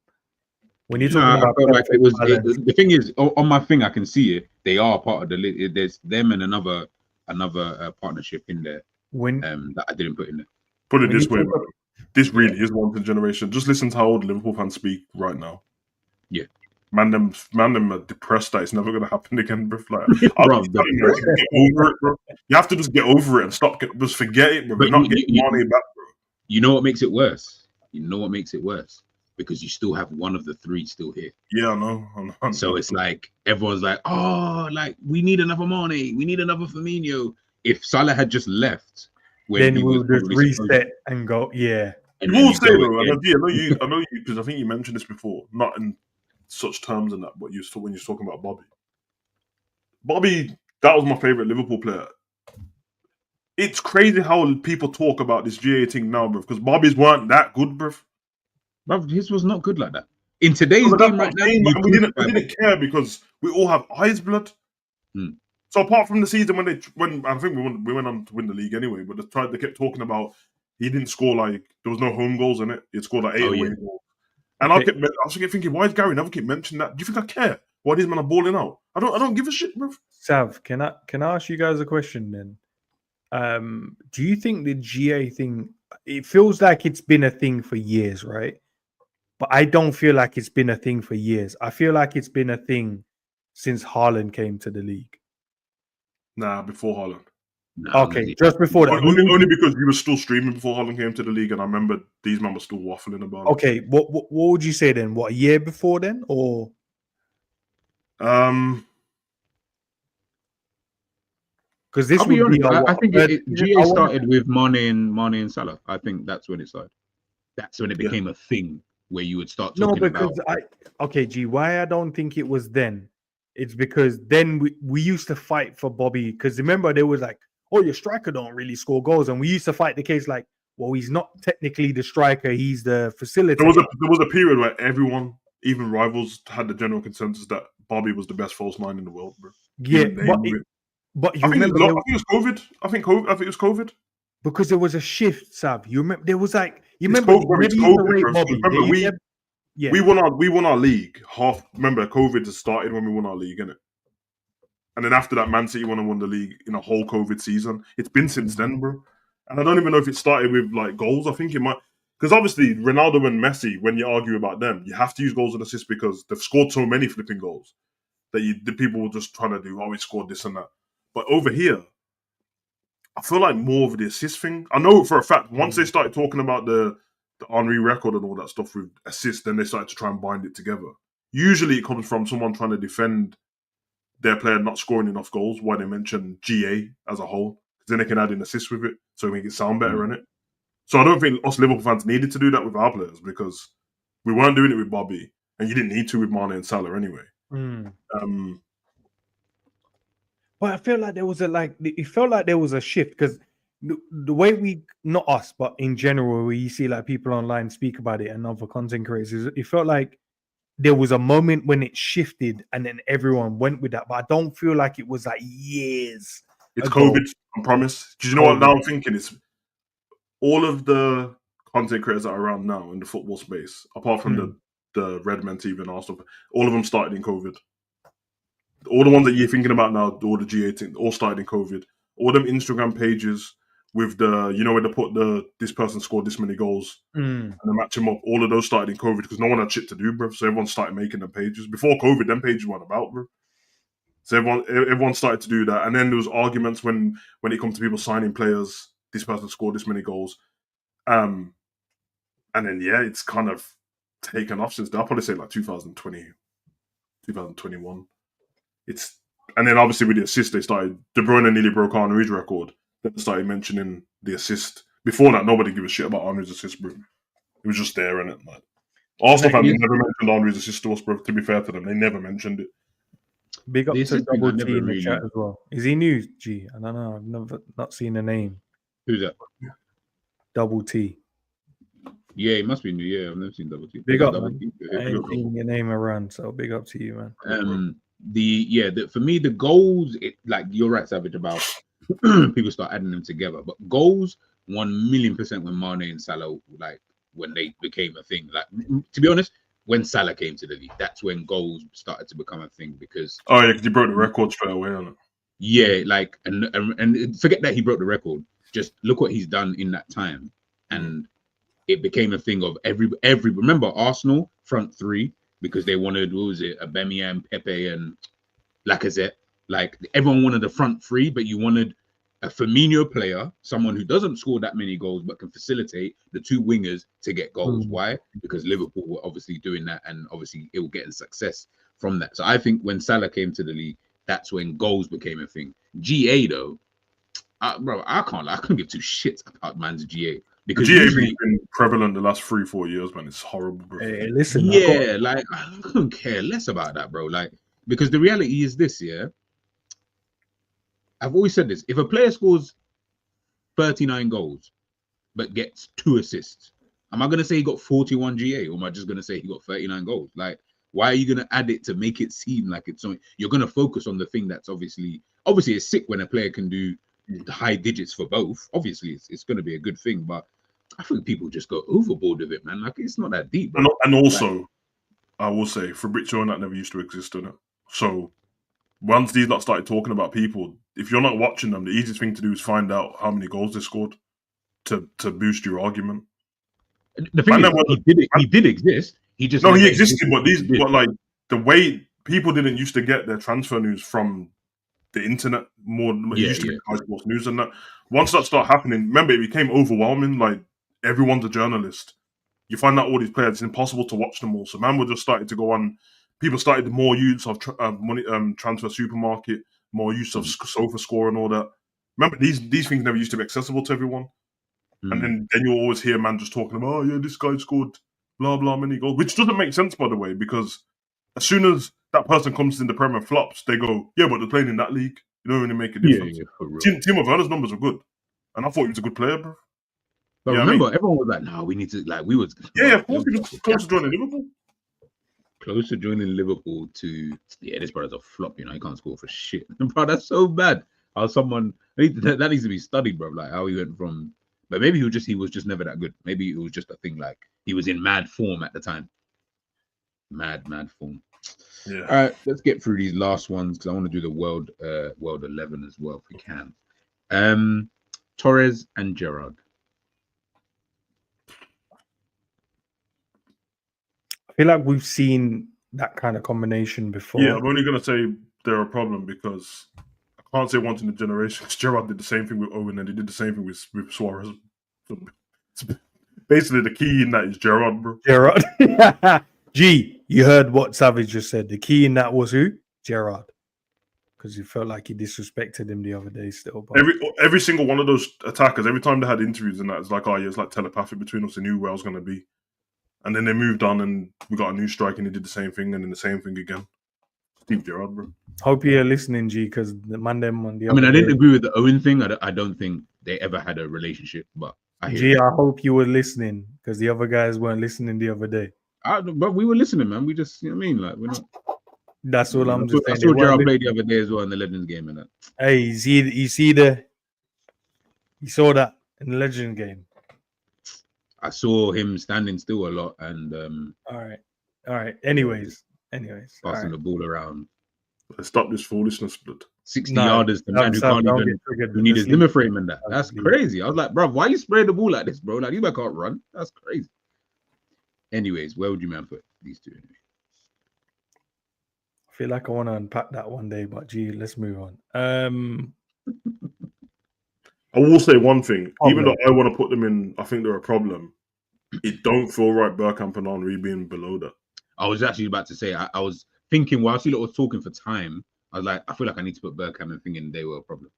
When you're talking about the thing is, on my thing, I can see it. They are part of the list. There's them and another partnership in there. That I didn't put in there. Put it this way, bro. This really is once in a generation. Just listen to how old Liverpool fans speak right now. Yeah. Man, them are depressed that it's never going to happen again, bro. Like, bro, get over it, bro. You have to just get over it and stop. Just forget it, bro. But not getting money back, bro. You know what makes it worse? Because you still have one of the three still here. Yeah, I know. So it's like everyone's like, oh, like we need another Mane, we need another Firmino. If Salah had just left, then we'll just reset and go. Yeah. And you will say though, I know you because I think you mentioned this before, not in such terms and that, but when you're talking about Bobby. Bobby, that was my favorite Liverpool player. It's crazy how people talk about this GA thing now, bro, because Bobby's weren't that good, bro. But his was not good like that. In today's game right now, we didn't care because we all have eyes blood. So apart from the season when I think we went on to win the league anyway, but they kept talking about he didn't score there was no home goals in it. He scored 8 away goals. And I was thinking, why is Gary never keep mentioning that? Do you think I care? Why these men are balling out? I don't give a shit, bro. Sav, can I ask you guys a question then? Do you think the GA thing? It feels like it's been a thing for years, right? But I don't feel like it's been a thing for years. I feel like it's been a thing since Haaland came to the league. Nah, before Haaland. Nah, Okay, just before that. Only because he was still streaming before Holland came to the league, and I remember these men were still waffling about it. Okay, what would you say then? What, a year before then, or because this I'll be would be honest. I think GA I wanna- started with Mane and Salah. I think that's when it started. That's when it became a thing where you would start talking about. G, why I don't think it was then. It's because then we used to fight for Bobby, because remember there was like, oh, your striker don't really score goals, and we used to fight the case like, well, he's not technically the striker, he's the facilitator. There was a period where everyone, even rivals, had the general consensus that Bobby was the best false nine in the world, bro. Yeah, but you remember, I think it was COVID. I think it was COVID. Because there was a shift, Sav. You remember there was like, you It's remember COVID, we won our league. Remember, COVID has started when we won our league, innit? And then after that, Man City won the league in a whole COVID season. It's been since then, bro. And I don't even know if it started with like goals. I think it might, because obviously Ronaldo and Messi, when you argue about them, you have to use goals and assists because they've scored so many flipping goals that the people were just trying to do, oh, he scored this and that. But over here, I feel like more of the assist thing. I know for a fact, once they started talking about the Henry record and all that stuff with assists, then they started to try and bind it together. Usually it comes from someone trying to defend their player not scoring enough goals, why they mention GA as a whole. Then they can add in assists with it, so we make it sound better in it. So I don't think us Liverpool fans needed to do that with our players because we weren't doing it with Bobby, and you didn't need to with Mane and Salah anyway. But I feel like there was it felt like there was a shift, because the way we, not us, but in general, where you see like people online speak about it and other content creators, it felt like there was a moment when it shifted and then everyone went with that. But I don't feel like it was like years. It's COVID, I promise. Because you know what now I'm thinking is all of the content creators that are around now in the football space, apart from the Redmen TV and Arsenal, all of them started in COVID. All the ones that you're thinking about now, all the G18, all started in COVID. All them Instagram pages with the, you know, where they put this person scored this many goals and they match them up. All of those started in COVID because no one had shit to do, bro. So everyone started making them pages. Before COVID, them pages weren't about, bro. So everyone started to do that. And then there was arguments when it comes to people signing players. This person scored this many goals. And then, yeah, it's kind of taken off since then. I'll probably say like 2020, 2021. And then obviously with the assist, they started, De Bruyne nearly broke Henry's record. Then they started mentioning the assist. Before that, nobody gave a shit about Henry's assist, bro. It was just there, innit? Like, Arsenal fans never mentioned Henry's assist to us, bro. To be fair to them, they never mentioned it. Big up to Double T in the chat as well. Is he new, G? I don't know. I've not seen the name. Who's that? Double T. Yeah, he must be new. Yeah, I've never seen Double T. Big up, man. I ain't seen your name around, so big up to you, man. For me, the goals, like you're right, Savage, about people start adding them together. But goals, 1,000,000% when Mane and Salah, like when they became a thing. Like, to be honest, when Salah came to the league, that's when goals started to become a thing because because he broke the record straight away on it. Yeah, like and forget that he broke the record. Just look what he's done in that time, and it became a thing of every. Remember Arsenal front three because they wanted, what was it, Aubameyang, Pepe, and Lacazette. Like everyone wanted the front three, but you wanted a Firmino player, someone who doesn't score that many goals but can facilitate the two wingers to get goals. Why? Because Liverpool were obviously doing that, and obviously it will get success from that. So I think when Salah came to the league, that's when goals became a thing. GA though, bro, I couldn't give two shits about man's GA because GA has been prevalent the last 3-4 years, man. It's horrible, bro. Hey, listen, like I couldn't care less about that, bro. Like, because the reality is this, yeah. I've always said this: if a player scores 39 goals but gets 2 assists, am I gonna say he got 41 GA, or am I just gonna say he got 39 goals? Like, why are you gonna add it to make it seem like it's something? You're gonna focus on the thing that's obviously it's sick when a player can do high digits for both. Obviously, it's gonna be a good thing, but I think people just go overboard with it, man. Like, it's not that deep, bro. And also, like, I will say Fabrizio and that never used to exist, didn't it? So once these lot started talking about people, if you're not watching them, the easiest thing to do is find out how many goals they scored to boost your argument. The thing is, he did exist. He existed, but like the way people didn't used to get their transfer news from the internet more than it Yeah, used to yeah. be Sky Sports News and that. Once that started happening, remember it became overwhelming. Like everyone's a journalist. You find out all these players, it's impossible to watch them all. So man, we just started to go on. People started more use of transfer supermarket, more use of sofa score and all that. Remember these things never used to be accessible to everyone. And then you always hear man just talking about, oh yeah, this guy scored blah blah many goals, which doesn't make sense by the way, because as soon as that person comes in the Premier flops, they go, yeah, but they're playing in that league. You don't really make a difference. Yeah, for real. Timo Werner's numbers are good, and I thought he was a good player, bro. But Yeah, remember, everyone was like, "No, we need to like we was." Yeah, of course he was close to joining Liverpool. Close to joining Liverpool to this brother's a flop. You know, he can't score for shit, bro. That's so bad. How someone that needs to be studied, bro. Like how he went from, but maybe he was just never that good. Maybe it was just a thing like he was in mad form at the time. Mad form. Yeah. All right, let's get through these last ones because I want to do the world 11 as well if we can. Torres and Gerrard. I feel like we've seen that kind of combination before. Yeah, I'm only gonna say they're a problem because I can't say once in a generation. Gerrard did the same thing with Owen, and he did the same thing with Suarez. So basically, the key in that is Gerrard, bro. Gerrard. G, you heard what Savage just said. The key in that was who? Gerrard. Because he felt like he disrespected him the other day still. But Every single one of those attackers, every time they had interviews and that, it's like, oh yeah, it's like telepathic between us. They knew where I was gonna be. And then they moved on and we got a new strike and he did the same thing and then the same thing again. Steve Gerrard, bro. Hope you're listening, G, because the man them on the I mean, I didn't agree with the Owen thing. I don't think they ever had a relationship, but I hear G, it. I hope you were listening because the other guys weren't listening the other day. But we were listening, man. We just, you know what I mean? Like, we're not. That's what I'm just saying. I saw Gerrard play the other day as well in the Legends game and that. Hey, you saw that in the Legend game. I saw him standing still a lot and All right. Anyways, passing the ball around. Let's stop this foolishness, blood. 60 yarders to man who can't even who need his limit frame and that. That's crazy. I was like, bro, why you spraying the ball like this, bro? Like you can't run. That's crazy. Anyways, where would you man put these two? Anyway? I feel like I want to unpack that one day, but gee, let's move on. I will say one thing. Even though I want to put them in, I think they're a problem. It don't feel right Bergkamp and Henry being below that. I was actually about to say, I was thinking whilst you was talking for time, I was like, I feel like I need to put Bergkamp and thinking they were a problem.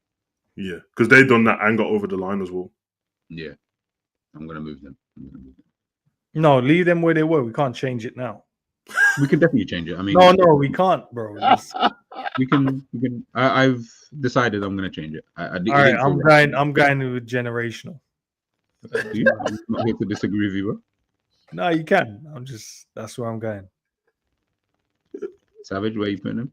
Yeah, because they done that and got over the line as well. Yeah, I'm gonna move them. No, leave them where they were. We can't change it now. We can definitely change it. I mean, no, we can't, bro. We can. I've decided I'm gonna change it. All right, I'm going with generational. I'm not here to disagree with you, bro. No, you can. That's where I'm going. Savage, where you putting him?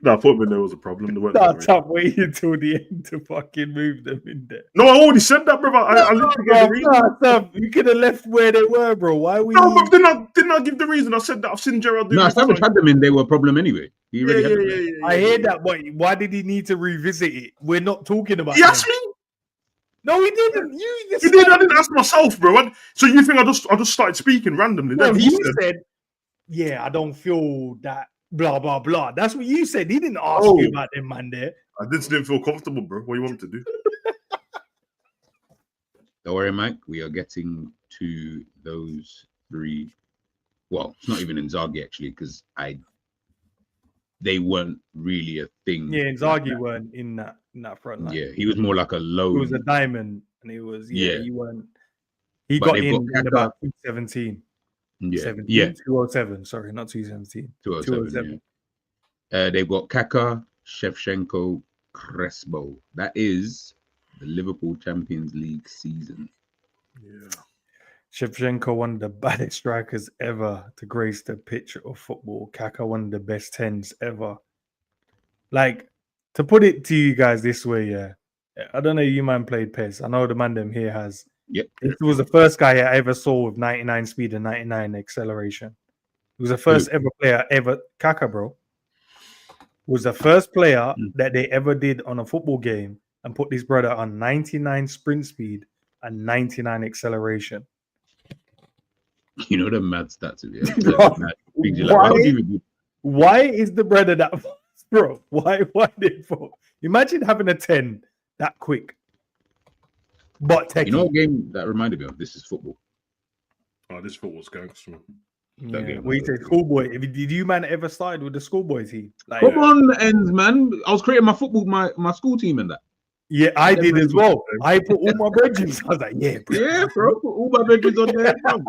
No, I thought there was a problem. Stop waiting until the end to fucking move them in there. No, I already said that, bro. I literally gave the reason. You could have left where they were, bro. Why we? No, but didn't I give the reason? I said that I've seen Gerrard do. No, Savage had them in. They were a problem anyway. He already had them. I hear that, but why did he need to revisit it? We're not talking about. He asked me. No, he didn't. You did. I didn't ask myself, bro. So you think I just started speaking randomly? No, he said, "Yeah, I don't feel that." Blah blah blah. That's what you said. He didn't ask you about them, man. There. I just didn't feel comfortable, bro. What do you want me to do? Don't worry, Mike. We are getting to those three. Well, it's not even Inzaghi actually, because they weren't really a thing. Yeah, Inzaghi weren't in that front line. Yeah, he was more like a low. He was a diamond, and he was he weren't. He got in about 2017. Yeah, 207. Sorry, not 217. 207. Yeah. They've got Kaká, Shevchenko, Crespo. That is the Liverpool Champions League season. Yeah. Shevchenko, one of the baddest strikers ever to grace the pitch of football. Kaká, one of the best 10s ever. Like, to put it to you guys this way, yeah. I don't know if you man played PES. I know the man them here has. Yep. It was the first guy I ever saw with 99 speed and 99 acceleration. He was the first ever player ever. Kaká, bro, was the first player that they ever did on a football game and put this brother on 99 sprint speed and 99 acceleration. You know the mad stats of it. Why is the brother that bro. Why did for? Imagine having a 10 that quick. But techie. You know what game that reminded me of? This is football. Oh, this football's gangster. Yeah. game. What you say, schoolboy? Did you man ever started with the schoolboy team? Like, Come on, ends, man. I was creating my football, my school team and that. yeah, I did as well. I put all my bridges. I was like, yeah, bro. Yeah, bro. Put all my bridges on there, bro.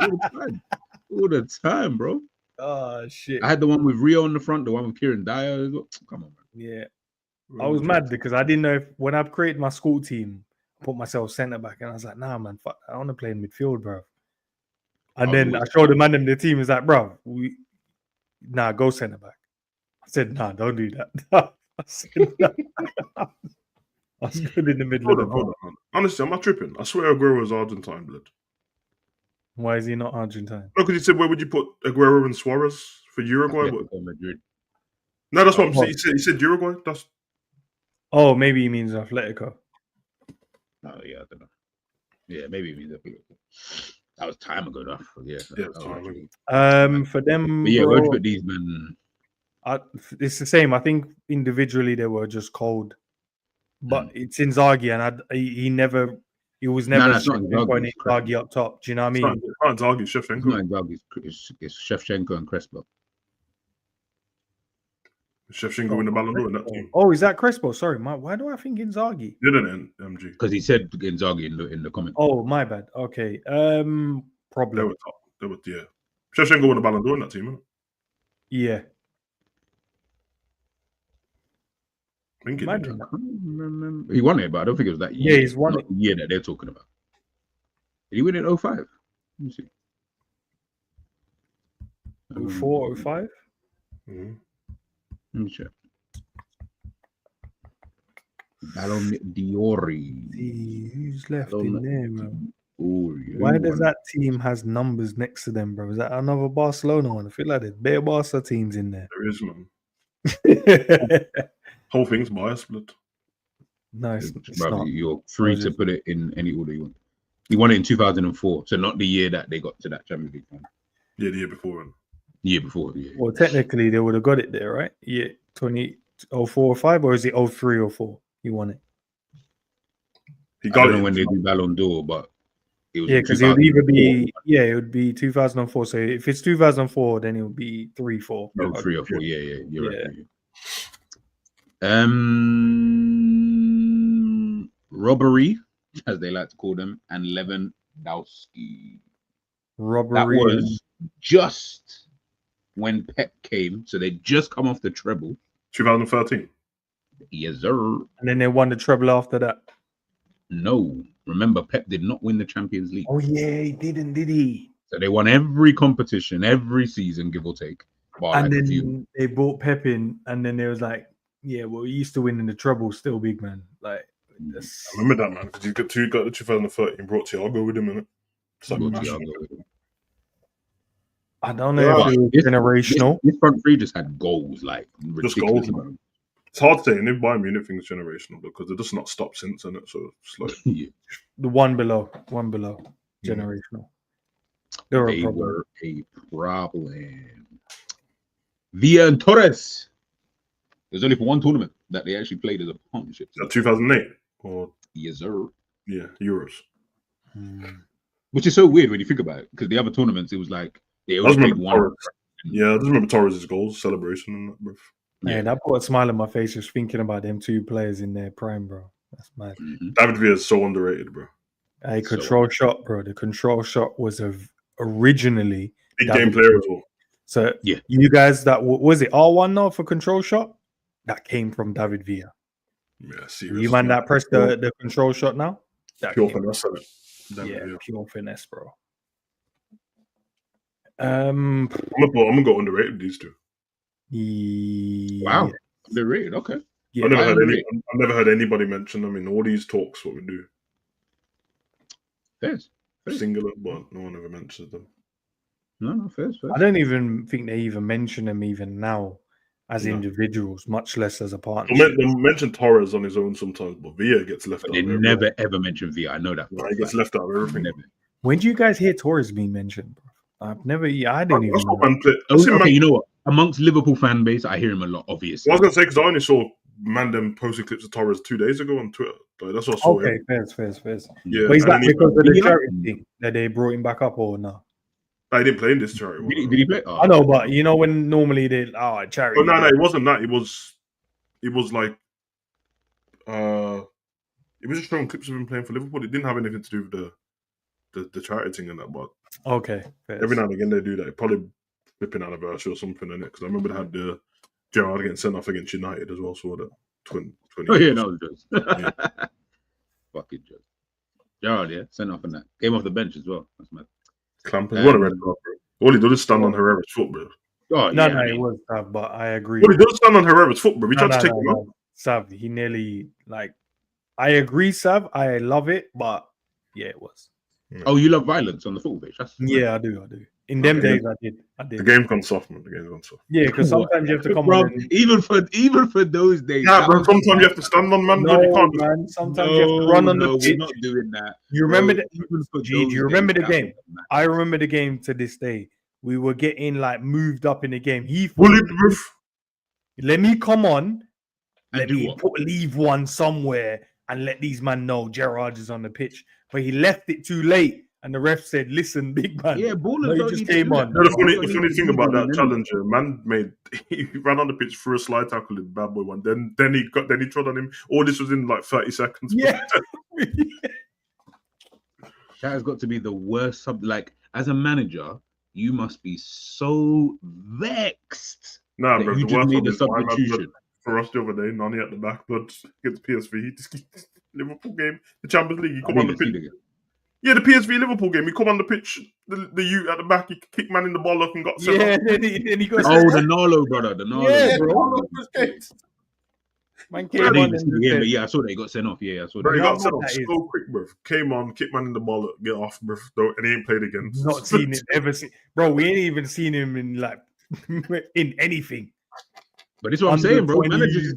All the time, bro. Oh shit. I had the one with Rio on the front, the one with Kieran Dyer as well. Come on, man. Yeah. I was mad because I didn't know if when I created my school team, I put myself centre back and I was like, nah, man, fuck, I want to play in midfield, bro. And then I showed the man in the team, is like, bro, go centre back. I said, nah, don't do that. I said, nah. I was good in the middle of the ball. Honestly, am I tripping? I swear Aguero was Argentine blood. Why is he not Argentine? No, because he said, where would you put Aguero and Suarez for Uruguay? Madrid. No, that's what I'm saying. He said Uruguay. That's. Oh, maybe he means Atletico. Oh yeah, I don't know. Yeah, maybe it means Atletico. That was time ago, though. Yeah, time ago. For them, but yeah, bro, where'd you put these men? it's the same. I think individually they were just cold, but it's Inzaghi, and he was never Inzaghi up top. Do you know what I mean? It's not Inzaghi, Shevchenko. It's not Inzaghi, it's Shevchenko and Crespo. Shevchenko in the Ballon d'Or in that team. Oh, is that Crespo? Sorry, why do I think Inzaghi? Didn't it, MG? Because he said Inzaghi in the comment. Oh, my bad. Okay. Problem. They were top. Yeah. Shevchenko won the Ballon d'Or in that team, isn't it? Yeah. I think he won it, but I don't think it was that year. Yeah, he's won it. The year that they're talking about. Did he win it 05? Let me see. 04, 05? Mm-hmm. Let me check. Ballon d'Or. Who's left in there, bro? Yeah, why does that team has numbers next to them, bro? Is that another Barcelona one? I feel like there's bare Barca teams in there. There is, man. Whole thing's biased, blood. No, it's bro, not. You're free to put it in any order you want. He won it in 2004, so not the year that they got to that Champions League final. Yeah, the year before. Year before, yeah. Well, technically, they would have got it there, right? Yeah, 2004 or 5, or is it 03 or 4? He won it. He got it when they do Ballon d'Or, but it was because it would either be it would be 2004. So if it's 2004, then it would be 3-4. No, 3 or 4. Yeah, you're right. Robbery, as they like to call them, and Lewandowski. Robbery. That was just when Pep came, so they just come off the treble. 2013. Yes, sir. And then they won the treble after that. No, remember Pep did not win the Champions League. Oh yeah, he didn't, did he? So they won every competition, every season, give or take. And then they brought Pep in, and then they was like, "Yeah, well, he used to win in the treble, still big man." Like, I remember that, man, because he got the 2013, brought Thiago with him, innit? I don't know if it was generational. This front three just had goals, like just goals, man. It's hard to say, and if Bayern Munich thing's generational because they're just not stopped since, innit? So it's like the one below, generational. They were a problem. Villa and Torres. There's only for one tournament that they actually played as a partnership. 2008 or yes, sir. Yeah, Euros. Which is so weird when you think about it, because the other tournaments it was like they only played one. Yeah, I just remember Torres' goals, celebration, and that, bro. Man, I put a smile on my face just thinking about them two players in their prime, bro. That's mad. David Villa is so underrated, bro. A control shot, bro. The control shot was originally big game player as well. So you guys, that was it R1 now for control shot? That came from David Villa. Yeah, seriously. You man that pressed the control shot now? That pure finesse. Pure finesse, bro. I'm gonna go underrated these two. Wow, underrated. Okay. Yeah, I've never heard anybody mention them in all these talks. What we do. Fair. Singular, but no one ever mentions them. No, fair. I don't even think they even mention them even now as individuals, much less as a partnership. They mention Torres on his own sometimes, but Villa gets left out. They never ever mention Villa. I know that. Yeah, he gets left out of everything. Never. When do you guys hear Torres being mentioned, bro? I've never. I don't even. Okay, you know what? amongst Liverpool fan base, I hear him a lot. Obviously, Well, I was gonna say because I only saw them posting clips of Torres 2 days ago on Twitter. Like, that's what I saw. Okay, him. fair. Yeah, But is and that then because of Did the he charity like- thing that they brought him back up or no? he didn't play in this charity. did he play? Oh, I know, but you know when normally they charity. Oh no, it wasn't that. It was like it was just showing clips of him playing for Liverpool. It didn't have anything to do with the charity thing and that. But Okay, fair. every now and again they do that. Probably flipping anniversary or something in it. Because I remember they had the Gerrard getting sent off against United as well. So that 20. Oh yeah, no, it was Yeah. fucking joke. Gerrard, yeah, sent off on that. Came off the bench as well. That's mad. Clampers. What a red card, bro. All he did is stand on Herrera's foot, bro. Oh No, yeah, I it mean, was Sav, but I agree. All he did is stand on Herrera's foot, bro. He tried to take him out. Sav, he nearly I agree, Sav. I love it, but yeah, it was. Oh, you love violence on the football pitch? That's Yeah, I do. In them days, I did. The game's gone soft, man. The game's gone soft. Yeah, because sometimes you have to come Bro, on. And, even for those days. Yeah, that bro. was- Sometimes you have to stand on, man. no, you can't. man. Sometimes you have to run on the no, pitch. we're not doing that. You remember Bro, the even for G, do those you remember days, the that game? was mad. I remember the game to this day. We were getting moved up in the game. He thought, Bulletproof. let me come on, And let do me what? leave one somewhere and let these man know Gerrard is on the pitch. But he left it too late, and the ref said, "Listen, big man." Yeah, ballers No, he don't just need to came do on. that. The Ballers don't funny need thing to about do that that. challenger, man he ran on the pitch through a slide tackle in bad boy one. Then he trod on him. All this was in like 30 seconds. Yeah. That has got to be the worst sub. Like, as a manager, you must be so vexed Nah, that bro. you The just worst made one a is my man, substitution. for us the other day, Nani at the back, but against PSV, he just Liverpool game, the Champions League. He I come on didn't the see pitch. the game. Yeah, the PSV Liverpool game. He come on the pitch. The youth at the back. He kicked man in the ball up and got sent Yeah, off. then he got Oh, the Narlo brother, the Narlo. Yeah, brother. bro. Man I came didn't on even see and the game, said, but yeah, I saw that he got sent off. Yeah, I saw Bro, that. he You got know sent what off that is? so quick, bro. Came on, kicked man in the ball up, get off, bro. And he ain't played again. not seen it ever seen. Bro, we ain't even seen him in in anything. But this is what I'm Under saying, bro. 20s. Managers,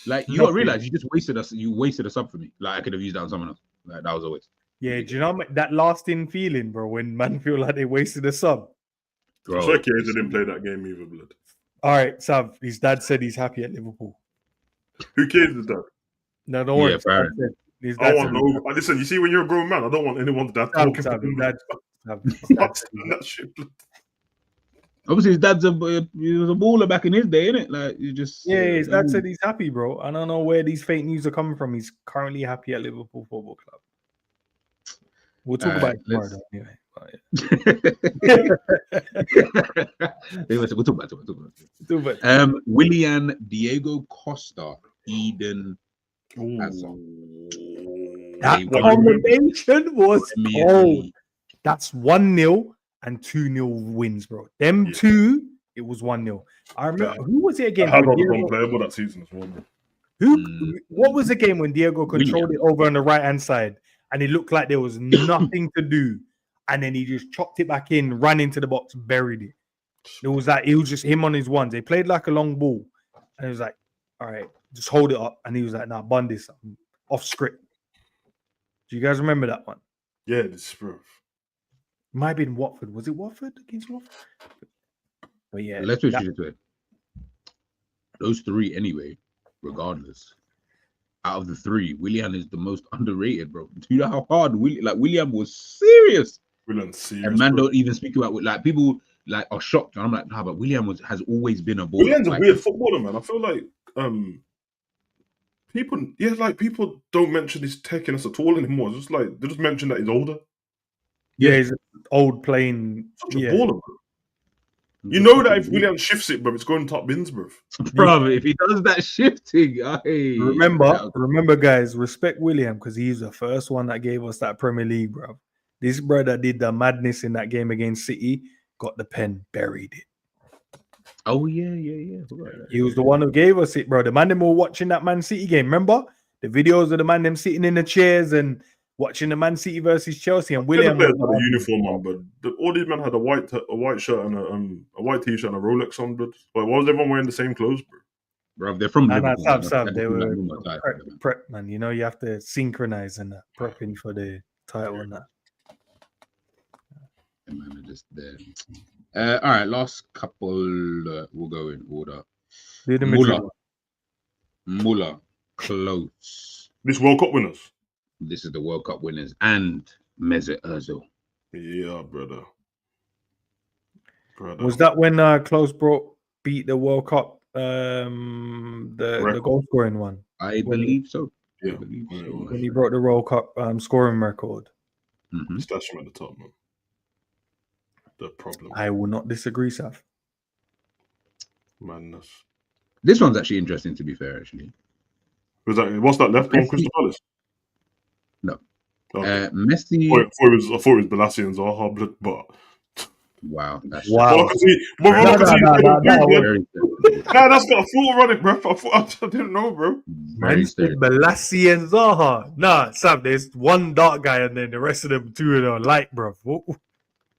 like, you don't Nothing. realize you just wasted us. You wasted a sub for me. Like, I could have used that on someone else. Like, that was a waste. Yeah, do you know that lasting feeling, bro, when man feel like they wasted a sub? Bro, It's okay, he didn't play that game either, blood. All right, Sav, his dad said he's happy at Liverpool. Who cares with that? No, don't worry. Yeah, Sav apparently. said- his I dad want said- no. Listen, you see, when you're a grown man, I don't want anyone's dad Sav, talking Sav, to his me. dad- Sav, his dad Stop said saying that shit, blood. Obviously, his dad's he was a baller back in his day, innit? Like, you just Yeah, his dad said he's happy, bro. I don't know where these fake news are coming from. He's currently happy at Liverpool Football Club. We'll talk about it tomorrow, though, anyway. We'll talk about it. But Willian Diego Costa, Eden. Hazard. that They won combination was Premier cold. League. That's 1-0 and 2-0 wins, bro. Them Yeah. two, it was 1-0. I remember Yeah. who was it again? Hazard When was Diego- unplayable that season as well, bro. What was the game when Diego controlled it over on the right hand side and it looked like there was nothing to do, and then he just chopped it back in, ran into the box, buried it. It was just him on his ones. They played like a long ball, and he was like, "All right, just hold it up." And he was like, "Nah, bun this off script." Do you guys remember that one? Yeah, this bro. Might have been Watford. Was it Watford against Watford? But yeah, Let's switch that- it to it. Those three, anyway, regardless. Out of the three, Willian is the most underrated, bro. Do you know how hard William was serious? Willian serious. And man bro. don't even speak about like people like are shocked. And I'm like, nah, but William has always been a baller. Willian's a Like, weird footballer, man. I feel like people don't mention his techiness at all anymore. It's just like they just mention that he's older. yeah, he's old playing. Such a Yeah, baller, bro. You know that if William shifts it, bro, it's going top bins, bro. bro, if he does that shifting, hey, remember, guys, respect William because he's the first one that gave us that Premier League, bro. This brother did the madness in that game against City, got the pen, buried it. Oh yeah. He was the one who gave us it, bro. The man them were watching that Man City game. Remember the videos of the man them sitting in the chairs and watching the Man City versus Chelsea, and William William was had a uniform on, but all these men had a white shirt and a white t-shirt and a Rolex on. But why was everyone wearing the same clothes, bro? Bro, they're from Nah, Liverpool. Sam, man. they Like, were normal type, man. prep, man. You know, you have to synchronize and that prepping for the title and that. Yeah, man, just there. All right, last couple. We'll go in order. Do the Madrid Muller. Muller, close. This World Cup winners. This is the World Cup winners and Mesut Ozil. Yeah, brother. Was that when Close beat the World Cup, the goal scoring one? I believe so. Yeah, when he broke the World Cup scoring record. Mm-hmm. Stash him at the top, man. The problem. I will not disagree, Saf. Madness. This one's actually interesting, to be fair. Actually, What's that left on Crystal Palace? No. Okay. Messi. I thought it was Balassi and Zaha, but wow, that's wow. Nah, that's got a full running, bro. I didn't know, bro. Man said Balassi and Zaha. Nah, Sam, there's one dark guy and then the rest of them two are light, bro.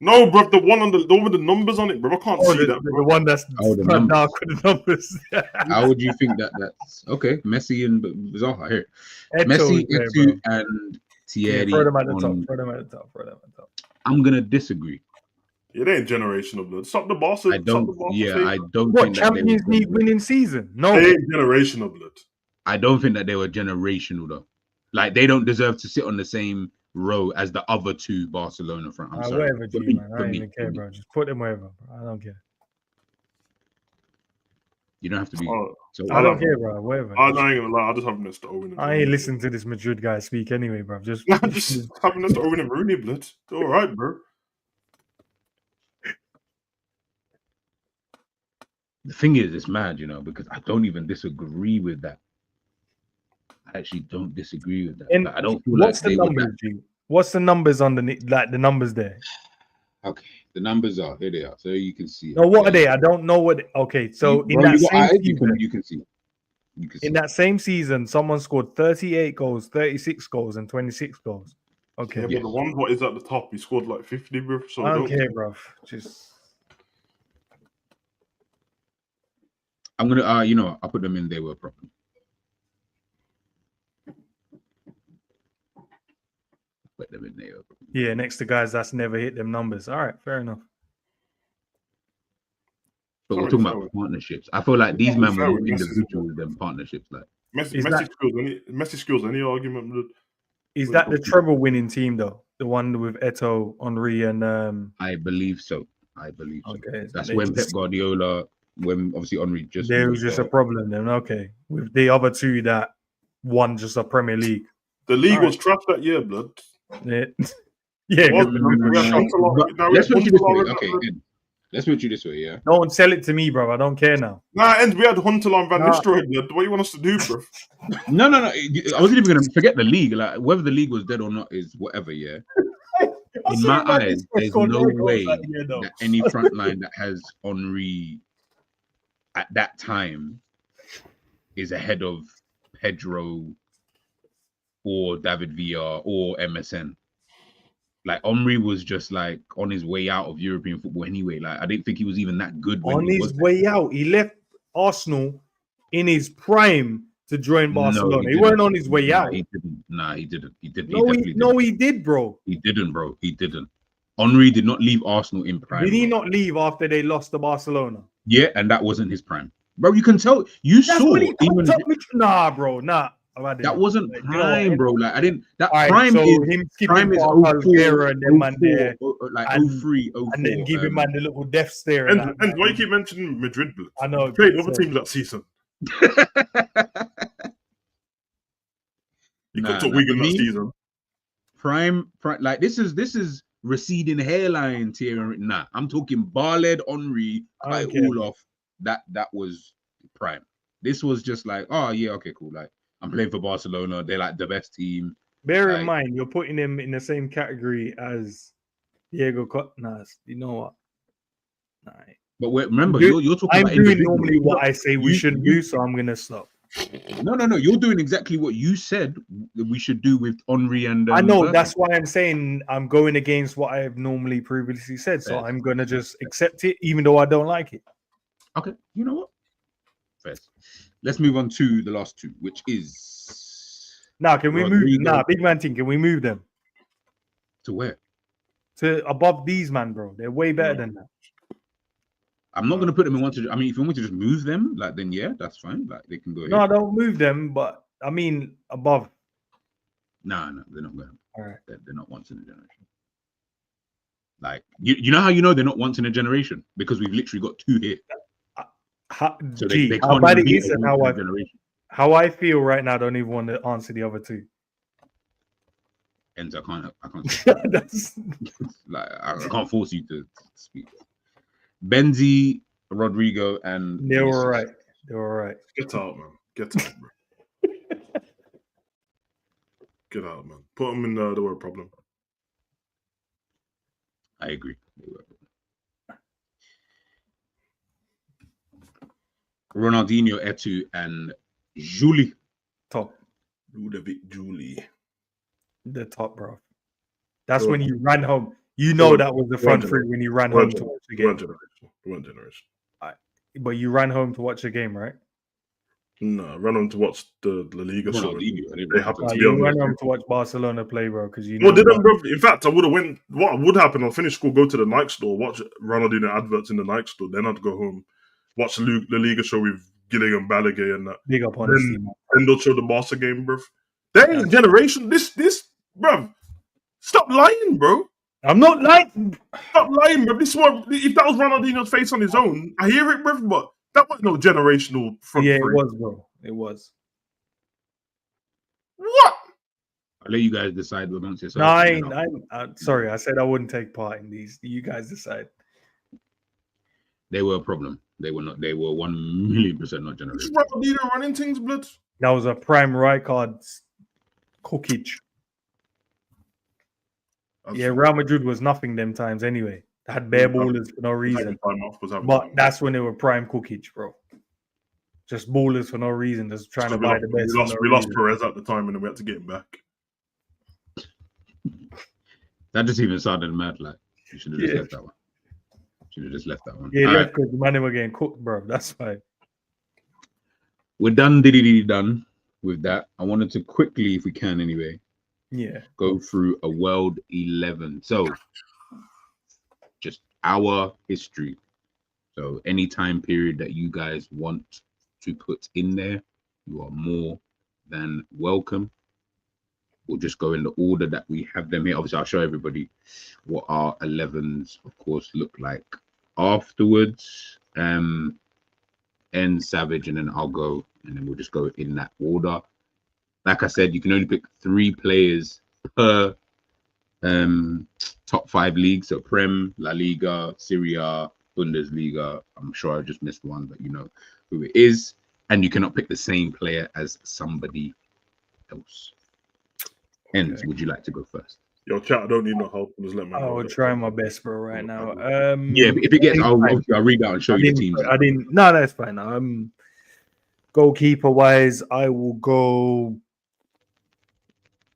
No, bro, the one with the numbers on it, bro. I can't see that, bro. The one that's dark with the numbers. How would you think that's okay? Messi and Zaha here. Eto'o Messi, there, Eto'o, and Thierry. Throw them at the top. I'm gonna disagree. It ain't generational blood. Stop the boss. I don't What think Champions League winning season? No, it ain't generational blood. I don't think that they were generational though. Like they don't deserve to sit on the same row as the other two Barcelona front. I'm sorry. Whatever, G, man. I don't even care, bro. Just put them wherever. Bro. I don't care. You don't have to be. I don't care, bro. Whatever. I ain't gonna lie. I just have Mr. Owen. I ain't listening to this Madrid guy speak anyway, bro. Just having Mr. Owen and Rooney blood. It's all right, bro. The thing is, it's mad, because I don't even disagree with that. I actually don't disagree with that. And like, I don't feel what's like the numbers, G? What's the numbers underneath? Like the numbers there. Okay, the numbers are here. They are, so you can see. No, what are they? I don't know what. Okay, so in that same season, you can see. In that same season, someone scored 38 goals, 36 goals, and 26 goals. Okay, yeah, but the one what is at the top, he scored like 50, bro. So I don't care, bro. Just. I'm gonna, I'll put them in. They were properly. Put them in there. Yeah, next to guys that's never hit them numbers. All right, fair enough. But we're talking about partnerships. I feel like these men were individual with them partnerships. Like Messi scores any argument. Is that the treble winning team though? The one with Eto'o, Henry, and I believe so. Okay, that's when Pep Guardiola. When obviously Henry there was just a problem then. Okay, with the other two that won just a Premier League. The league was trash that year, blood. Yeah. Let's put you this way. Okay, good. Let's put you this way. Yeah. Don't sell it to me, bro. I don't care now. Nah, and we had Huntelaar and Van Nistelrooy. Blood. What do you want us to do, bro? No. I wasn't even gonna forget the league. Like whether the league was dead or not is whatever. Yeah. In my eyes, there's no way that any front line that has Henry at that time is ahead of Pedro or David Villa or MSN. Like Henry was just like on his way out of European football anyway. Like I didn't think he was even that good. On his way out, he left Arsenal in his prime to join Barcelona. No, he weren't on his way out. He didn't. Nah, he didn't. He did. He did, bro. He didn't, bro. He didn't. Henry did not leave Arsenal in prime. Did he not leave after they lost to Barcelona? Yeah, and that wasn't his prime, bro. You can tell. That's saw even. Nah, bro. Nah. That wasn't prime, bro. Like I didn't. That right, prime so is him prime is 04, and then man there, like 03, 04, and then give him man the little death stare. And why you keep mentioning Madrid? Blood? I know. Played other teams that season. You got to Wigan that season. Prime, like this is receding hairline tier. Nah, I'm talking Barled, Henry, Olaf. That was prime. This was just like, oh yeah, okay, cool. Like I'm playing for Barcelona. They're like the best team. Bear in mind, you're putting him in the same category as Diego Costa. You know what? Nah. But remember, you're talking. I'm doing normally what I say we shouldn't do, so I'm gonna stop. No. You're doing exactly what you said that we should do with Henry and. I know that's why I'm saying I'm going against what I have normally previously said, so I'm gonna just accept it, even though I don't like it. Okay, you know what? First, let's move on to the last two, which is. Now, can we move? Big man thing. Can we move them to where? to above these, man, bro. They're way better than that. I'm not going to put them in one to. I mean, if you want me to just move them, like then yeah, that's fine. Like they can go. No, I don't move them, but I mean above. No, they're not going. All right, they're not once in a generation. Like you know how you know they're not once in a generation because we've literally got 2 here. So they how can't bad even it be is a and once in a generation. how I feel right now. I don't even want to answer the other 2. Ends, I can't. That's like I can't force you to speak. Benzi, Rodrigo, and they're all right. They're all right. Get out, man. Get out, bro. Get out, man. Put them in the word problem. I agree. Ronaldinho, Etu, and Julie. Top. Ludovic Julie. The top, bro. That's when you ran home. You know that was the front 3 when you ran home to watch the game. One generation. But you ran home to watch the game, right? No, I ran home to watch the La Liga show. They happened to be you on ran home to watch Barcelona play, bro, because you know. Well, didn't, bro. In fact, I would have went. What would happen? I'll finish school, go to the Nike store, watch Ronaldinho adverts in the Nike store. Then I'd go home, watch the La Liga show with Gilligan Balaguer and that. Big up on the team. Then they'll show the Barca game, bro. There ain't a generation. This, bro. Stop lying, bro. I'm not lying. Stop lying, bro. This one, if that was Ronaldinho's face on his own, I hear it, bro. But that was no generational front. Yeah, it was, bro. It was. What? I'll let you guys decide amongst yourselves. No, sorry. I said I wouldn't take part in these. You guys decide. They were a problem. They were not. They were 1,000,000% not generational. Is Ronaldinho running things, blood? That was a prime Rijkaard's cookage. Yeah, Real Madrid was nothing them times anyway. They had bare ballers for no reason. But that's when they were prime cookage, bro. Just ballers for no reason, just trying to buy the best. We lost Perez at the time, and then we had to get him back. That just even sounded mad. Like you should have just left that one. Should have just left that one. Yeah, left because the man were getting cooked, bro. That's fine. We're done with that. I wanted to quickly, if we can anyway, go through a World 11. So just our history. So any time period that you guys want to put in there, you are more than welcome. We'll just go in the order that we have them here. Obviously, I'll show everybody what our 11s, of course, look like afterwards. End Savage, and then I'll go, and then we'll just go in that order. Like I said, you can only pick 3 players per top 5 leagues. So Prem, La Liga, Serie A, Bundesliga. I'm sure I just missed one, but you know who it is. And you cannot pick the same player as somebody else. And would you like to go first? Yo, chat, I don't need no help. Just let me know. I will try my best, bro, right now. Yeah, if it gets, I'll read out and show you the teams. No, that's fine. Goalkeeper wise, I will go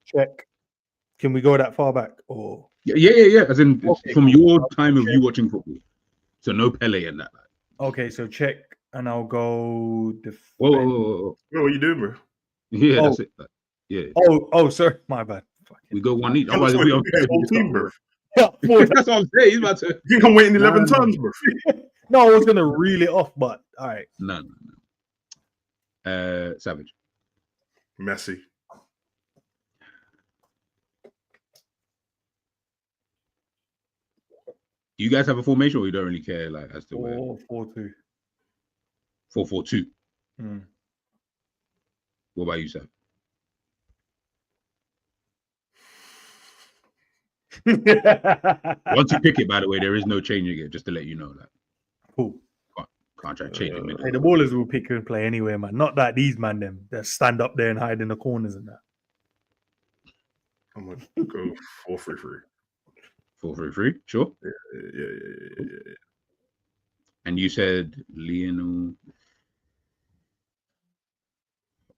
check. Can we go that far back? Or yeah. As in from your time of you watching football. So no Pele and that. Okay, so check, and I'll go. Whoa. What are you doing, bro? Yeah, that's it. Yeah. Oh, sorry, my bad. We go one each. Otherwise, we whole team, bro. That's what I'm saying. He's about to. You can wait in 11 turns, bro. No, I was gonna reel it off, but all right. No. Savage. Messi. Do you guys have a formation, or you don't really care, like as to 4-4-2. 4-4-2. What about you, Sam? Once you pick it, by the way, there is no changing it. Just to let you know that. Cool. Can't try to change it. Hey, the ballers will pick and play anyway, man. Not that these man them that stand up there and hide in the corners and that. I'm gonna go 4-3-3. 4-3-3, sure. Yeah. And you said Lionel.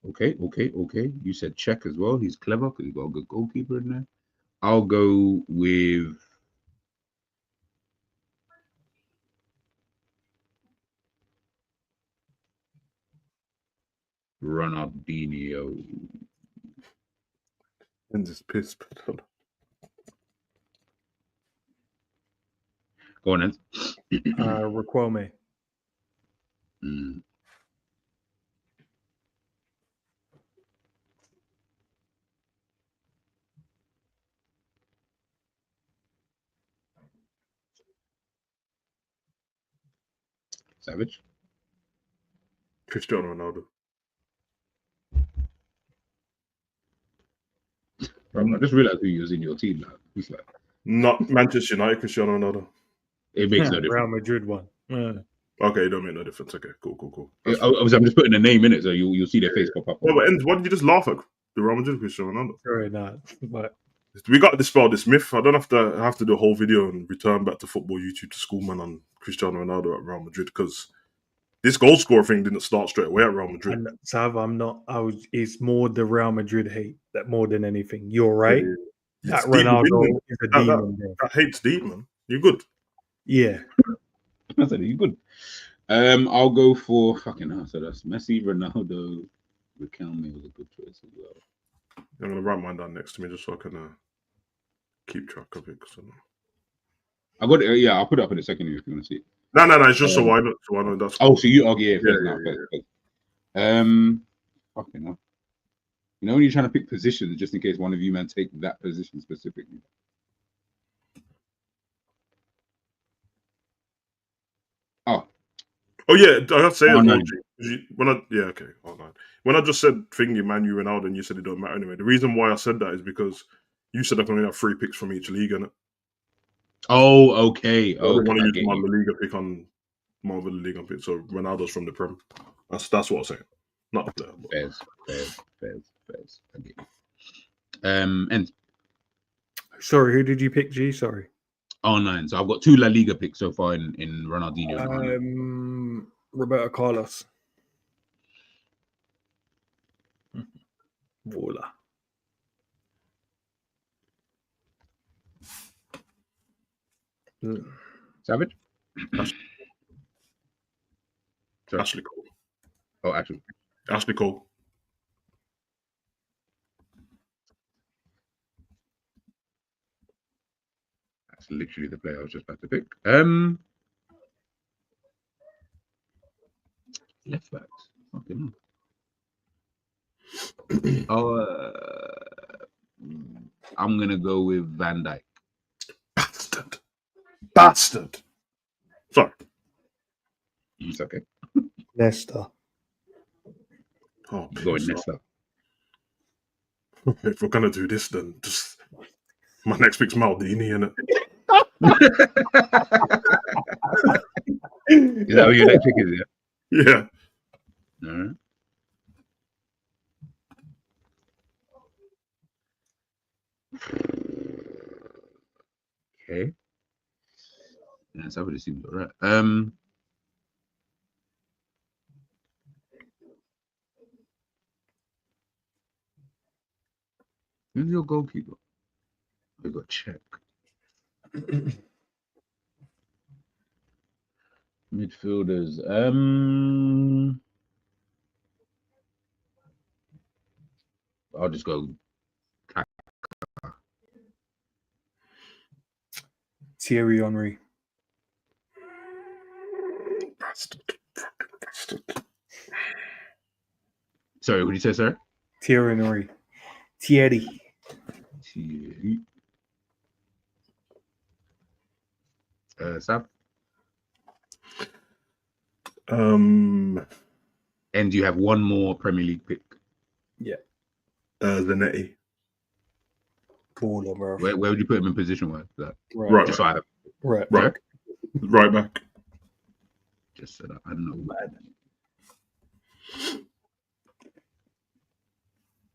Okay. You said Czech as well. He's clever because he's got a good goalkeeper in there. I'll go with Ronaldinho. And just pissed. Go on, then. Riquelme. Mm. Savage. Cristiano Ronaldo. Bro, I just realized who you was in your team now. It's like, Not Manchester United, Cristiano Ronaldo. it makes no Real difference. Madrid one. Okay, it don't make no difference. Okay, cool. I'm just putting a name in it, so you'll see their face pop up. Well, but Enz, why did you just laugh at the Real Madrid Cristiano Ronaldo? Sorry, not. But We got to dispel this myth. I don't have to do a whole video and return back to football YouTube to schoolman on Cristiano Ronaldo at Real Madrid because this goal scorer thing didn't start straight away at Real Madrid. and Sav, I'm not. It's more the Real Madrid hate that more than anything. You're right. It's That deep Ronaldo within. is a demon. Bro. That hate's deep, man. You're good. Yeah. I said, you good. I'll go for fucking hell. So that's Messi, Ronaldo, Riquelme was a good choice as well. I'm gonna write mine down next to me just so I can keep track of it. I got it. Yeah, I'll put it up in a second if you want to see it. No. It's just so I know that's. Oh, so you okay? Yeah, Yeah. fucking hell. You know when you're trying to pick positions, just in case one of you men take that position specifically. Oh yeah, I have to say Oh, as no. well. When I just said thingy, Man U, Ronaldo, and you said it don't matter anyway. The reason why I said that is because you said I can only have 3 picks from each league, innit? Oh, okay. I don't want to I use get my you. La Liga pick on my other Liga pick. So Ronaldo's from the Prem. That's what I'm saying. Not the player. But... Fairs. I get you. And Sorry, who did you pick? G. Sorry. R9. So I've got 2 La Liga picks so far in Ronaldinho. And Ronaldo. Roberto Carlos. Voila. Savage. Sorry. Ashley Cole. Oh, actually. Ashley Cole. That's literally the player I was just about to pick. Left backs. Fucking hell. I'm gonna go with Van Dijk. Bastard. Sorry. It's okay. Leicester. Oh, Go please, with Nesta. if we're gonna do this, then just my next pick's Maldini, innit? Is that what your next pick is? Yeah. All right. Okay. Yeah, that's how it seems all right. Who's your goalkeeper? We got check. Midfielders. I'll just go. Thierry Henry. Bastard. Sorry, what did you say, sir? Thierry Henry. Thierry. Sam? And you have one more Premier League pick. Yeah. Zanetti. Baller, bro. Where would you put him in position wise? Right. Just so I have. Right. Right back. Just so that I don't know.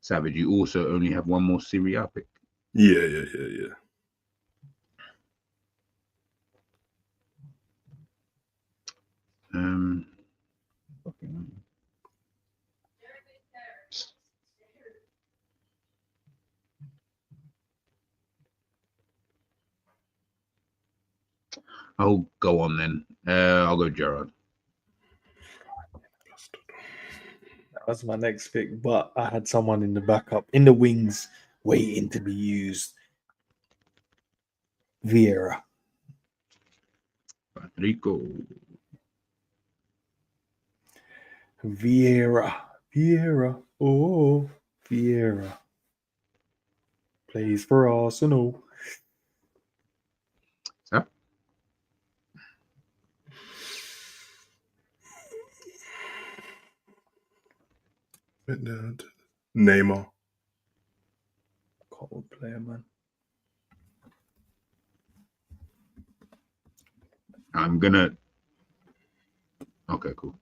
Savage, you also only have one more Serie A pick. Yeah. Fucking. I'll go on then. I'll go Gerrard. That was my next pick, but I had someone in the backup, in the wings, waiting to be used. Vieira. Rico. Vieira, oh, Vieira plays for Arsenal. Huh? Neymar. Cold player, man. I'm gonna. Okay, cool.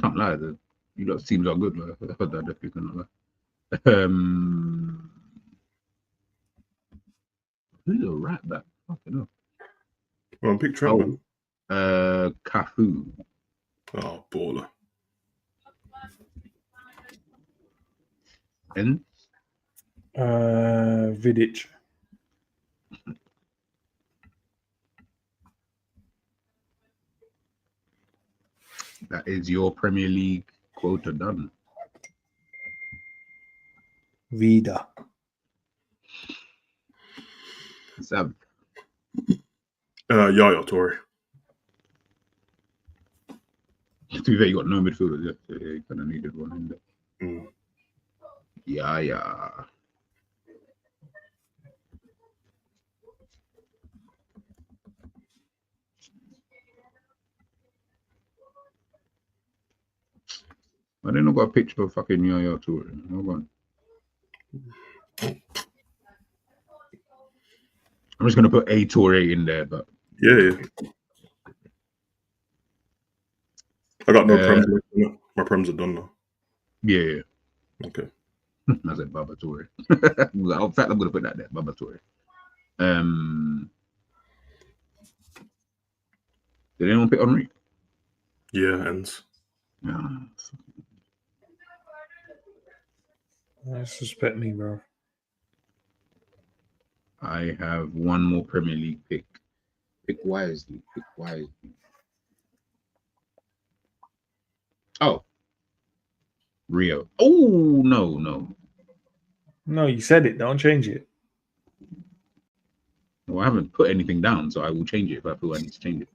Can't lie, you lot seems are good. Like, I heard that if you can lie. Who's a rat back? Fucking hell. Well, pick Trent, man. Cafu. Oh, baller. And Vidic. that is your Premier League quota done. Vida. Sav. Yaya Toure. To be fair, you got no midfielders. Yeah, so you kind of needed one in there. Mm. Yeah. I didn't got a picture of fucking Yaya Toure. Hold on. I'm just gonna put a Toure in there, but Yeah. I got no prems. My prems are done now. yeah. Okay. I said Baba Toure. In fact, I'm gonna put that there, Baba Toure. Did anyone pick Henry? Yeah, ends. Suspect me, bro. I have one more Premier League pick. Pick wisely. Pick wisely. Oh. Rio. Oh, no. No, you said it. Don't change it. Well, I haven't put anything down, so I will change it if I feel I need to change it.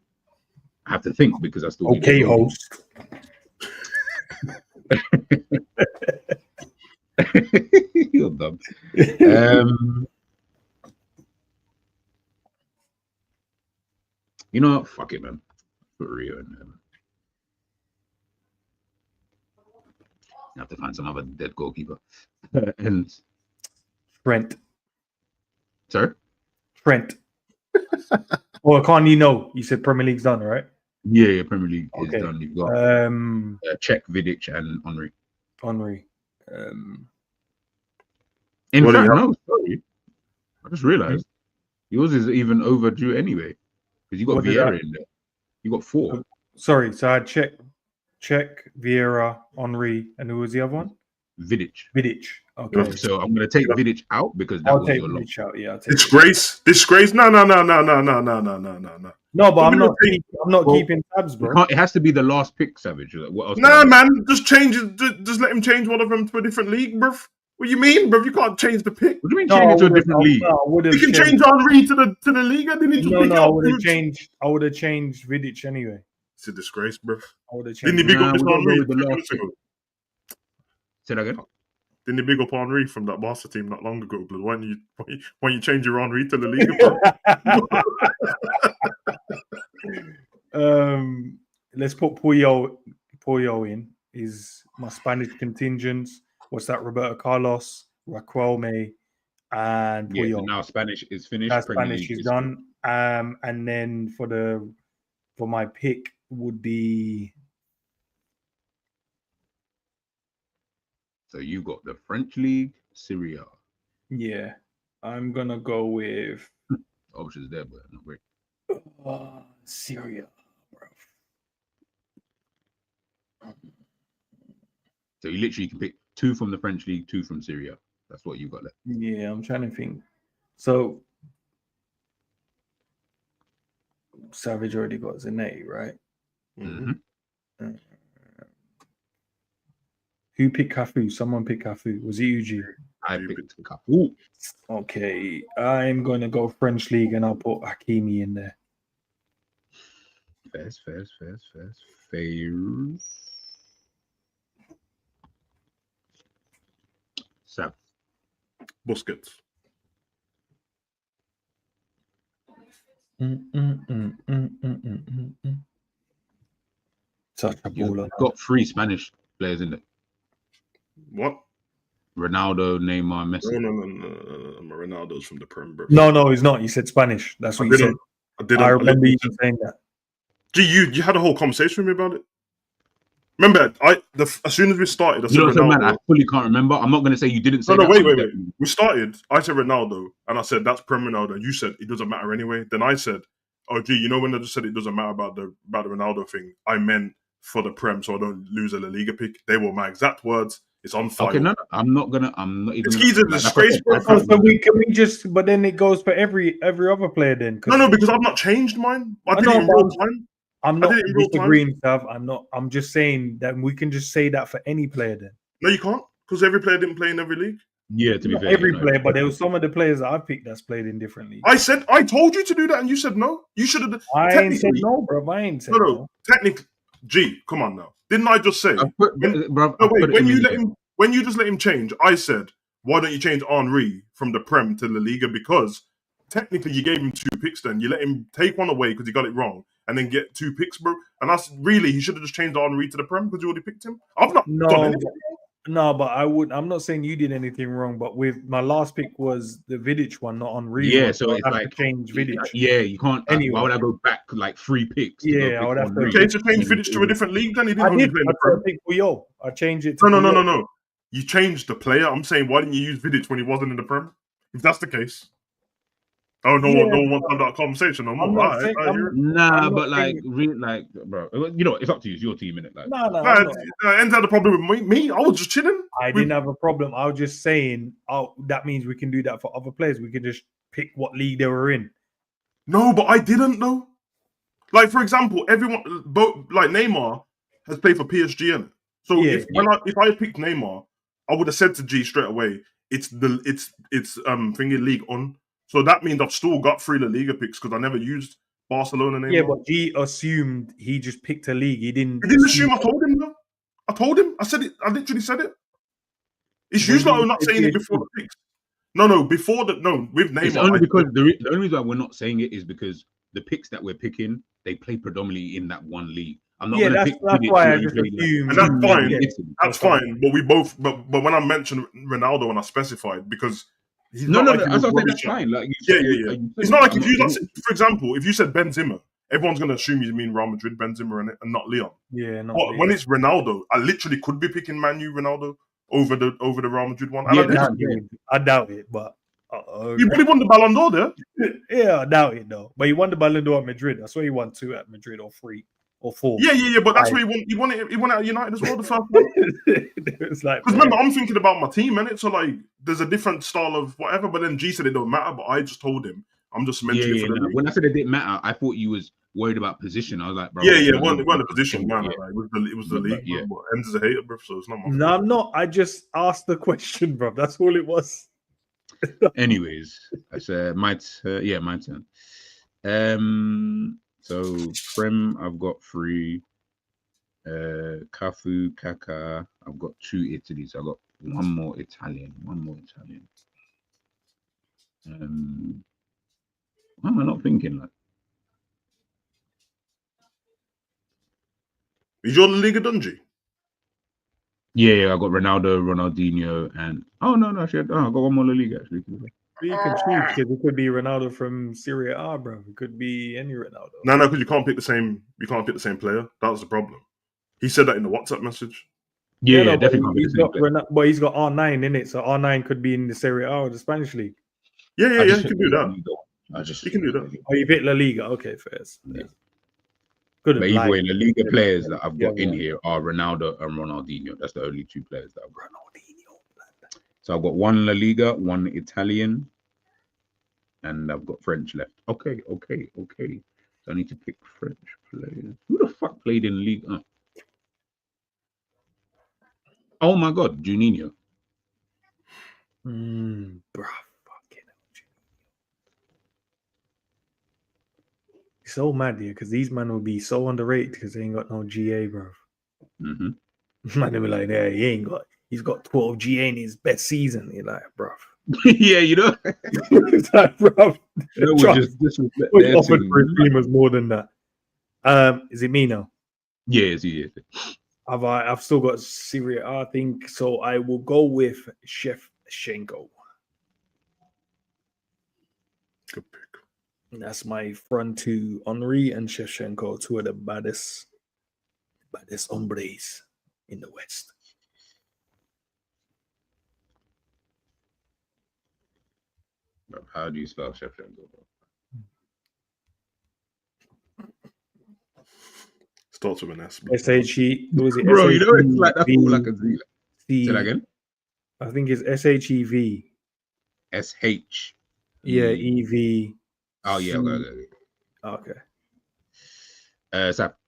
I have to think because I still need Okay, to go. host. You're dumb. You know what? Fuck it, man. Put Rio in there. You have to find some other dead goalkeeper. And Trent. sorry? Trent. Well, can't you know? You said Premier League's done, right? Yeah, Premier League Okay. is done. You've got Czech, Vidic, and Henry. Henry. In What do fact, you no, sorry. I just realized yours is even overdue anyway. Because you got What did Vieira in there. You got 4. Sorry, so I had Czech, Vieira, Henry, and who was the other one? Vidic. Okay. So I'm going to take Vidic out because that I'll was take your lock. Vidic out. Yeah, I'll take Disgrace. No. No, but I'm not Well, keeping tabs, bro. It has to be the last pick, Savage. What else? Nah, man. Just change it. Just let him change one of them to a different league, bruv. What you mean, bruv? You can't change the pick. What do you mean change it to a different league? You can change Henry to the league, and then he just pick I up. would have changed Vidic anyway. It's a disgrace, bruv. I would have Didn't he changed. big up we this gotta go Henry? with the last pick. Say that again. Didn't he big up Henry from that Barca team not long ago? But why don't you change your Henry to the league? Let's put Puyol in. Is my Spanish contingents. What's that? Roberto Carlos, Raquelme, and Puyol. Yeah, so now Spanish is finished. That Spanish is done. And then for my pick would be. So you got the French League, Syria. Yeah, I'm gonna go with Options there, but not great. Syria, bro. So you literally can pick 2 from the French League, 2 from Syria. That's what you got left. Yeah, I'm trying to think. So Savage already got Zanetti, right? Mhm. Who picked Cafu? Someone picked Cafu. Was it UG? I picked Cafu. Okay, I'm going to go French League and I'll put Hakimi in there. Fairs. Sav. Busquets. Such a baller. You've got 3 Spanish players in it. What? Ronaldo, Neymar, Messi. No. Ronaldo's from the Prem, bro. No, he's not. He said Spanish. That's what he said. I remember you saying that. Gee, you had a whole conversation with me about it. Remember, as soon as we started, I said Ronaldo. Ronaldo. Man, I fully can't remember. I'm not going to say you didn't say No, that. wait. We started. I said Ronaldo, and I said that's Prem Ronaldo. You said it doesn't matter anyway. Then I said, oh, gee, you know when I just said it doesn't matter about the Ronaldo thing, I meant for the Prem, so I don't lose a La Liga pick. They were my exact words. It's on fire. Okay, no, I'm not even. It's a disgrace, bro. So can we just? But then it goes for every other player. Then no, because I've not changed mine. I did it in real time. I'm not disagreeing, Sav. I'm just saying that we can just say that for any player. Then no, you can't, because every player didn't play in every league. Yeah, to be fair, every player, but there was some of the players that I picked that's played in different leagues. I told you to do that, and you said no. You should have. I ain't said no, bro. I ain't said no. Technically, gee, come on now. Didn't I just say? When you just let him change, I said, why don't you change Henry from the Prem to La Liga? Because technically you gave him 2 picks then. You let him take one away because he got it wrong and then get 2 picks, bro. And that's really, he should have just changed Henry to the Prem because you already picked him. I've not done anything. No, but I'm not saying you did anything wrong, but with my last pick was the Vidic one, not Henry. Yeah, so it's like change Vidic. Yeah, you can't. Anyway. Why would I go back like 3 picks? Yeah, I would have to. Okay, to change Vidic to a different league, then he didn't only play in the Prem. I changed it to No. You changed the player. I'm saying, why didn't you use Vidic when he wasn't in the Prem? If that's the case. Oh, no one wants to have that conversation no more. Bro, you know, it's up to you. It's your team, innit? Like, ENDZ had a problem with me. I was just chilling. I didn't have a problem. I was just saying, that means we can do that for other players. We can just pick what league they were in. No, but I didn't know. Like, for example, everyone, like Neymar has played for PSG, innit? So if I had picked Neymar, I would have said to G straight away, it's thingy league on. So that means I've still got 3 La Liga picks because I never used Barcelona Neymar. Yeah, but G assumed he just picked a league. He didn't assume. I told him though. I told him. I said it. I literally said it. It's usually I'm not saying it before the picks. No, before the with Neymar. It's only because the only reason why we're not saying it is because the picks that we're picking, they play predominantly in that one league. I'm not going to pick. That's why I just assumed. And that's fine. That's fine. But we both. But when I mentioned Ronaldo and I specified because. That's fine. Like, it's not like if you, for example, if you said Benzema, everyone's gonna assume you mean Real Madrid Benzema and not Leon. Yeah, but Leon. When it's Ronaldo, I literally could be picking Man U Ronaldo over the Real Madrid one. I doubt it, but he probably won the Ballon d'Or there. Yeah, I doubt it though. But he won the Ballon d'Or at Madrid. I swear he won 2 at Madrid or 3 or 4. Yeah. But that's where he won it. He won it at United as well. The first one. It's like, because remember, I'm thinking about my team, innit? So like, there's a different style of whatever. But then G said it don't matter. But I just told him I'm just mentioning it for the league. When I said it didn't matter, I thought you was worried about position. I was like, bro, we're in a position, man. Like, it was the league. Yeah, ENDZ a hater, bro. So it's not my. No, I'm not. I just asked the question, bro. That's all it was. Anyways, that's my turn. So Prem, I've got 3. Cafu, Kaká. I've got 2 Italy. So I've got one more Italian. Why am I not thinking like? Is your La Liga done, G? Yeah, I got Ronaldo, Ronaldinho, and actually, I got one more La Liga actually. You can choose because it could be Ronaldo from Serie A, bro. It could be any Ronaldo. No, because you can't pick the same. You can't pick the same player. That was the problem. He said that in the WhatsApp message. Yeah, definitely. But he's got R9 in it, so R9 could be in the Serie A or the Spanish league. Yeah. He can do that. He can do that. Oh, you picked La Liga. Okay, fair. Yeah. Good. But either way, the Liga players that I've got in here are Ronaldo and Ronaldinho. That's the only 2 players that I've got. So I've got 1 La Liga, 1 Italian, and I've got French left. Okay. So I need to pick French players. Who the fuck played in League? Oh my God, Juninho. Bruh, fucking hell. It's so mad here because these men will be so underrated because they ain't got no GA, bro. Mm-hmm. Man, they be like, yeah, he's got 12 GA in his best season. You're like, bro. Yeah, you know. It's like, bro. No, we just disrespect We their offered team. for his team was more than that. Is it me now? Yes, yes. I've still got Syria, I think. So I will go with 𝐓𝐇𝐀𝐃. Good pick. And that's my front two, Henry and 𝐓𝐇𝐀𝐃, two of the baddest hombres in the West. How do you spell 𝐓𝐇𝐀𝐃? Starts with an S. Bro. SHE, was it Bro, you know it's like that's all I SHEV? can see. Say that again. I think it's SHEV. SH. Yeah, EV. Oh yeah, Okay. Sap.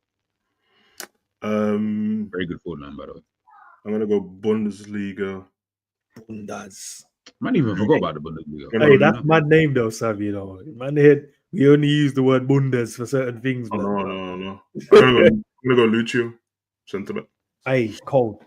I'm Very good forward line, by the way. gonna go Bundesliga. Bundas. Man, even forgot about the Bundesliga. Yeah, Hey, that's my name though, Sav. You know, man. We only use the word bundas for certain things. Oh, Man. no. I'm gonna go Lucio, centre back. Hey, cold.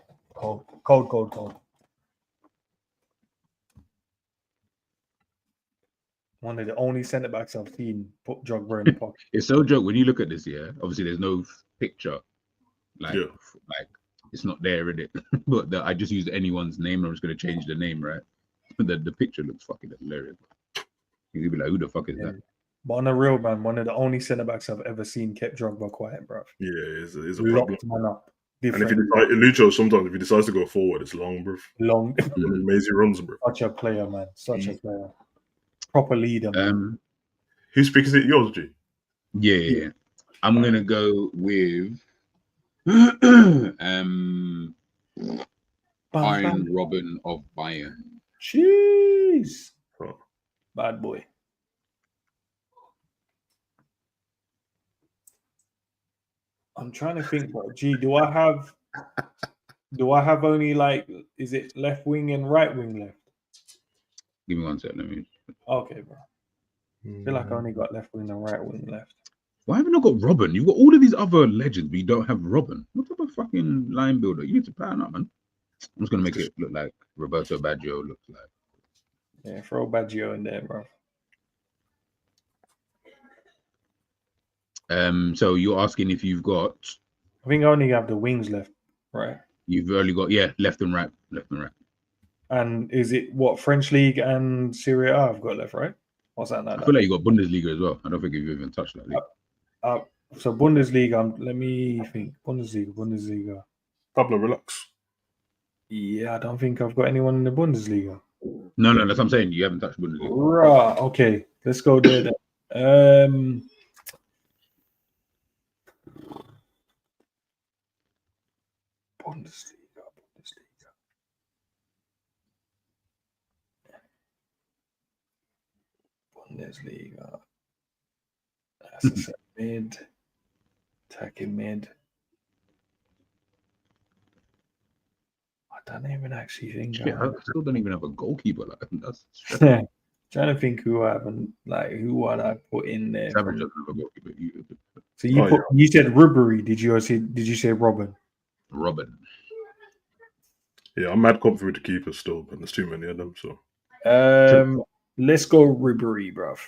One of the only centre backs I've seen put Drogba in the pocket. It's so joke when you look at this. Yeah, obviously there's no picture, like it's not there in it. But I just used anyone's name. I'm just gonna change the name, right? The picture looks fucking hilarious. You'd be like, who the fuck is that? But on a real man, one of the only centre backs I've ever seen kept Drogba quiet, bro. Yeah, it's a problem. Locked man up. And if Lucio, sometimes if he decides to go forward, it's long, bro. Long. Amazing runs, bro. Such a player, man. Such a player. Proper leader, man. Whose pick is it? Yours, G? Yeah. I'm gonna go with Iron Robin of Bayern. Jeez. Oh. Bad boy. I'm trying to think, bro. Gee, do I have only like, is it left wing and right wing left? Give me one second. Let me. Okay, bro. I feel like I only got left wing and right wing left. Why haven't I got Robin? You've got all of these other legends, but you don't have Robin. What type of fucking line builder? You need to plan up, man. I'm just gonna make it look like Roberto Baggio looks like. Yeah, throw Baggio in there, bro. So you're asking if you've got. I think I only have the wings left, right? You've only got left and right. And is it what French league and Serie A I've got left, right? What's that now? I feel like you got Bundesliga as well. I don't think you've even touched that league. So Bundesliga, let me think. Bundesliga. Pablo, relax. Yeah, I don't think I've got anyone in the Bundesliga. No, that's what I'm saying. You haven't touched Bundesliga. Right. Okay, let's go there then. Bundesliga. That's a set mid. Attacking mid. I don't even actually think. Shit, I still don't even have a goalkeeper. Like that's trying to think who would I put in there. Savage doesn't have a goalkeeper. So you said Ribery. Did you say Robin? Robin. Yeah, I'm mad confident with the keepers still, but there's too many of them. So let's go Ribery, bruv,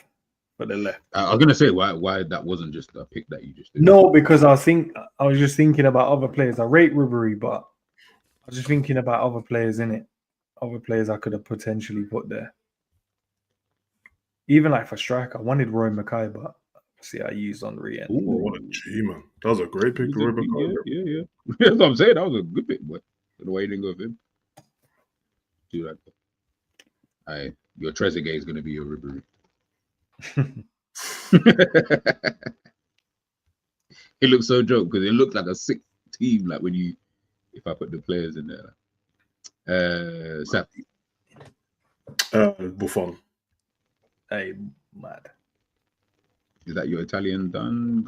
for the left. I was gonna say why that wasn't just a pick that you just did. No, because I was just thinking about other players. I rate Ribery, but I was just thinking about other players in it. Other players I could have potentially put there. Even like for striker, I wanted Roy Mackay, but see, I used Henry. Oh, what a G, man. That was a great pick, Roy Mackay. Yeah. That's what I'm saying. That was a good pick, but the way you didn't go with him. Do that. Your Trezeguet is gonna be your Ribery. It looks so joke because it looked like a sick team. Like if I put the players in there. Sap. Buffon. Hey, mad. Is that your Italian done?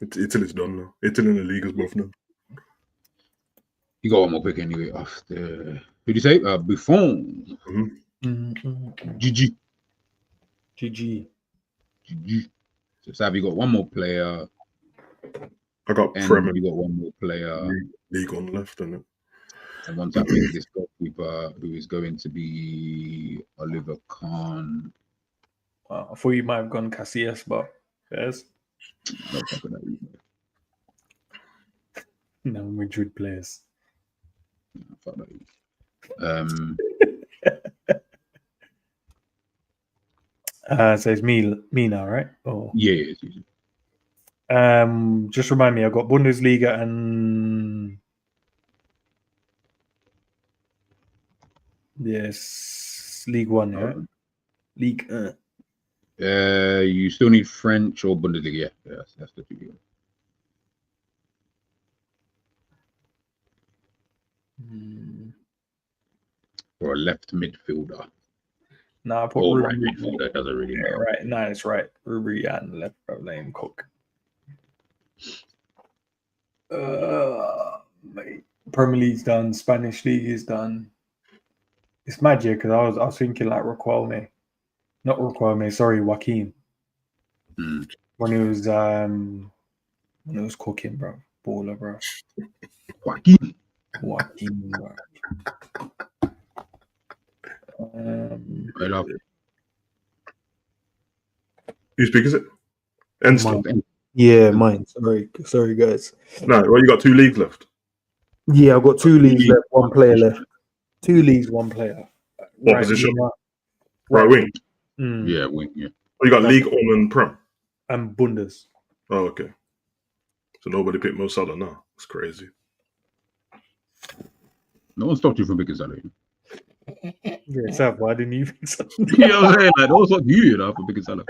Italy's done now. Italy and the league is both done. You got one more pick anyway. After who do you say? Buffon. GG. GG. GG. So Sav, you got one more player. I got And Prem you got one more player. league on left, innit? And once I pick this goalkeeper, who is going to be Oliver Kahn. I thought you might have gone Casillas, but yes. No, fuck with that either. No Madrid players. No, fuck that either. So it's me now, right? Oh. Yeah, it's easy. Just remind me, I've got Bundesliga and yes, League One, yeah. League. You still need French or Bundesliga. Yeah, that's the two. Or a left midfielder. No, I put or right midfielder. Doesn't really matter. Right, no, it's right. Ruby and left lane Cook. Mate. Premier League's done. Spanish League is done. It's magic because I was thinking like Raquelme. Not Raquelme, sorry, Joaquin. When he was cooking, bro. Baller, bro. Joaquin, bro. I love it. Whose pick is it? ENDZ. Yeah, mine. Sorry, guys. No, well, you got 2 leagues left. Yeah, I've got 2 leagues left, 1 player left. 2 leagues, 1 player. What position? Right wing. Yeah, wing. Yeah. Oh, you got League On and Prem. And Bundes. Oh, okay. So nobody picked Mo Salah now. It's crazy. No one stopped you from picking Salah. Yeah, Sav, why didn't you think so? You know what I'm saying? Like, no one stopped you, for picking Salah.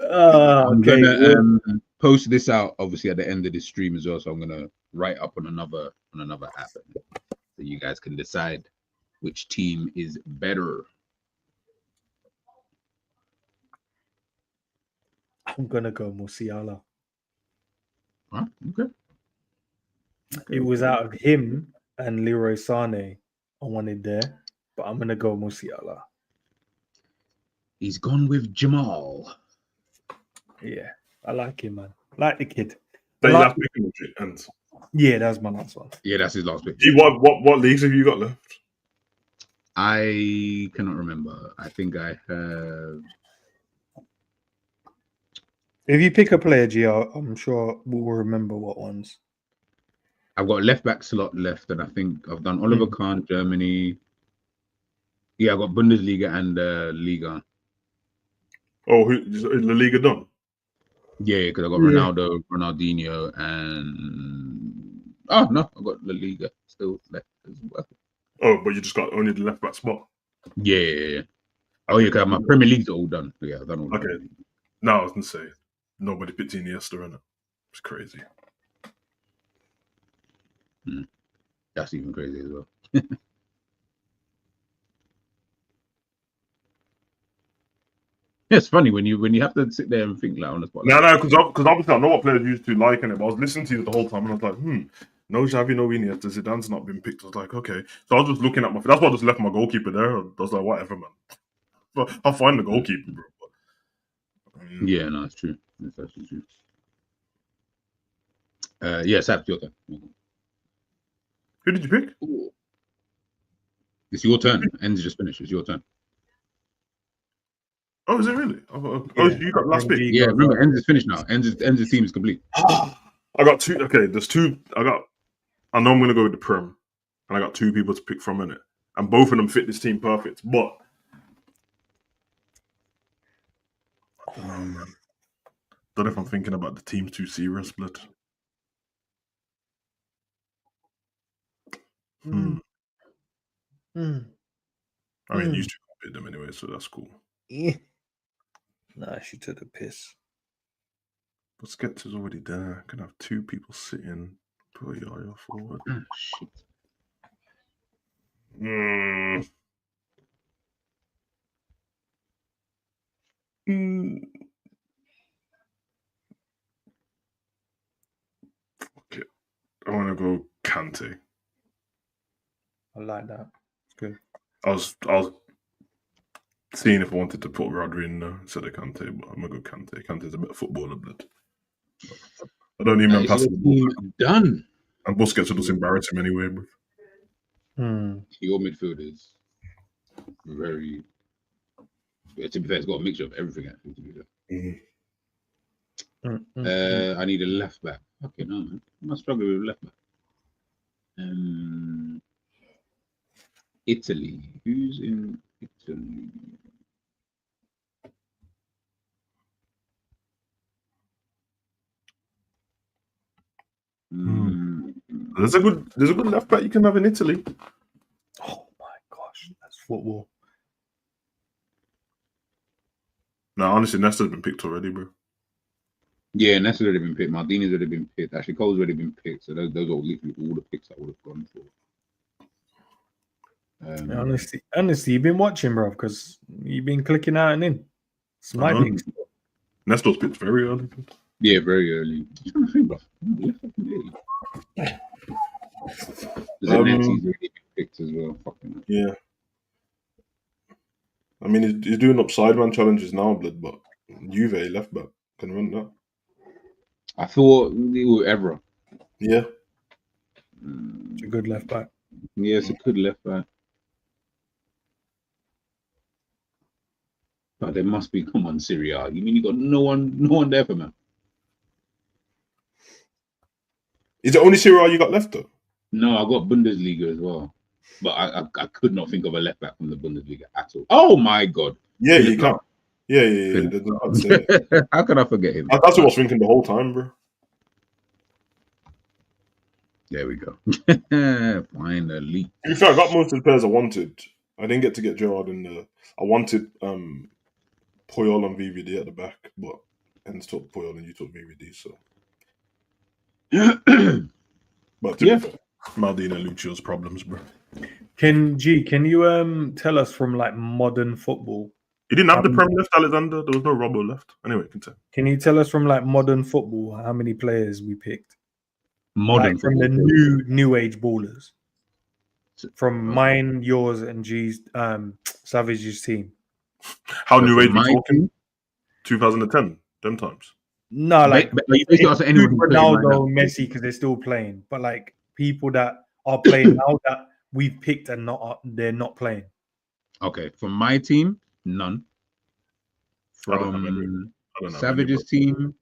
I'm gonna post this out obviously at the end of this stream as well. So I'm gonna write up on another app so you guys can decide which team is better. I'm gonna go Musiala. Huh? Okay. It was out of him and Leroy Sane I wanted there, but I'm gonna go Musiala. He's gone with Jamal. Yeah, I like him, man. Like the kid. That last pick and yeah, that was my last one. Yeah, that's his last pick. What leagues have you got left? I cannot remember. I think I have. If you pick a player, G, I'm sure we'll remember what ones. I've got a left back slot left, and I think I've done Oliver Kahn, Germany. Yeah, I've got Bundesliga and Liga. Oh, is La Liga done? Yeah, because I got Ronaldo, Ronaldinho, and oh no, I got La Liga still left as well. Oh, but you just got only the left back spot. Yeah. Oh yeah, because my Premier League's all done. Yeah, I've done all. Okay. No, I was gonna say nobody picked Iniesta in it. It's crazy. That's even crazy as well. Yeah, it's funny when you have to sit there and think like on the spot. No, because obviously I know what players used to like in it, but I was listening to you the whole time and I was like, no Xavi, no Iniesta, Zidane's not been picked. I was like, okay. So I was just looking at that's why I just left my goalkeeper there. I was like, whatever, man. But I'll find the goalkeeper, bro. Yeah, no, it's true. It's actually true. Yeah, Sab, your turn. Who did you pick? It's your turn. ENDZ just finished. It's your turn. Oh, is it really? You got last pick. Yeah, remember, ENDZ finished now. ENDZ team is complete. I got 2. Okay, there's 2. I know I'm going to go with the Prem. And I got 2 people to pick from in it. And both of them fit this team perfect. But don't know if I'm thinking about the team too serious split. I mean, you 2 picked them anyway, so that's cool. Nah, she took the piss. But Sketch is already there. Can have 2 people sitting. Put Yaya forward. Oh, shit. Okay. I want to go Kante. I like that. It's good. I was seeing if I wanted to put Rodri in instead of Kante, but I'm gonna go Kante. Kante's a bit of footballer blood. I don't even pass the ball. Done. And Busquets will just embarrass him anyway, bro. Your midfield is very. To be fair, it's got a mixture of everything. Actually, to be fair. I need a left back. Okay, no, man. I'm struggling with left back. Italy. Who's in Italy? There's a good left back you can have in Italy. Oh my gosh, that's football. No, honestly, Nesta's been picked already, bro. Yeah, Nesta's already been picked. Martinez's already been picked. Actually, Cole's already been picked. So those are literally all the picks I would have gone for. Honestly, you've been watching, bro, because you've been clicking out and in. It's my picks. Nesto's picked very early. Yeah, very early. I'm trying to think, bro. Zanetti's already been picked as well. Fucking yeah. I mean, he's doing upside man challenges now, blood, but Juve left back can run that. I thought it was Evra. Yeah. It's a good left back. Yeah, it's a good left back. But there must be, come on, Serie A. You mean you got no one there for man? Is it only Serie A you got left though? No, I got Bundesliga as well. But I could not think of a left back from the Bundesliga at all. Oh my god. Yeah, you can. Yeah. How could I forget him? That's what I was thinking the whole time, bro. There we go. Finally. To be fair, I got most of the players I wanted. I didn't get to get Gerrard in the. I wanted Puyol and VVD at the back, but Enz took Puyol and you took VVD, so. But to be fair, Maldini and Lucio's problems, bro. Can you tell us from like modern football? He didn't have the Prem left, Alexander. There was no Robbo left. Anyway, continue. Can you tell us from like modern football how many players we picked? Modern from the new age ballers. From mine, yours, and G's Savage's team. How new age we talking? 2010, them times. No, like Ronaldo, Messi, because they're still playing. But like people that are playing now that we've picked and they're not playing. Okay, from my team, none. From Savage's team,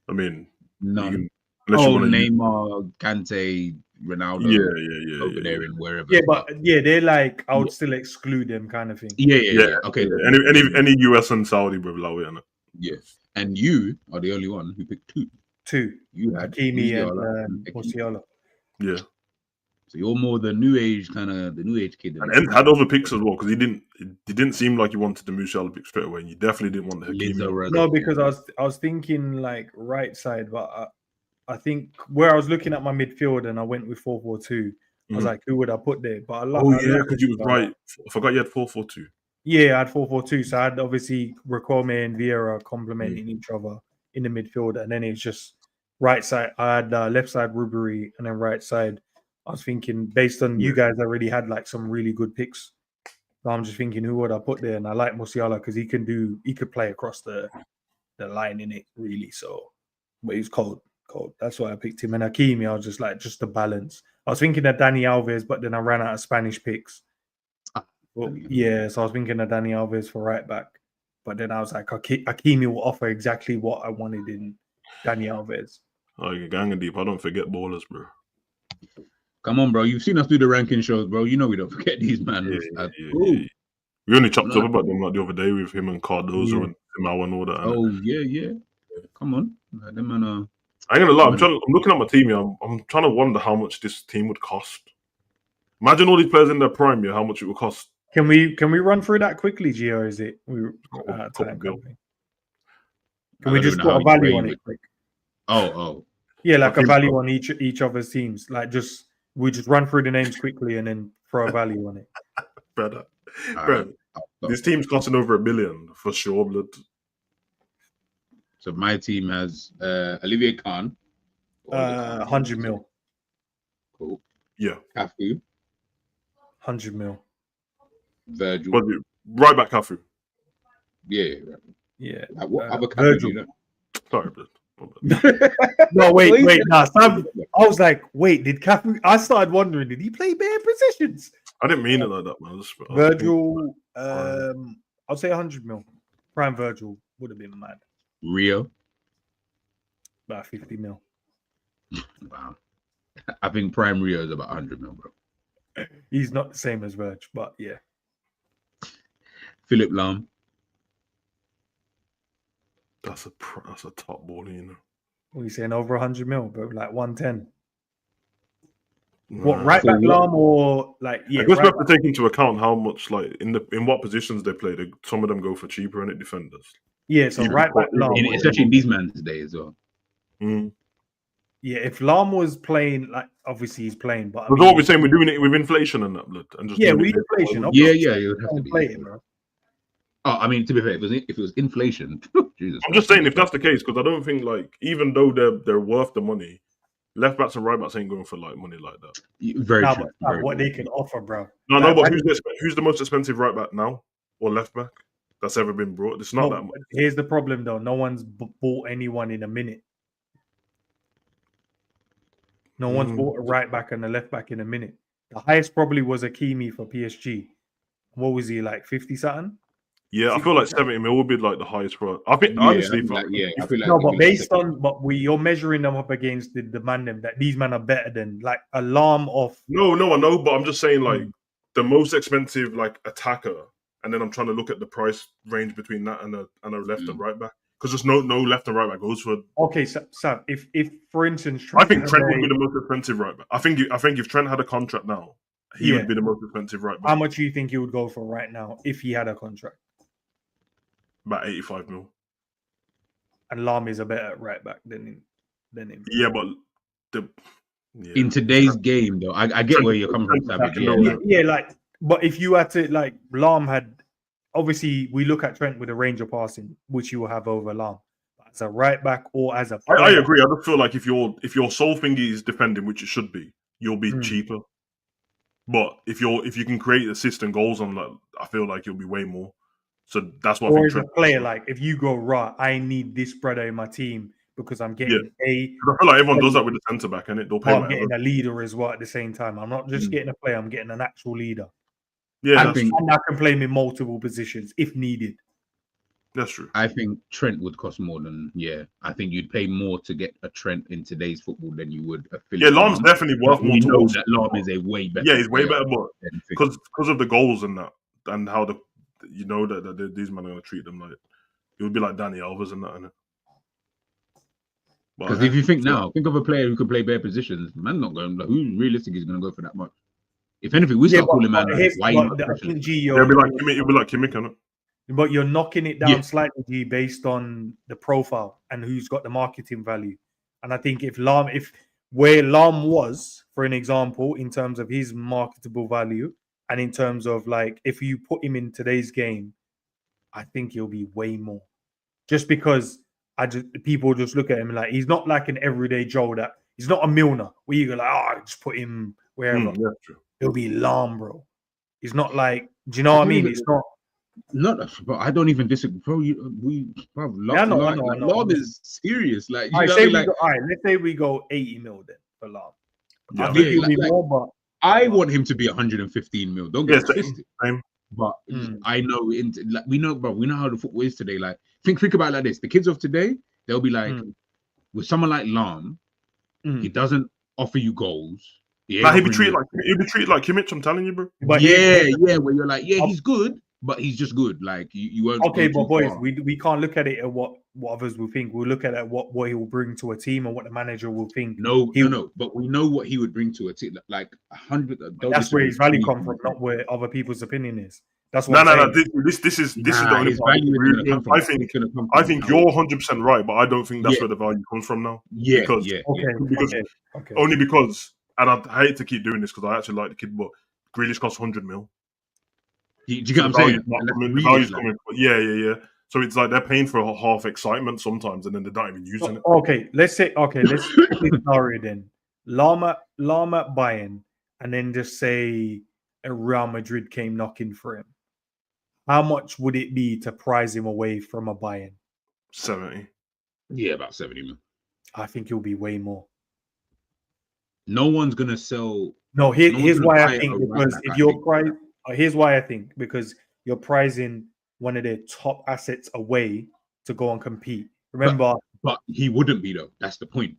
I mean, none. Neymar, Kante, Ronaldo, over there and wherever. Yeah, but they're like I would still exclude them, kind of thing. Yeah. Okay. Any US and Saudi, bro, like, yeah. And you are the only one who picked two. You had Hakimi and Musiala. Yeah. So you're more the new age kid. And Enz had other picks as well because he didn't seem like he wanted the Musiala pick straight away. And you definitely didn't want the Hakimi. No, because I was thinking like right side, but I think where I was looking at my midfield and I went with 4-4-2. I was like, who would I put there? But because you was right. I forgot you had 4-4-2. Yeah, I had 4-4-2. So I had obviously Riquelme and Vieira complementing each other in the midfield, and then it's just right side. I had left side Ribery, and then right side. I was thinking based on you guys already had like some really good picks. So I'm just thinking who would I put there, and I like Musiala because he could play across the line in it really. So, but he's cold. That's why I picked him. And Hakimi, I was just the balance. I was thinking of Dani Alves, but then I ran out of Spanish picks. So I was thinking of Dani Alves for right back. But then I was like, Hakimi will offer exactly what I wanted in Dani Alves. Oh, you're ganging deep. I don't forget ballers, bro. Come on, bro. You've seen us do the ranking shows, bro. You know we don't forget these man. Yeah. We only chopped up about them like the other day with him and Cardozo and Simao and all that. Oh, yeah. Come on. Them man are... I ain't gonna lie. I'm looking at my team here. I'm trying to wonder how much this team would cost. Imagine all these players in their prime, how much it would cost. Can we run through that quickly, Gio? Or is it time? Can we just put a value on it quick? Oh. Yeah, like a value on each other's teams. Like we just run through the names quickly and then throw a value on it. Brother. This team's costing over $1 billion for sure, blood. So my team has Olivier Kahn. 100 mil. Cool. Yeah. Cafu, 100 mil. Virgil. But right back Cafu. Yeah. Right. Yeah. Like, what other Cafu Virgil. do you know? Sorry, bro. No, wait, Well, nah. Sam, I was like, wait, did Cafu? I started wondering, did he play bare positions? I didn't mean it like that, man. Virgil, I'll say 100 mil. Prime Virgil would have been mad. Rio. About 50 mil. Wow. I think Prime Rio is about 100 mil, bro. He's not the same as Virg, but yeah. Philip Lahm. That's a top baller, you know. What are you saying? Over 100 mil, bro? Like 110. Nah. What, right back Lahm or like, yeah. I guess right we have to take into account how much, like, in what positions they play. Some of them go for cheaper and it defenders. Yeah, so right back Lahm. Especially in these man today as well. Mm. Yeah, if Lahm was playing, like, obviously he's playing, but That's what we're saying. We're doing it with inflation and that, blood. And just yeah, doing with it inflation. Yeah, you would have to play be. it, bro. Oh, I mean, to be fair, if it was inflation, Jesus. I'm just saying if that's the case, because I don't think, like, even though they're worth the money, left backs and right backs ain't going for like money like that. Very Nah, true. but Very what true. they can offer, bro. No, Like, but who's the most expensive right back now or left back that's ever been brought? It's not no, that much. Here's the problem, though. No one's bought anyone in a minute. No one's bought a right back and a left back in a minute. The highest probably was ħAKIMI for PSG. What was he, like 50 something? Yeah, I feel like 70 mil would be like the highest price. I think Yeah, honestly, I feel like No, it'd but be based like on you're measuring them up against the man them that these men are better than like alarm off. no, I know, but I'm just saying like the most expensive like attacker, and then I'm trying to look at the price range between that and a left and right back because there's no left and right back goes for. Okay, Sam, if for instance, I think Trent would be the most expensive right back. I think if Trent had a contract now, he would be the most expensive right back. How much do you think he would go for right now if he had a contract? About 85 mil. And Lam is a better right back than him. Yeah, but in today's game, though, I get where you're coming from, Savage. Yeah, like, but if you had to, like, Lam had, obviously, we look at Trent with a range of passing, which you will have over Lam. As a right back or as a I agree. I just feel like if your sole thing is defending, which it should be, you'll be cheaper. But if you can create assist and goals on that, I feel like you'll be way more. So that's what I think. Or as a player, like if you go right, I need this brother in my team because I'm getting I feel like everyone does that with the centre back, and they'll pay. I'm getting a leader as well at the same time. I'm not just getting a player; I'm getting an actual leader. Yeah, and I can play him in multiple positions if needed. That's true. I think Trent would cost more than I think you'd pay more to get a Trent in today's football than you would a Philip. Yeah, Lam's definitely worth more. You know that Lam is a way better. Yeah, he's way better, but because of the goals and that, and how that these men are going to treat them like it would be like Dani Alves and that, innit? Because if you think of a player who could play bare positions, man, not going. Like, who realistically is going to go for that much? If anything, we start calling man. Why you not? It'll be like Kimmich, innit? But you're knocking it down slightly, G, based on the profile and who's got the marketing value. And I think if where Lam was, for an example, in terms of his marketable value, and in terms of like if you put him in today's game, I think he'll be way more. Just because people just look at him like he's not like an everyday Joe that he's not a Milner where you go like, just put him wherever. That's true. It'll be Lam, bro. He's not like, do you know what I mean? It's not. But I don't even disagree, bro. Lam is serious. Like, all right, let's say we go 80 mil then for Lam. I think it'll be more, but I want him to be 115 mil. Don't get twisted. But I know, we know how the football is today. Like, think about it like this: the kids of today, they'll be like, with someone like Lam, he doesn't offer you goals. He'll be treated like Kimmich. I'm telling you, bro. But where you're like, he's good, but he's just good. Like you won't. Okay, but boys, we can't look at it at what others will think. We'll look at it at what he will bring to a team and what the manager will think. No, but we know what he would bring to a team. Like 100. That's where his value comes from, not where other people's opinion is. That's what. No. This is the only value. I think you're 100% right, but I don't think that's where the value comes from now. Only because. And I hate to keep doing this because I actually like the kid, but Grealish costs 100 mil. Do you get what I'm saying? The value's coming. Yeah. So it's like they're paying for a half excitement sometimes, and then they're not even using it. Okay, let's say let's put this scenario then. Llama at Bayern, and then just say a Real Madrid came knocking for him. How much would it be to prize him away from a Bayern? 70. Yeah, about 70 mil. I think it'll be way more. No one's gonna sell. No, here's why I think, because if you're price, here's why I think, because you're pricing one of their top assets away to go and compete. Remember, but he wouldn't be though. That's the point.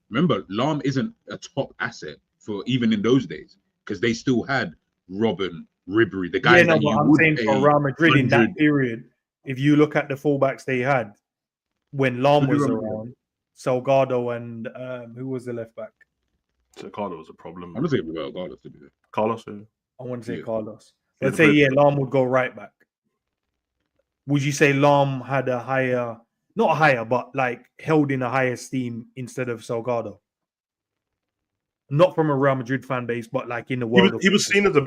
Remember, Lahm isn't a top asset for even in those days because they still had Robin, Ribery, the guys that you I'm would saying pay for Real Madrid in that 100. period. If you look at the fullbacks they had when Lahm was around, Salgado and who was the left back? Salgado was a problem. I'm gonna say Carlos to be there. Carlos, yeah. I want to say Yeah. Carlos. Let's say Lahm would go right back. Would you say Lahm had a higher, not higher, but like held in a higher esteem instead of Salgado? Not from a Real Madrid fan base, but like in the world. He was seen as a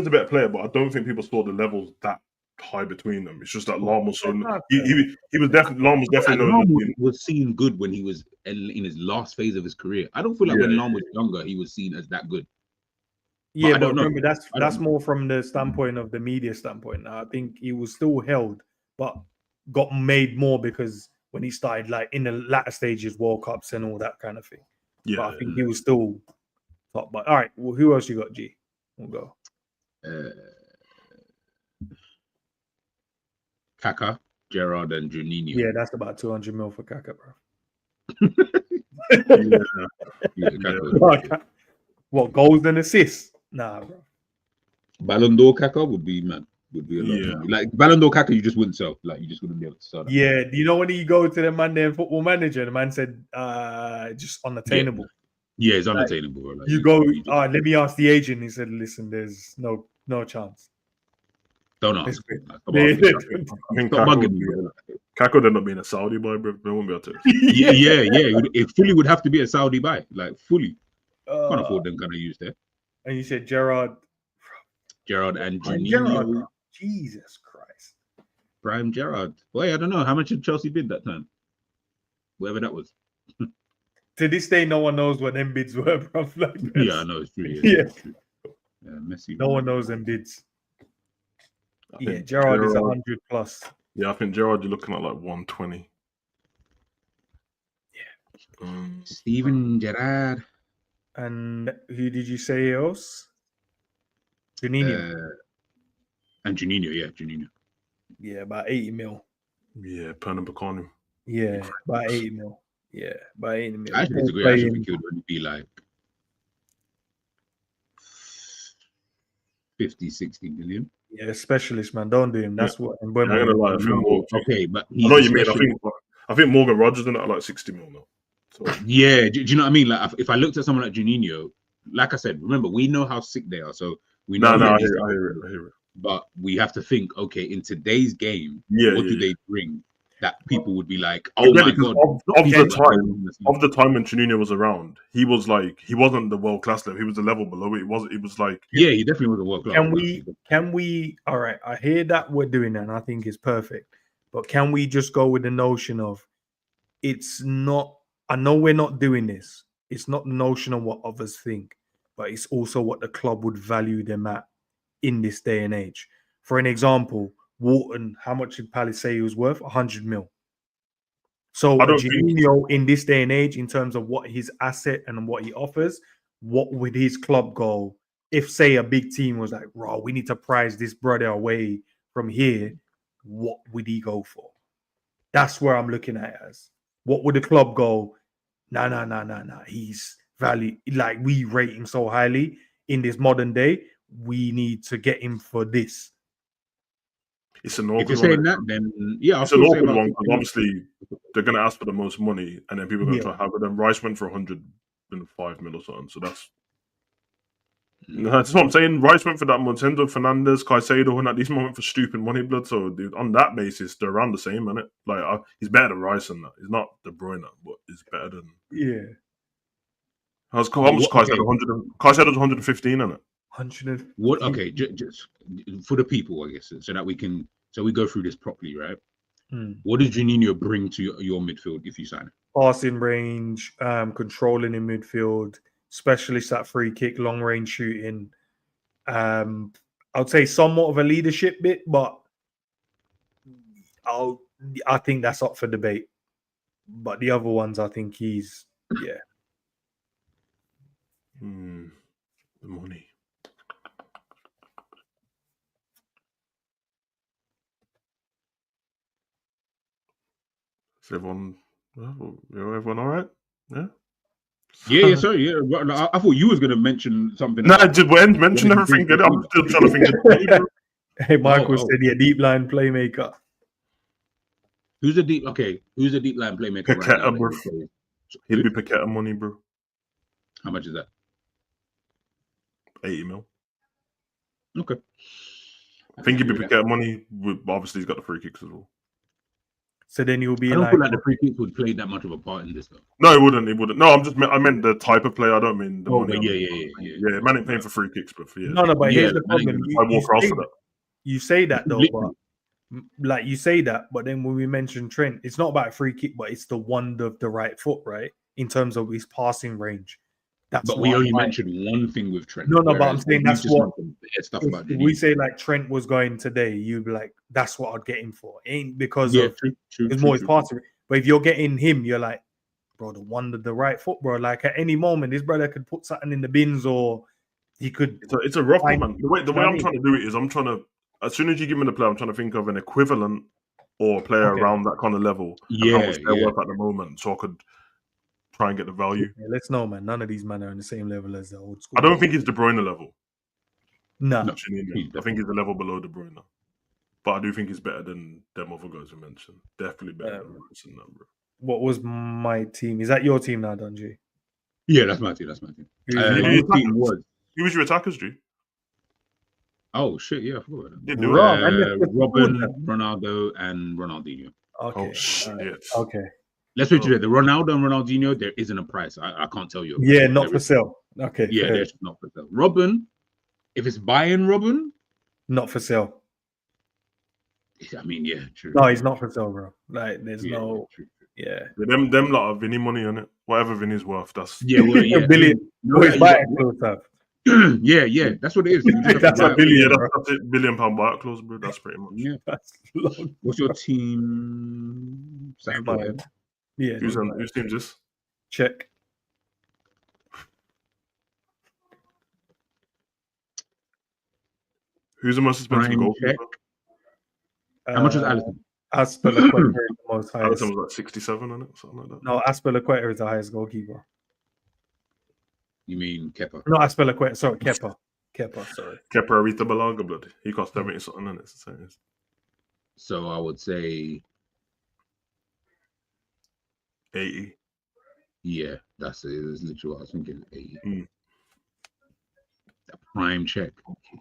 better player, but I don't think people saw the levels that high between them. It's just that Lahm was so he was definitely Lahm was definitely Lahm was seen good when he was in his last phase of his career. I don't feel like when Lahm was younger, he was seen as that good. Yeah, but remember that's more from the standpoint of the media standpoint. I think he was still held, but got made more because when he started like in the latter stages, World Cups and all that kind of thing. Yeah, but I think he was still top. But all right, well, who else you got, G? We'll go. Kaká, Gerrard, and Juninho. Yeah, that's about 200 mil for Kaká, bro. Kaká. What, goals and assists? Nah, bro. Ballon d'Or Kaká would be mad. Would be a lot of money. Like Ballon d'Or Kaká, you just wouldn't sell. Like you just wouldn't be able to sell that. Yeah, do you know when you go to the man there, Football Manager, the man said just unattainable. Yeah, it's unattainable. Bro. Like, you go, let me ask the agent. He said, listen, there's no chance. Don't ask. I think Kaká would end up being a Saudi boy, bro. They won't be able to. yeah. It fully would have to be a Saudi buy, like fully. Can't afford them kind of use there. And you said Gerrard and Juninho. Jesus Christ. Prime Gerrard. Boy, I don't know how much did Chelsea bid that time. Whatever that was. To this day, no one knows what them bids were, bro. Like, yeah, I know it's true. Yeah. It's true. Messi. No one knows them bids. Yeah, Gerrard is 100 plus. Yeah, I think Gerrard, you're looking at like 120. Yeah. Steven Gerrard. And who did you say else? Juninho. And Juninho, yeah, Juninho. Yeah, about 80 mil. Yeah, Pernambucano. Yeah, about 80 mil. Yeah, about 80 mil. I actually disagree. I actually think it would only be like 50, 60 million. Yeah, specialist, man. Don't do him. That's what. And when I'm gonna lie, okay, but I know what you mean. I think Morgan Rogers did it at like 60 mil now. So. Yeah, do you know what I mean? Like, if I looked at someone like Juninho, like I said, remember, we know how sick they are, so we know. I hear it. But we have to think, okay, in today's game, what do they bring that people would be like, oh my god? Of the time when Juninho was around, he was like, he wasn't the world class level. He was the level below it. It was like, yeah, he definitely was a world class. Can we? All right, I hear that we're doing that, and I think it's perfect. But can we just go with the notion of it's not? I know we're not doing this. It's not the notion of what others think, but it's also what the club would value them at in this day and age. For an example, Wharton, how much did Palace say he was worth? 100 mil. So Juninho in this day and age, in terms of what his asset and what he offers, what would his club go? If, say, a big team was like, "Raw, we need to prize this brother away from here," what would he go for? That's where I'm looking at it as. What would the club go? Nah. He's valued, like we rate him so highly in this modern day. We need to get him for this. It's an awkward if you're saying that, then yeah, it's an awkward one because obviously they're going to ask for the most money, and then people are going to try to have it. Then Rice went for 105 mil or something, so that's what I'm saying. Rice went for that much. Hendo, Fernandes, Caicedo, and these went for stupid money, blood. So dude, on that basis, they're around the same, isn't it? Like he's better than Rice than that. He's not De Bruyne, but he's better than How much Caicedo? 100. Caicedo's 115, isn't it? 100. What? Okay, just for the people, I guess, so that we go through this properly, right? What does Juninho bring to your midfield if you sign him? Passing range, controlling in midfield, specialist at free kick, long range shooting. I would say somewhat of a leadership bit, but I think that's up for debate. But the other ones, I think he's The money. Is everyone all right? Yeah. Yeah. Sorry. Yeah. I thought you was gonna mention something. No, did we mention everything? I'm still trying to think. Hey, Michael said, deep line playmaker. Who's a deep line playmaker? Paqueta, bro. He'd be Paqueta money, bro. How much is that? 80 mil. Okay. I think he'd be Paqueta money. But obviously, he's got the free kicks as well. So then you'll be I don't like, feel like the free kicks would play that much of a part in this, though. No, it wouldn't. No, I meant the type of player. I don't mean the money. Yeah. Man ain't paying for free kicks, but no. But here's the problem. You say that though, but like you say that, but then when we mention Trent, it's not about free kick, but it's the wonder of the right foot, right? In terms of his passing range. But we only mentioned one thing with Trent. No, but I'm saying that's what stuff about. We say like Trent was going today, you'd be like, that's what I'd get him for. It ain't because it's more his passing. But if you're getting him, you're like, bro, the wonder of the right foot, bro. Like at any moment, this brother could put something in the bins, or he could. It's a rough one, man. The way I'm trying to do it is, I'm trying to. As soon as you give me the player, I'm trying to think of an equivalent or a player around that kind of level. How much they work at the moment, so I could try and get the value. Yeah, let's know, man. None of these men are on the same level as the old school. I don't think he's De Bruyne level. No. I think he's a level below De Bruyne. But I do think he's better than them other guys you mentioned. Definitely better than Robinson, bro. What was my team? Is that your team now, Donji? Yeah, that's my team. Who was your attackers, G? Oh shit! Yeah, I forgot about that. Robin, Ronaldo, and Ronaldinho. Okay. Oh shit. Okay. Let's put it there. The Ronaldo and Ronaldinho, there isn't a price. I can't tell you. Yeah, not for sale. Okay. Yeah, there's not for sale. Robin, if it's buying Robin, not for sale. I mean, yeah, true. No, he's not for sale, bro. Like, there's no. True. Yeah. Them lot of Vinny money on it. Whatever Vinny's worth, that's a billion. No, he's buying close. Yeah, that's what it is. That's a billion. That's it. £1 billion buyout clause, bro. That's pretty much. Yeah. What's your team? Yeah. Whose team is this? Check. Who's the most expensive goalkeeper? How much was Alisson? Aspilicueta is the most highest. Alisson was like 67 on it, something like that. No, Aspilicueta is the highest goalkeeper. You mean Kepa? No, Aspilicueta. Sorry, Kepa. Sorry. Kepa Arrizabalaga, blood. He cost 70 something on it. So I would say 80. Yeah, that's literally what I was thinking. 80. A prime check.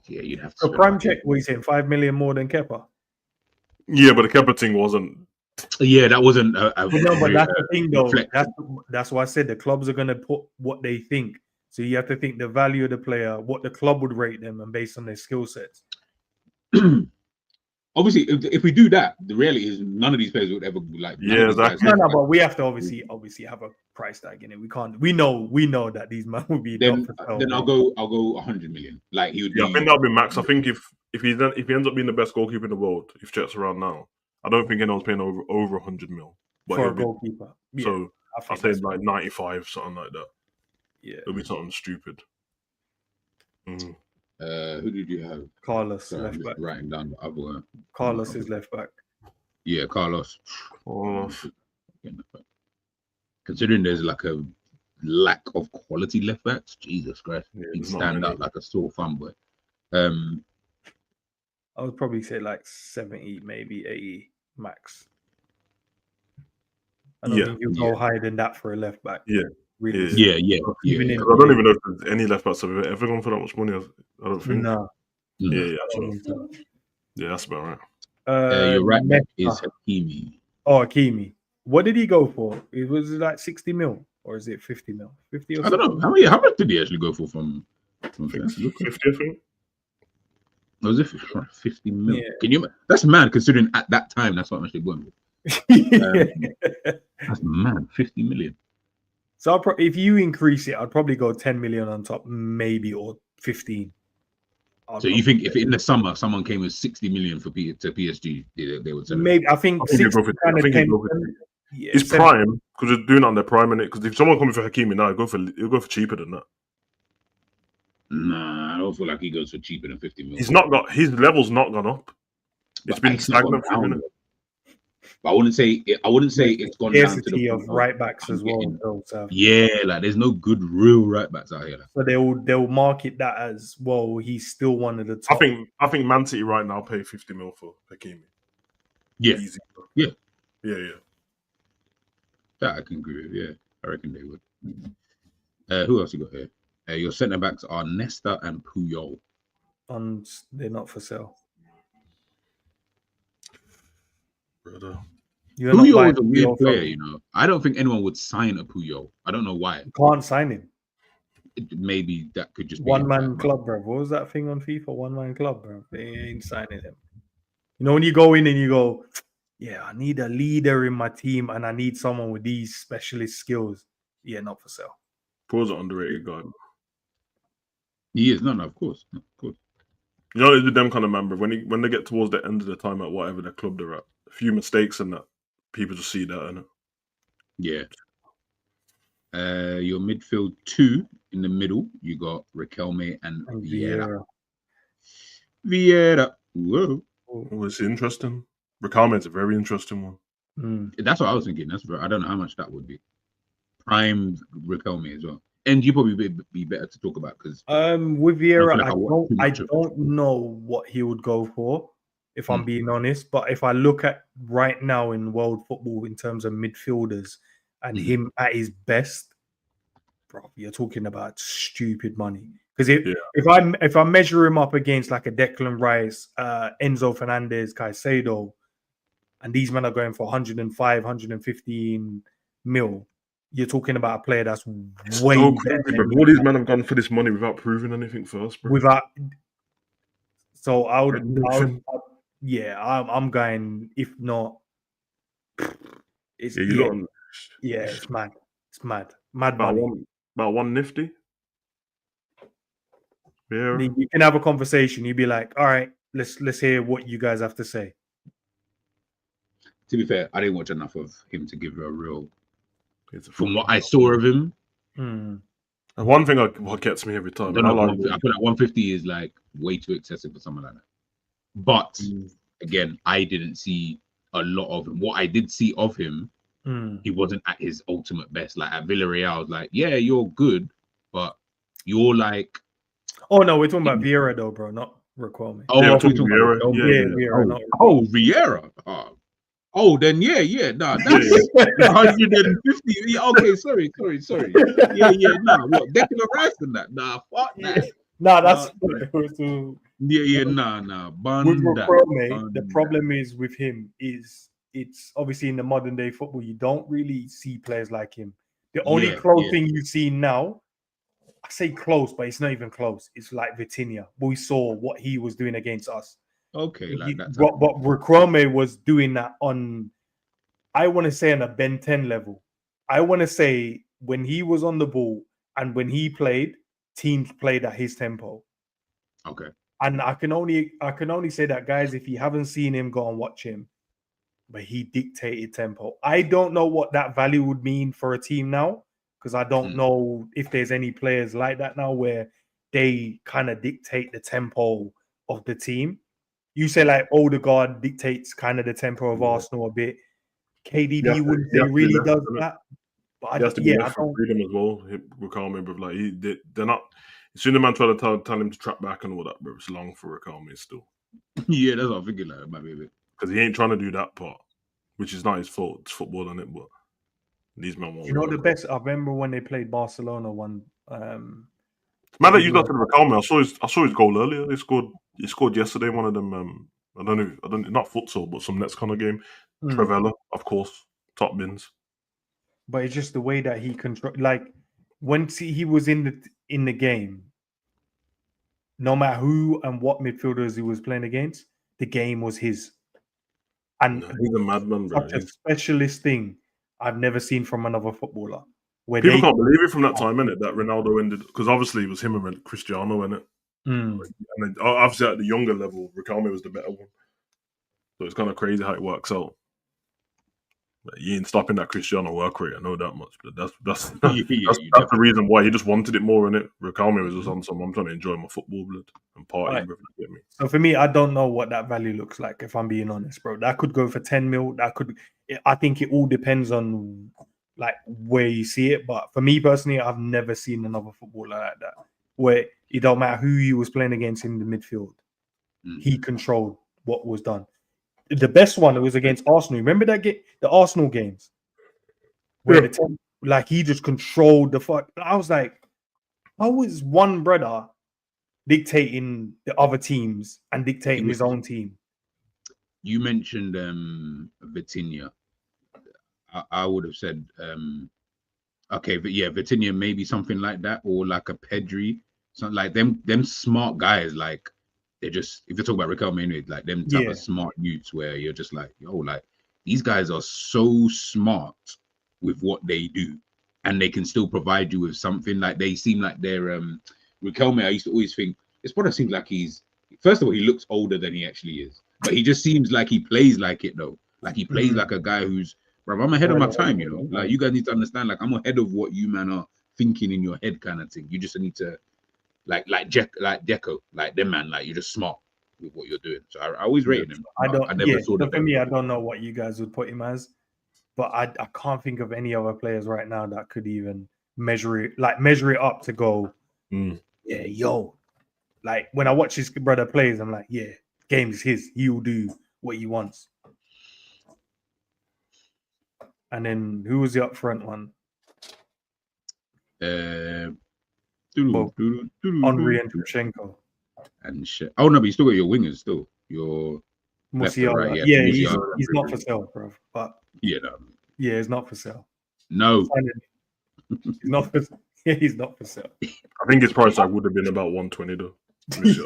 Yeah, you'd have to. So prime check, what are you saying? 5 million more than Kepa? Yeah, but the Kepa thing wasn't. Yeah, that wasn't. But that's the thing, though. That's why I said the clubs are going to put what they think. So you have to think the value of the player, what the club would rate them, and based on their skill sets. Obviously, if we do that, the reality is none of these players would ever be like. Yeah, exactly. No, but we have to obviously have a price tag in it. We can't. We know that these men will be. Then I'll go 100 million. Like he would. Yeah, I think that'll be max. I think if he ends up being the best goalkeeper in the world, if Chet's around now, I don't think anyone's paying over 100 mil. But for a goalkeeper. Yeah, so I say like 95, something like that. Yeah, it'll be something stupid. Who did you have? Carlos, left back. Writing down the other. Carlos is left back. Yeah, Carlos. Considering there's like a lack of quality left backs, Jesus Christ, he'd stand out like a sore thumb. But I would probably say like 70, maybe 80 max. I don't think you'll go higher than that for a left back. Yeah. Really. Yeah. I don't even know if there's any left backs have ever gone for that much money. I don't think. No. Yeah, that's about right. Your right back is Hakimi. Oh, Hakimi. What did he go for? It was like 60 mil, or is it 50 mil? 50 or I don't know. How much did he actually go for from 50, I think. Was it 50 mil? Yeah. Can you? That's mad considering at that time that's what much they bought him. That's mad. 50 million. So if you increase it, I'd probably go 10 million on top, maybe, or 15. So you think if in the summer someone came with 60 million to PSG, they would sell it? Maybe I think 60 kind of came. Yeah, it's prime because they're doing it on their prime in it. Because if someone comes for Hakimi now, he'll go for cheaper than that. Nah, I don't feel like he goes for cheaper than 50 million. He's not got his level's not gone up. It's been stagnant for a minute. But I wouldn't say it's gone down to the of right backs as well. Yeah, like there's no good real right backs out here. So they'll market that as well. He's still one of the top. I think Man City right now pay 50 mil for Hakimi. Yeah, easy. Yeah. That I can agree with. Yeah, I reckon they would. Who else you got here? Your centre backs are Nesta and Puyol. And they're not for sale. Brother. Puyol is a weird player, you know. I don't think anyone would sign a Puyol. I don't know why. You can't sign him. Maybe that could just be one-man club, bro. What was that thing on FIFA? One-man club, bro. They ain't signing him. You know, when you go in and you go, yeah, I need a leader in my team and I need someone with these specialist skills. Yeah, not for sale. Puyol's an underrated guy. He is. No, of course. Of course. You know, it's them kind of man, bro. When they get towards the end of the time at whatever their club they're at, a few mistakes and that, people just see that, innit? Yeah. Your midfield 2 in the middle, you got Riquelme and Vieira. Whoa. Oh, it's interesting. Riquelme is a very interesting one. That's what I was thinking. I don't know how much that would be. Prime Riquelme as well. And you probably be better to talk about because with Vieira, I don't know what he would go for, if I'm being honest. But if I look at right now in world football in terms of midfielders and him at his best, bro, you're talking about stupid money. Because if I measure him up against like a Declan Rice, Enzo Fernandez, Caicedo, and these men are going for 105, 115 mil. You're talking about a player that's way better. All these men have gone for this money without proving anything first, bro. I'm going. If not, it's it's mad. It's mad. About one nifty. Yeah, you can have a conversation. You'd be like, all right, let's hear what you guys have to say. To be fair, I didn't watch enough of him to give a real. From what I saw of him, and one thing what gets me every time, I feel like 150 is like way too excessive for someone like that. But again, I didn't see a lot of him. What I did see of him, he wasn't at his ultimate best. Like at Villarreal, I was like, yeah, you're good, but you're like. Oh no, we're talking about Vieira though, bro, not Riquelme. Oh, yeah, we're talking about Vieira. Vieira. Oh, then yeah, nah, that's 150. Okay, sorry. Yeah, nah, what, Declan Rice and that? Nah, fuck that. Nah, that's nah. With Riquelme, the problem is with him is it's obviously in the modern day football, you don't really see players like him. The only close thing you see now, I say close, but it's not even close. It's like Vitinha. We saw what he was doing against us. Okay, but Riquelme was doing that on, I want to say on a Ben 10 level. I want to say when he was on the ball and when he played, teams played at his tempo. Okay. And I can only say that, guys, if you haven't seen him, go and watch him. But he dictated tempo. I don't know what that value would mean for a team now, because I don't know if there's any players like that now where they kind of dictate the tempo of the team. You say like Odegaard dictates kind of the tempo of Arsenal a bit. KDB wouldn't say really does that. But I don't. Freedom as well. Riquelme, bro, like they're not. As soon as the man try to tell him to track back and all that, bro, it's long for Riquelme still. Yeah, that's what I'm thinking. Like, my baby, because he ain't trying to do that part, which is not his fault. It's football, isn't it? But these men won't. You know the best. I remember when they played Barcelona one. Man, that you got to Riquelme. I saw his goal earlier. He scored yesterday. One of them. I don't know. Not futsal, but some Nets kind of game. Trevella, of course, top bins. But it's just the way that he control. Like when he was in the game, no matter who and what midfielders he was playing against, the game was his. And He's a madman, bro. such a specialist thing I've never seen from another footballer. Where People can't believe it from that time, innit? That Ronaldo ended, because obviously it was him and Cristiano, innit? Mm. And then, obviously at the younger level, Riquelme was the better one. So it's kind of crazy how it works out. But you ain't stopping that Cristiano work rate, I know that much. But that's the reason why he just wanted it more, innit? Riquelme was just on some, I'm trying to enjoy my football, blood, and party. Right. With it, get me? So for me, I don't know what that value looks like, if I'm being honest, bro. That could go for 10 mil. I think it all depends on like where you see it. But for me personally, I've never seen another footballer like that, where it don't matter who he was playing against in the midfield. He controlled what was done. The best one was against Arsenal. Remember that game, the Arsenal games, where like he just controlled the fuck. I was like, how is one brother dictating the other teams and dictating his own team? You mentioned Vitinha. I would have said okay, but yeah, Vitinha, maybe something like that, or like a Pedri, something like them smart guys. Like they're just, if you talk about Riquelme, anyway, like them type of smart youths where you're just like, yo, like these guys are so smart with what they do, and they can still provide you with something. Like they seem like they're Riquelme. I used to always think this brother seems like he's, first of all, he looks older than he actually is, but he just seems like he plays like it though. Like he plays like a guy who's, bro, I'm ahead of my time, you know. Like you guys need to understand, like I'm ahead of what you man are thinking in your head, kind of thing. You just need to like Deco, like them man, like you're just smart with what you're doing. So I always rated him. I never saw for me, I don't know what you guys would put him as, but I can't think of any other players right now that could even measure it up to go, yeah, yo. Like when I watch his brother plays, I'm like, yeah, game is his. He will do what he wants. And then who was the up front one? Henry and Shevchenko. And shit. Oh no, but you still got your wingers still. Your Musiala. right, yeah, he's not for sale, bro. But yeah, no. Yeah, he's not for sale. No. He's not for yeah, he's not for sale. I think his price tag would have been about 120 though. Just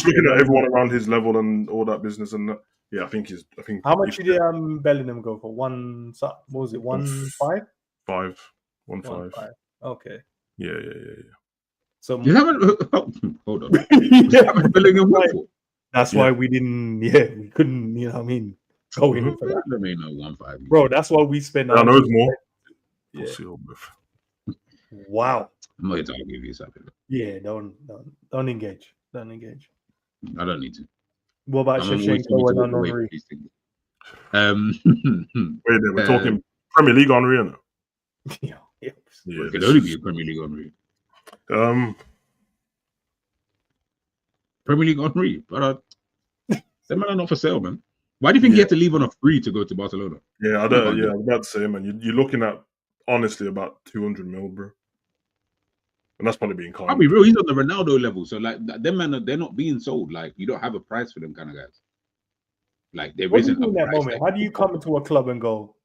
looking at everyone around his level and all that business and that. Yeah, I think how much did Bellingham go for? What was it? 1.5? 1.5. Okay. Yeah. So hold on. Bellingham that's why we didn't. Yeah, we couldn't. You know what I mean? Go in for that. Let me know 1.5. Bro, that's why we spend. I know it's more. Yeah. Wow. I'm not here to argue with you something. Yeah, don't engage. Don't engage. I don't need to. What about Shevchenko and Henry? Wait there, we're talking Premier League Henry, no? Yeah, it could only be a Premier League Henry. Premier League Henry, but them man are not for sale, man. Why do you think he had to leave on a free to go to Barcelona? Yeah, I was about to say, man, you're looking at honestly about 200 mil, bro. And that's probably being kind. I'll be real, he's on the Ronaldo level. So like them man, they're not being sold. Like you don't have a price for them kind of guys. Like there isn't a that price. Moment? How do you come into a club and go,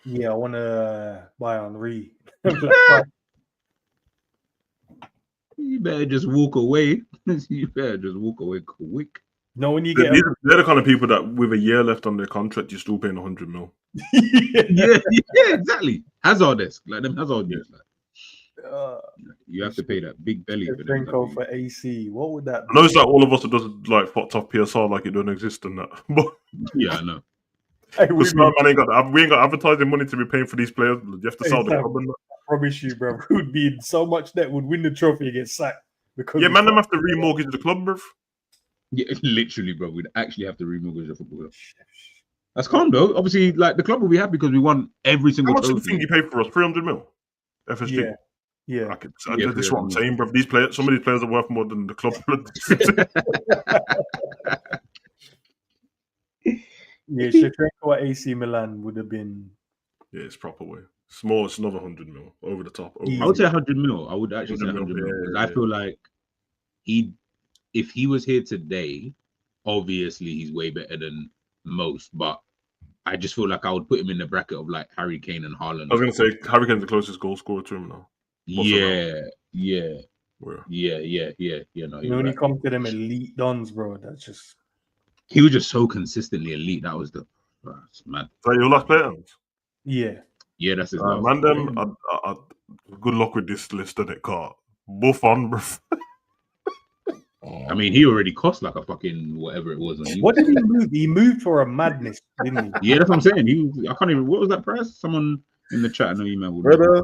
yeah, I want to buy Henry? You better just walk away. You better just walk away quick. No, when you get they're the kind of people that with a year left on their contract, you're still paying 100 mil. yeah, exactly. Hazard-esque, like them Hazard years. Like. You have to pay that big belly for them. For AC, what would that be? I know it's like all of us that does like fucked off PSR like it don't exist and that. But yeah, I know. Hey, we ain't got advertising money to be paying for these players. You have to sell the club. I promise you, bro, we would be in so much debt, would win the trophy and get sacked. Because yeah, man, them have to remortgage the club, bro. Yeah, literally, bro. We'd actually have to remortgage the football. That's calm though. Obviously, like the club will be happy because we won every single trophy. How much do you think you paid for us? 300 mil? FSG? Yeah. This is what I'm saying, bro. Some of these players are worth more than the club. Yeah, Shevchenko at AC Milan would have been. Yeah, it's proper way. Small, it's another 100 mil over the top. I would say 100 mil. I would actually say 100 mil. Yeah. I feel like if he was here today, obviously he's way better than most. But I just feel like I would put him in the bracket of like Harry Kane and Haaland. I was going to say Harry Kane's the closest goal scorer to him now. Yeah. Yeah. Where? Yeah. No, You know, when right. you come to them elite dons, bro, that's just He was just so consistently elite. That was the that's mad. So your last players? yeah. Yeah, that's his last. Man, them. Good luck with this list that it can't. Buffon, bro. I mean, he already cost like a fucking whatever it was. What did he move? He moved for a madness, didn't he? Yeah, that's what I'm saying. I can't even. What was that price? Someone in the chat, I know you remember. Brother.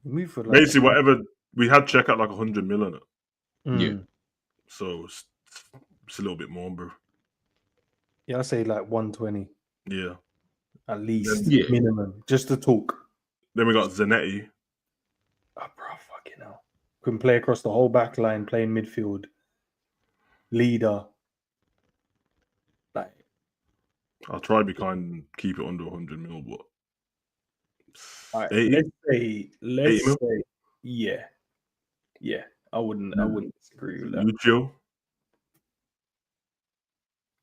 He moved for like Basically, whatever we had, check out like 100 million. Yeah. So it's a little bit more, bro. Yeah, I say like 120 Yeah. at least, Yeah. minimum, just to talk. Then we got Zanetti. Oh, bro, fucking hell. Couldn't play across the whole back line, playing midfield, leader. Like, I'll try to be kind and keep it under 100 mil, but all right, 80? let's 80 mil? say, yeah. I wouldn't disagree with that. Lucio.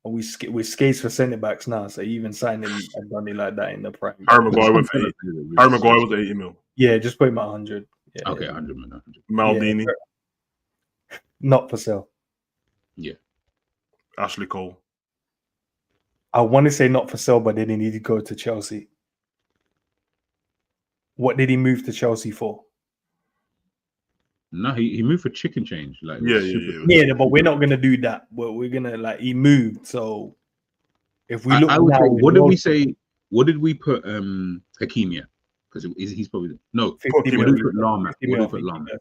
And we're skates for centre backs now, so even signing a dummy like that in the prime. Harry Maguire with 80. Harry Maguire was 80 mil. Yeah, just put him at 100. Yeah, Okay, yeah. 100 million. Maldini. Yeah. Not for sale. Ashley Cole. I want to say not for sale, but then he need to go to Chelsea. What did he move to Chelsea for? No, he moved for chicken change. Like Yeah. Yeah, but we're not gonna do that. But we're gonna he moved. So if we look, I would now, say, what did we say? What did we put Hakeem at? Because he's probably no. 50 What mil, did we put Lam at? 50 What did mil, we put Lam at?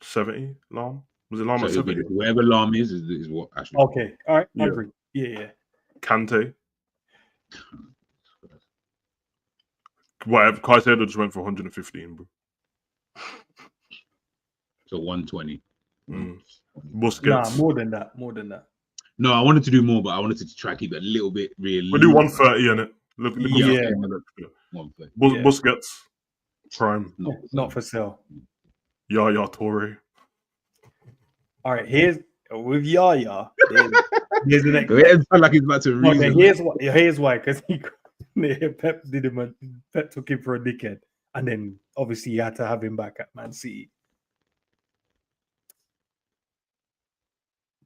70 Lam? Was it Lam So at it'll be 70? wherever Lam is what actually. Okay, all right, I Yeah. agree. Yeah. Kante. Whatever. Caicedo just went for 115, bro. So 120. Busquets. Nah, more than that. No, I wanted to do more, but I wanted to try to keep it a little bit realistic. We'll do 130 in it. Look Yeah. 130. Busquets. Prime. Not for sale. Yaya Toure. All right, here's with Yaya. Here's the next. It felt like he's about to No, reason. here's why, because Pep did him. Pep took him for a dickhead, and then obviously he had to have him back at Man City.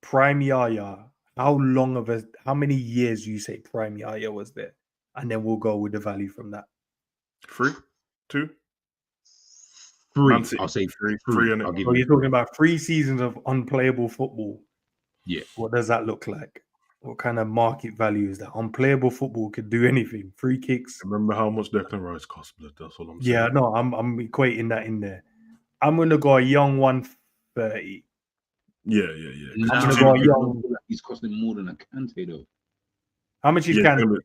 Prime Yaya. How many years you say Prime Yaya was there, and then we'll go with the value from that. 3? 2? 3. Man City. I'll say 3. 3 in it. I'll give So you you're talking about 3 seasons of unplayable football. Yeah. What does that look like? What kind of market value is that? Unplayable football could do anything. Free kicks. Remember how much Declan Rice cost, blood. That's all I'm saying. Yeah, no, I'm equating that in there. I'm gonna go a young 130. Yeah. Nah, I'm gonna go young. he's costing more than a Kante though. How much is Yeah, Kante?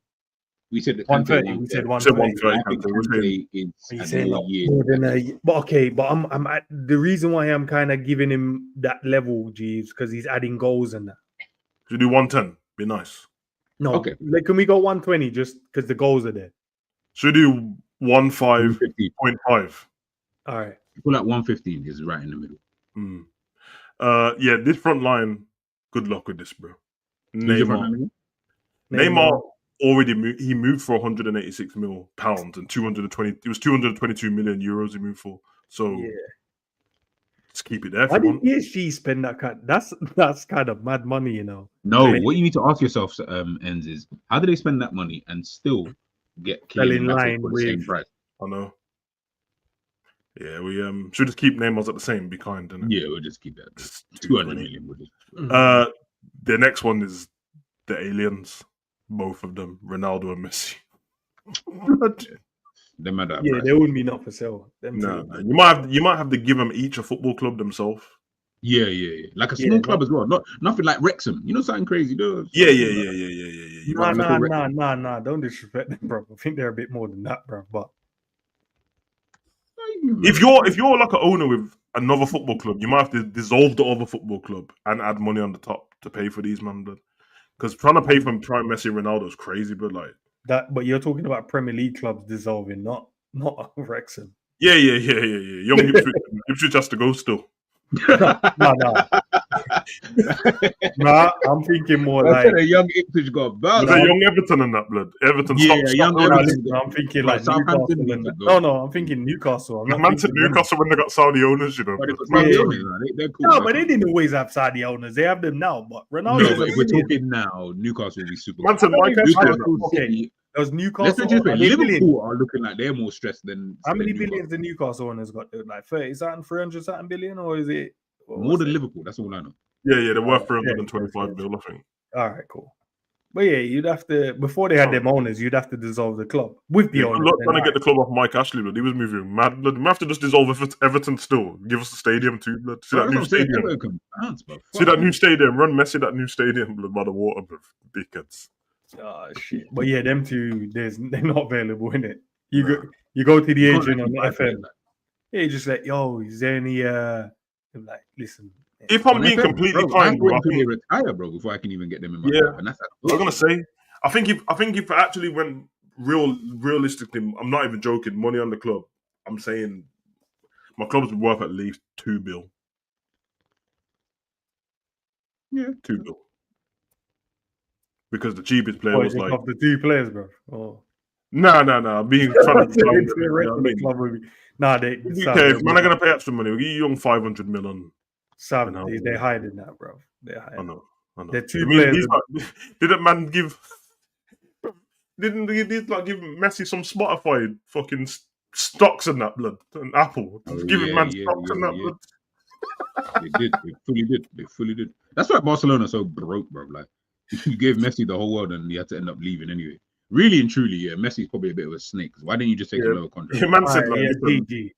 We said the 130. We said You said 130. 130. I think Kante. We're saying- Kante You is say another not year. more than a, but okay, but I'm at the reason why I'm kind of giving him that level, Jeeves, because he's adding goals and that. Should we do 110? Be nice. No, Okay. like, can we go 120 just because the goals are there? Should we do 15.5? 150. All right. Pull out 115 is right in the middle. Yeah, this front line, good luck with this, bro. Who's your front line again? Neymar already moved. He moved for 186 mil pounds and 220. It was 222 million euros he moved for. So Yeah. let's keep it there. If Why you did want. PSG spend that kind? That's kind of mad money, you know. No, Yeah. what you need to ask yourself, ENDZ, is how do they spend that money and still get Fell in Kylian Mbappe line for the same with- price? I know. Yeah, we should just keep Neymar's at the same. Be kind, innit? Yeah, we'll just keep that. Just 200 220. million. We'll just, The next one is the aliens. Both of them, Ronaldo and Messi. they matter. Yeah, they wouldn't be not for sale. Them No, two. you might have to give them each a football club themselves. Yeah. Like a small Yeah, club as well. Nothing like Wrexham. You know something crazy, though. Yeah. You might have to- Nah. Don't disrespect them, bro. I think they're a bit more than that, bro. But If you're like an owner with another football club, you might have to dissolve the other football club and add money on the top to pay for these man. Because trying to pay for Prime Messi and Ronaldo is crazy, but like but you're talking about Premier League clubs dissolving, not Wrexham. yeah. Young Ipswich has to go still. No. Nah, I'm thinking more I like said a young Ipswich got Was about. there young Everton in that blood? Everton, Yeah, stop. young no, Everton. listen, I'm thinking Bro, like Southampton Newcastle. need to And, go. no, I'm thinking Newcastle. I'm not Man said thinking Newcastle when they got Saudi owners, you know. But it's Man, Saudi Yeah. owners, man. They're cool. No, but they didn't always have Saudi owners. They have them now. But Ronaldo. No, but if we're talking now, Newcastle will be super. Man said Mike Ashley. Newcastle Okay. City. Does Let's Newcastle? put it this way, Are they Liverpool billion? are looking like they're more stressed than. How many than billions the Newcastle owners got? Like 30 something, 300 something billion, or is it More than Liverpool. That's all I know. Yeah, they're worth Oh, 325 yeah. mil, I think. All right, cool. But yeah, you'd have to before they had them owners, you'd have to dissolve the club with the Yeah, owners. good luck then, trying to all get the club off Mike Ashley, blood. He was moving mad, blood. We have to just dissolve Everton still. Give us the stadium too, blood. See that new stadium. See that new stadium. Run Messi that new stadium, blood, by the water, blood. Dickheads. Oh shit! But yeah, them two, they're not available in it. You go to the agent on the FM. Yeah, you just like, yo, is there any? I'm like, listen. If I'm being completely kind, bro, I they think, retire, bro, before I can even get them in my Yeah. club. And that's I was gonna say, I think if I actually went realistically, I'm not even joking. Money on the club. I'm saying my club's worth at least $2 billion. Yeah, $2 billion. Because the cheapest player was like, of the two players, bro. Oh. nah. Being trying to. Nah, they. Okay, if man are gonna pay extra money, we'll give you young 500 million. Sam, they're hiding that, bro. They're hiding. I know. They're two players. Didn't man give? Didn't he like give Messi some Spotify fucking stocks in that blood and Apple? Giving man stocks in that blood. They did. They fully did. That's why Barcelona's so broke, bro. Like you gave Messi the whole world and he had to end up leaving anyway. Really and truly, yeah, Messi's probably a bit of a snake. Why didn't you just take a lower contract? Yeah, man said like, G.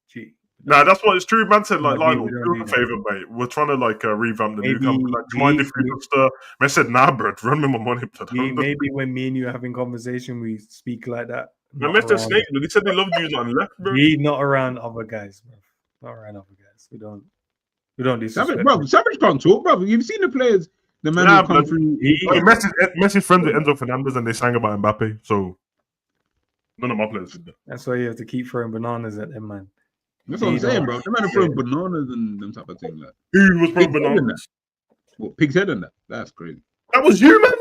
Nah, that's what it's true. Man said like, No, Lionel, do us a favor, mate. We're trying to like revamp the new Maybe company. Like, do you mind if we just? Man said, nah, bro, run me my money. Maybe when me and you are having conversation, we speak like that. Man, Mr. Snake, he said they loved you and left, bro. We not around other guys, bro. Not around other guys. We don't do Savage, bro. Savage can't talk, bro. You've seen the players. The man who come through. Messi's friends with Enzo Fernandez, and they sang about Mbappe. So none of my players did that. That's why you have to keep throwing bananas at them, man. That's what I'm saying, bro. The man who throwing bananas and them type of thing. Like, who was throwing bananas? What, pig's head and that? That's crazy. That was you, man.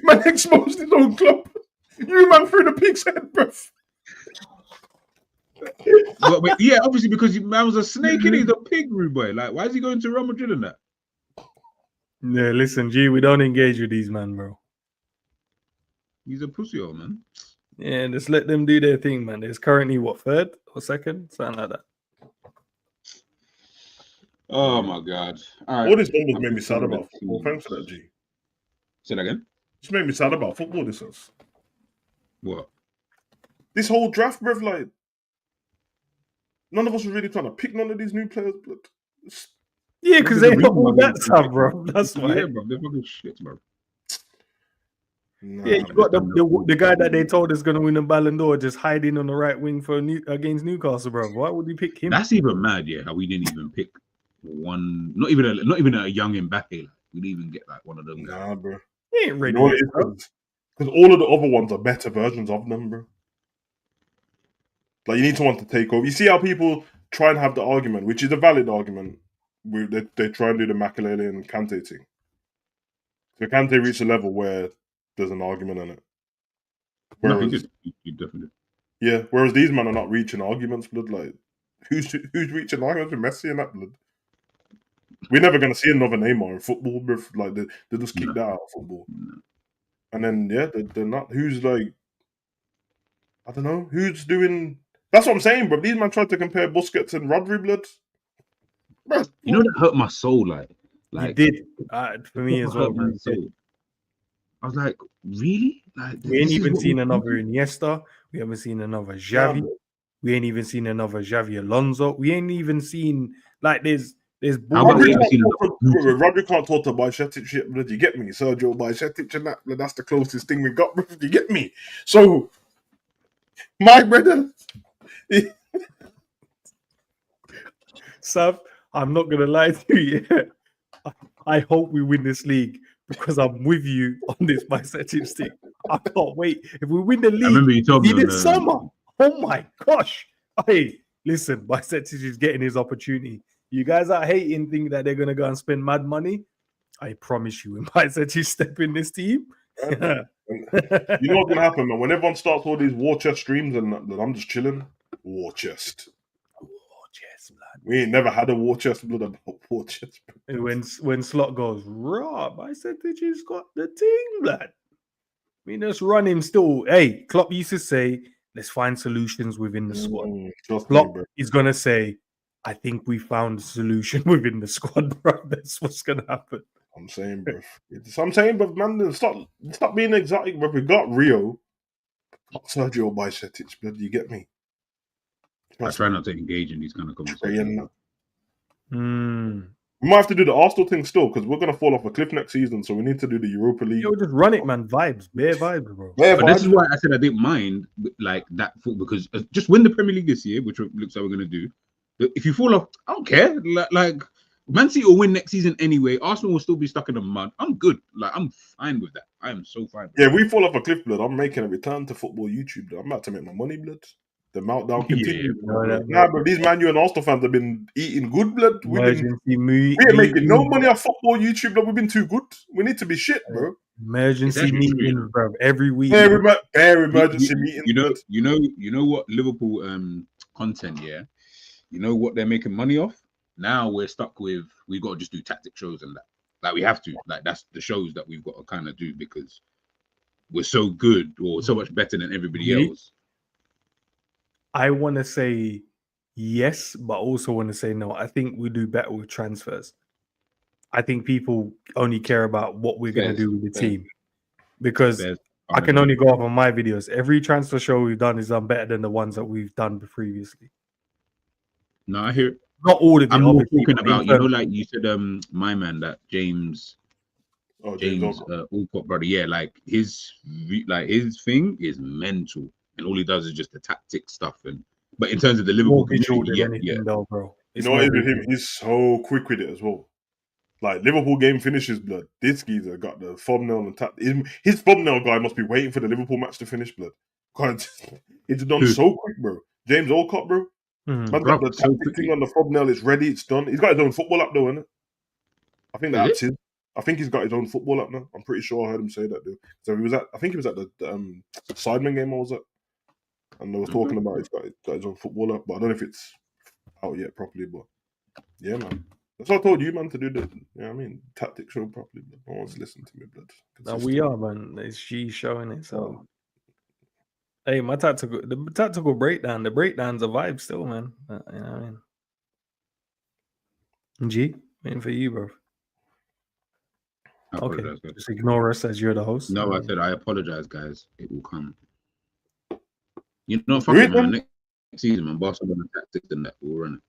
Man exposed his own club. You man threw the pig's head, bro. but yeah, obviously because man was a snake and he's a pig, rude boy. Like, why is he going to Real Madrid and that? Yeah, listen, G, we don't engage with these man, bro. He's a pussy old man. Yeah, just let them do their thing, man. There's currently what, third or second, something like that. Oh my god! All right. All this numbers made me sad about football. Thanks for that, G. Say that again. Just made me sad about football. This is What? This whole draft, bruv. Like, none of us were really trying to pick none of these new players, but yeah, because they got all that stuff, bro. That's why. Yeah, bro. They're fucking shit, bro. Yeah, you got the guy that they told is going to win the Ballon d'Or just hiding on the right wing for against Newcastle, bro. Why would you pick him? That's even mad, yeah. How we didn't even pick one, not even a young Mbappe. Like, we didn't even get like one of them guys. Nah, bro. He ain't ready. Because all of the other ones are better versions of them, bro. Like, you need someone to take over. You see how people try and have the argument, which is a valid argument. They try and do the Makelele and Kante thing. So Kante reached a level where there's an argument in it. Whereas, no, he definitely. Yeah, whereas these men are not reaching arguments, blood. Like, who's reaching arguments with Messi and that, blood? We're never going to see another Neymar in football, bro. Like, they just kick that out of football. No. And then, yeah, they're not. Who's like, I don't know, who's doing. That's what I'm saying, bro. These men tried to compare Busquets and Rodri, blood. Bro, you know that hurt my soul, like it did for me as well, bro. I was like, really? Like, we ain't even seen another Iniesta. We haven't seen another Xavi. We ain't even seen another Xavi Alonso. We ain't even seen like there's. Rodri can't talk to Bajcetic shit, blood. You get me, Sergio Bajcetic and that. Blood, that's the closest thing we got, bro. You get me? So, my brother. Sav, I'm not gonna lie to you. I hope we win this league because I'm with you on this Bajcetic stick. I can't wait. If we win the league, I remember you told me this summer. Oh my gosh! Hey, listen, Bicetic is getting his opportunity. You guys are hating, think that they're gonna go and spend mad money. I promise you, when Bicetic step in this team, You know what's gonna happen, man? When everyone starts all these war chest streams and I'm just chilling, war chest. We ain't never had a war chest blood about war chest. When Slot goes, Rob, Bicetic has got the team, lad. We just run him still. Hey, Klopp used to say, let's find solutions within the squad. Klopp is gonna say, I think we found a solution within the squad, bro. That's what's gonna happen. I'm saying, bro. Man, stop being exotic, bro. We got Rio, got Sergio Bicetic, blood. You get me? I try not to engage in these kind of conversations. We might have to do the Arsenal thing still because we're gonna fall off a cliff next season. So we need to do the Europa League. Yo, just run it, man. Vibes, bare vibes, bro. But this is why I said I didn't mind like that because just win the Premier League this year, which looks like we're gonna do. If you fall off, I don't care. Like Man City will win next season anyway. Arsenal will still be stuck in the mud. I'm good. Like I'm fine with that. I am so fine. Yeah, we fall off a cliff, blood. I'm making a return to football YouTube. Blood. I'm about to make my money, blood. The meltdown continues. Nah, but these Man U and Arsenal fans have been eating good, blood. We ain't making no money off football YouTube. Blood. We've been too good. We need to be shit, bro. Emergency meetings, bro. Every week. Emergency meetings. You know what Liverpool content, yeah. You know what they're making money off? Now we're stuck with we've got to just do tactic shows and that. Like we have to. Like that's the shows that we've got to kind of do because we're so good or so much better than everybody else. I want to say yes, but also want to say no. I think we do better with transfers. I think people only care about what we're going to do with the team because I can only go off on my videos. Every transfer show we've done is done better than the ones that we've done previously. No, I hear. Not all of it. I'm more talking about, you know, like you said, my man, that James Alcott brother. Yeah, like his thing is mental, and all he does is just the tactic stuff. But in terms of the Liverpool community, though, bro. You know what it is with him? He's so quick with it as well. Like Liverpool game finishes, blood. This geezer got the thumbnail and tap. His thumbnail guy must be waiting for the Liverpool match to finish, blood. It's done so quick, bro. James Alcott, bro. Man's got the tactic thing on the thumbnail. It's ready. It's done. He's got his own football app, though, isn't it? I think that's his. I think he's got his own football app now. I'm pretty sure I heard him say that, dude. So I think he was at the Sidemen game I was at, and they was talking about he's got his own football app, but I don't know if it's out yet properly. But yeah, man. That's what I told you, man, to do the tactic show properly. But no one's listening to me, blood. No, we are, man. It's she showing it, so. Hey, the tactical breakdown. The breakdown's a vibe still, man. You know what I mean? G, waiting for you, bro. Okay, just ignore us as you're the host. No, I said I apologize, guys. It will come. You know, fuck it, man. Next season, man. Barcelona tactics and that will run it.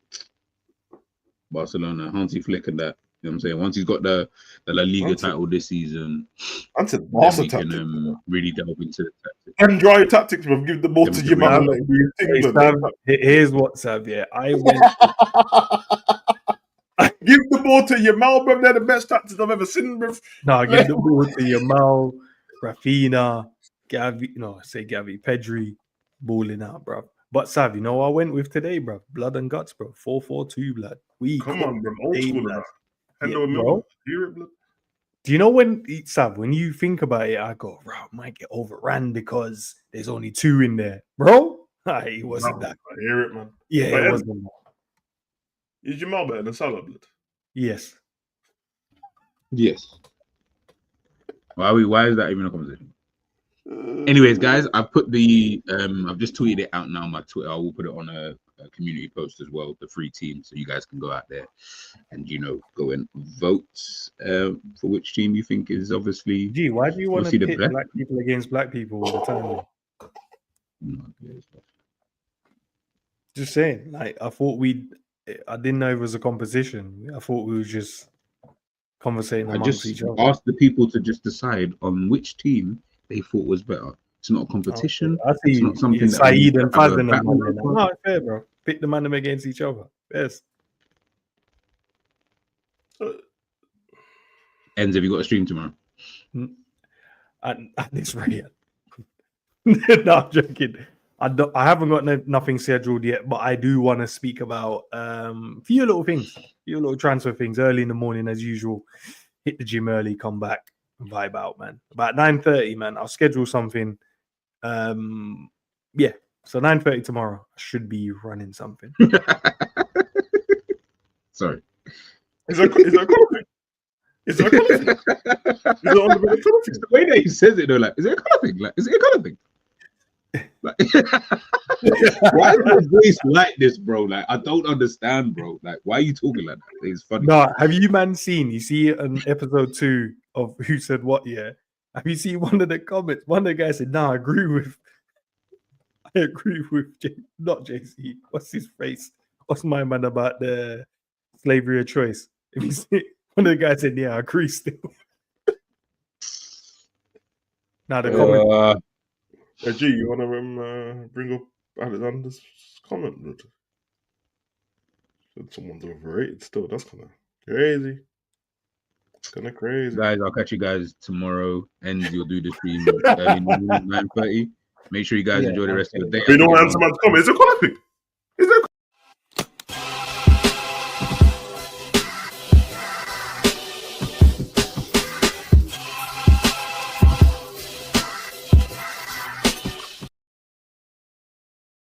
Barcelona, Hansi Flick and that. You know what I'm saying? Once he's got the La Liga title this season, we can really delve into the tactics. And dry tactics, bro. Give the ball to your man. Here's what, Sav. Yeah, I went. Give the ball to Yamal, bro. They're the best tactics I've ever seen, bro. No, give the ball to Yamal, Rafinha, Gavi, Pedri, balling out, bro. But Sav, you know what I went with today, bro? Blood and guts, bro. 4-4-2, blood. Come on, bro. Old school, bro. Bro. Do you know when you think about it, I go, bro, might get overran because there's only 2 in there, bro. It wasn't that. I hear it, man. Yeah, it wasn't that. Is Jamal better than Salah, blood? Yes. Why is that even a conversation? Anyways, guys, I've put I've just tweeted it out now on my Twitter. I will put it on a community post as well, the free team, so you guys can go out there and go and vote for which team you think is obviously. Gee, why do you want to pit black people against black people all the time? Just saying, like I didn't know it was a competition. I thought we were just conversating amongst each other. Asked the people to just decide on which team they thought was better. It's not a competition. I see. It's not something Saeed and Faz and them. No, it's fair, bro. Pick the man against each other. Yes. Ends, have you got a stream tomorrow? At this rate. No, I'm joking. I haven't got nothing scheduled yet, but I do want to speak about few little things, few little transfer things early in the morning as usual. Hit the gym early, come back, vibe out, man. About 9:30, man. I'll schedule something. Yeah. So 9:30 tomorrow. I should be running something. Sorry. Is that a colour thing? Is that a colour thing? Is it on the colour thing? It's the way that he says it though, like, is it a colour thing? Like, is it a colour thing? Like, why is your voice like this, bro? Like, I don't understand, bro. Like, why are you talking like that? It's funny. No, have you man seen? You see on episode 2 of Who Said What? Yeah. Have you seen one of the comments? One of the guys said, "No, I agree with not JC. What's his face? What's my man about the slavery of choice?" If you see, one of the guys said, "Yeah, I agree still." Now the comment. G, you want to bring up Alexander's comment? Said someone's overrated still. That's kind of crazy. It's kind of crazy. Guys, I'll catch you guys tomorrow. ENDZ, you'll do the stream early morning, 9:30. Make sure you guys enjoy the rest of the day. You don't answer my comment. Is it colour thing? Is it